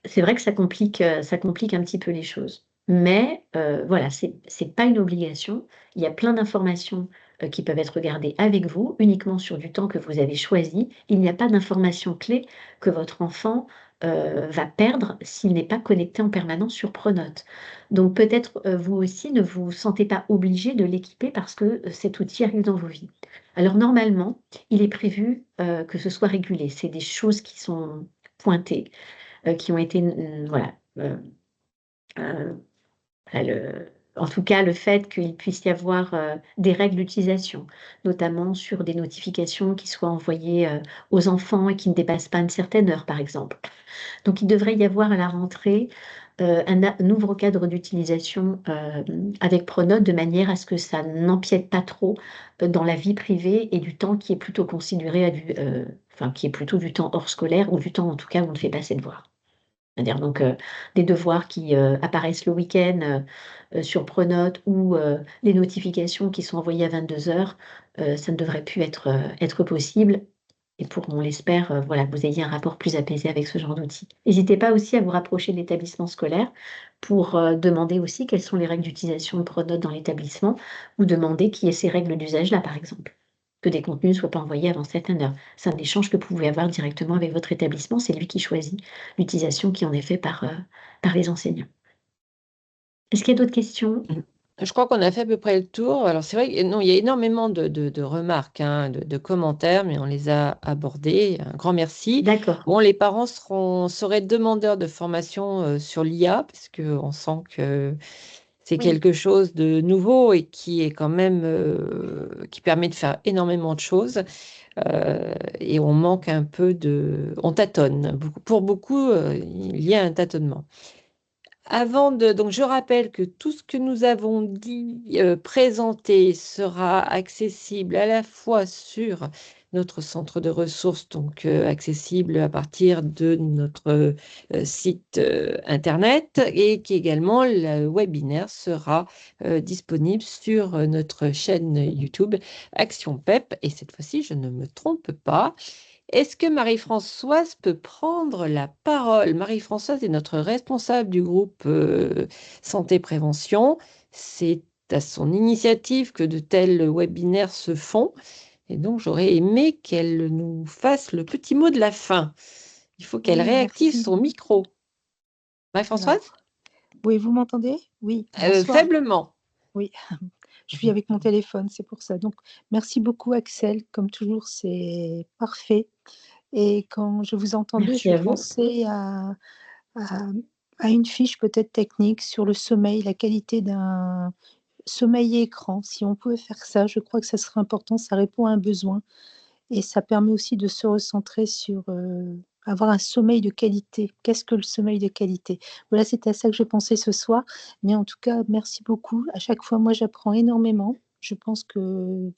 c'est vrai que ça complique un petit peu les choses. Mais, voilà, c'est pas une obligation. Il y a plein d'informations, qui peuvent être regardées avec vous, uniquement sur du temps que vous avez choisi. Il n'y a pas d'informations clés que votre enfant, va perdre s'il n'est pas connecté en permanence sur Pronote. Donc peut-être, vous aussi ne vous sentez pas obligé de l'équiper parce que, cet outil arrive dans vos vies. Alors normalement, il est prévu, que ce soit régulé. C'est des choses qui sont pointées qui ont été, voilà, heu, le en tout cas, le fait qu'il puisse y avoir, des règles d'utilisation, notamment sur des notifications qui soient envoyées, aux enfants et qui ne dépassent pas une certaine heure, par exemple. Donc il devrait y avoir à la rentrée, un nouveau cadre d'utilisation, avec Pronote de manière à ce que ça n'empiète pas trop, dans la vie privée et du temps qui est plutôt considéré à du, enfin qui est plutôt du temps hors scolaire ou du temps en tout cas où on ne fait pas ses devoirs. C'est-à-dire donc, des devoirs qui, apparaissent le week-end, sur Pronote ou, les notifications qui sont envoyées à 22h, ça ne devrait plus être possible et pour, on l'espère, voilà, que vous ayez un rapport plus apaisé avec ce genre d'outils. N'hésitez pas aussi à vous rapprocher de l'établissement scolaire pour, demander aussi quelles sont les règles d'utilisation de Pronote dans l'établissement ou demander qui ait ces règles d'usage-là, par exemple. Que des contenus ne soient pas envoyés avant certaines heures. C'est un échange que vous pouvez avoir directement avec votre établissement, c'est lui qui choisit l'utilisation qui en est fait par les enseignants. Est-ce qu'il y a d'autres questions? Mmh. Je crois qu'on a fait à peu près le tour. Alors c'est vrai que non, il y a énormément de remarques, hein, de commentaires, mais on les a abordés. Un grand merci. D'accord. Bon, les parents seraient demandeurs de formation, sur l'IA parce qu'on sent que c'est Oui. quelque chose de nouveau et qui est quand même, qui permet de faire énormément de choses, et on manque un peu on tâtonne. Pour beaucoup, il y a un tâtonnement. Donc je rappelle que tout ce que nous avons dit, présenté sera accessible à la fois sur notre centre de ressources, donc accessible à partir de notre, site, internet et qu'également le webinaire sera, disponible sur, notre chaîne YouTube Action PEP et cette fois-ci, je ne me trompe pas. Est-ce que Marie-Françoise peut prendre la parole? Marie-Françoise est notre responsable du groupe santé prévention. C'est à son initiative que de tels webinaires se font. Et donc, j'aurais aimé qu'elle nous fasse le petit mot de la fin. Il faut qu'elle Oui, réactive merci. son micro. Marie-Françoise? Alors, oui, vous m'entendez? Oui, bonsoir. Faiblement. Oui, je suis avec mon téléphone, c'est pour ça. Donc, merci beaucoup, Axel. Comme toujours, c'est parfait. Et quand je vous entendais, Merci je à vous. pensais à, à une fiche peut-être technique sur le sommeil, la qualité sommeil et écran. Si on pouvait faire ça, je crois que ça serait important, ça répond à un besoin et ça permet aussi de se recentrer sur, avoir un sommeil de qualité. Qu'est-ce que le sommeil de qualité? Voilà, c'était à ça que je pensais ce soir, mais en tout cas, merci beaucoup. À chaque fois, moi, j'apprends énormément. Je pense que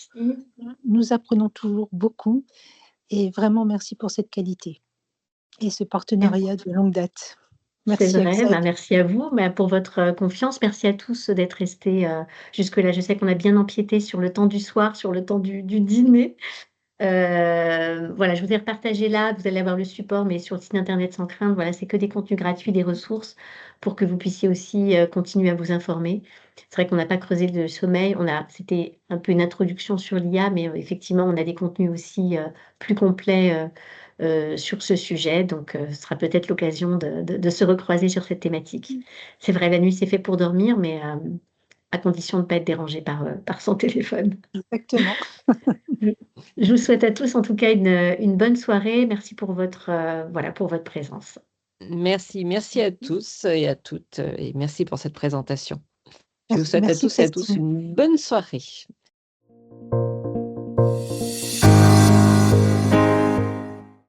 nous apprenons toujours beaucoup et vraiment merci pour cette qualité et ce partenariat de longue date. C'est Merci vrai, Axel. merci à vous, pour votre, confiance. Merci à tous d'être restés, jusque-là. Je sais qu'on a bien empiété sur le temps du soir, sur le temps du dîner. Voilà, je vous ai repartagé là, vous allez avoir le support, mais sur le site internet Sans Crainte, voilà, c'est que des contenus gratuits, des ressources pour que vous puissiez aussi, continuer à vous informer. C'est vrai qu'on n'a pas creusé le sommeil, c'était un peu une introduction sur l'IA, mais, effectivement, on a des contenus aussi, plus complets, sur ce sujet, donc, ce sera peut-être l'occasion de se recroiser sur cette thématique. C'est vrai, la nuit, c'est fait pour dormir, mais, à condition de ne pas être dérangé par son téléphone. Exactement. Je vous souhaite à tous en tout cas une bonne soirée. Merci pour votre, voilà, pour votre présence. Merci à tous et à toutes et merci pour cette présentation. Je vous souhaite à Merci tous et à tous Christine. une bonne soirée.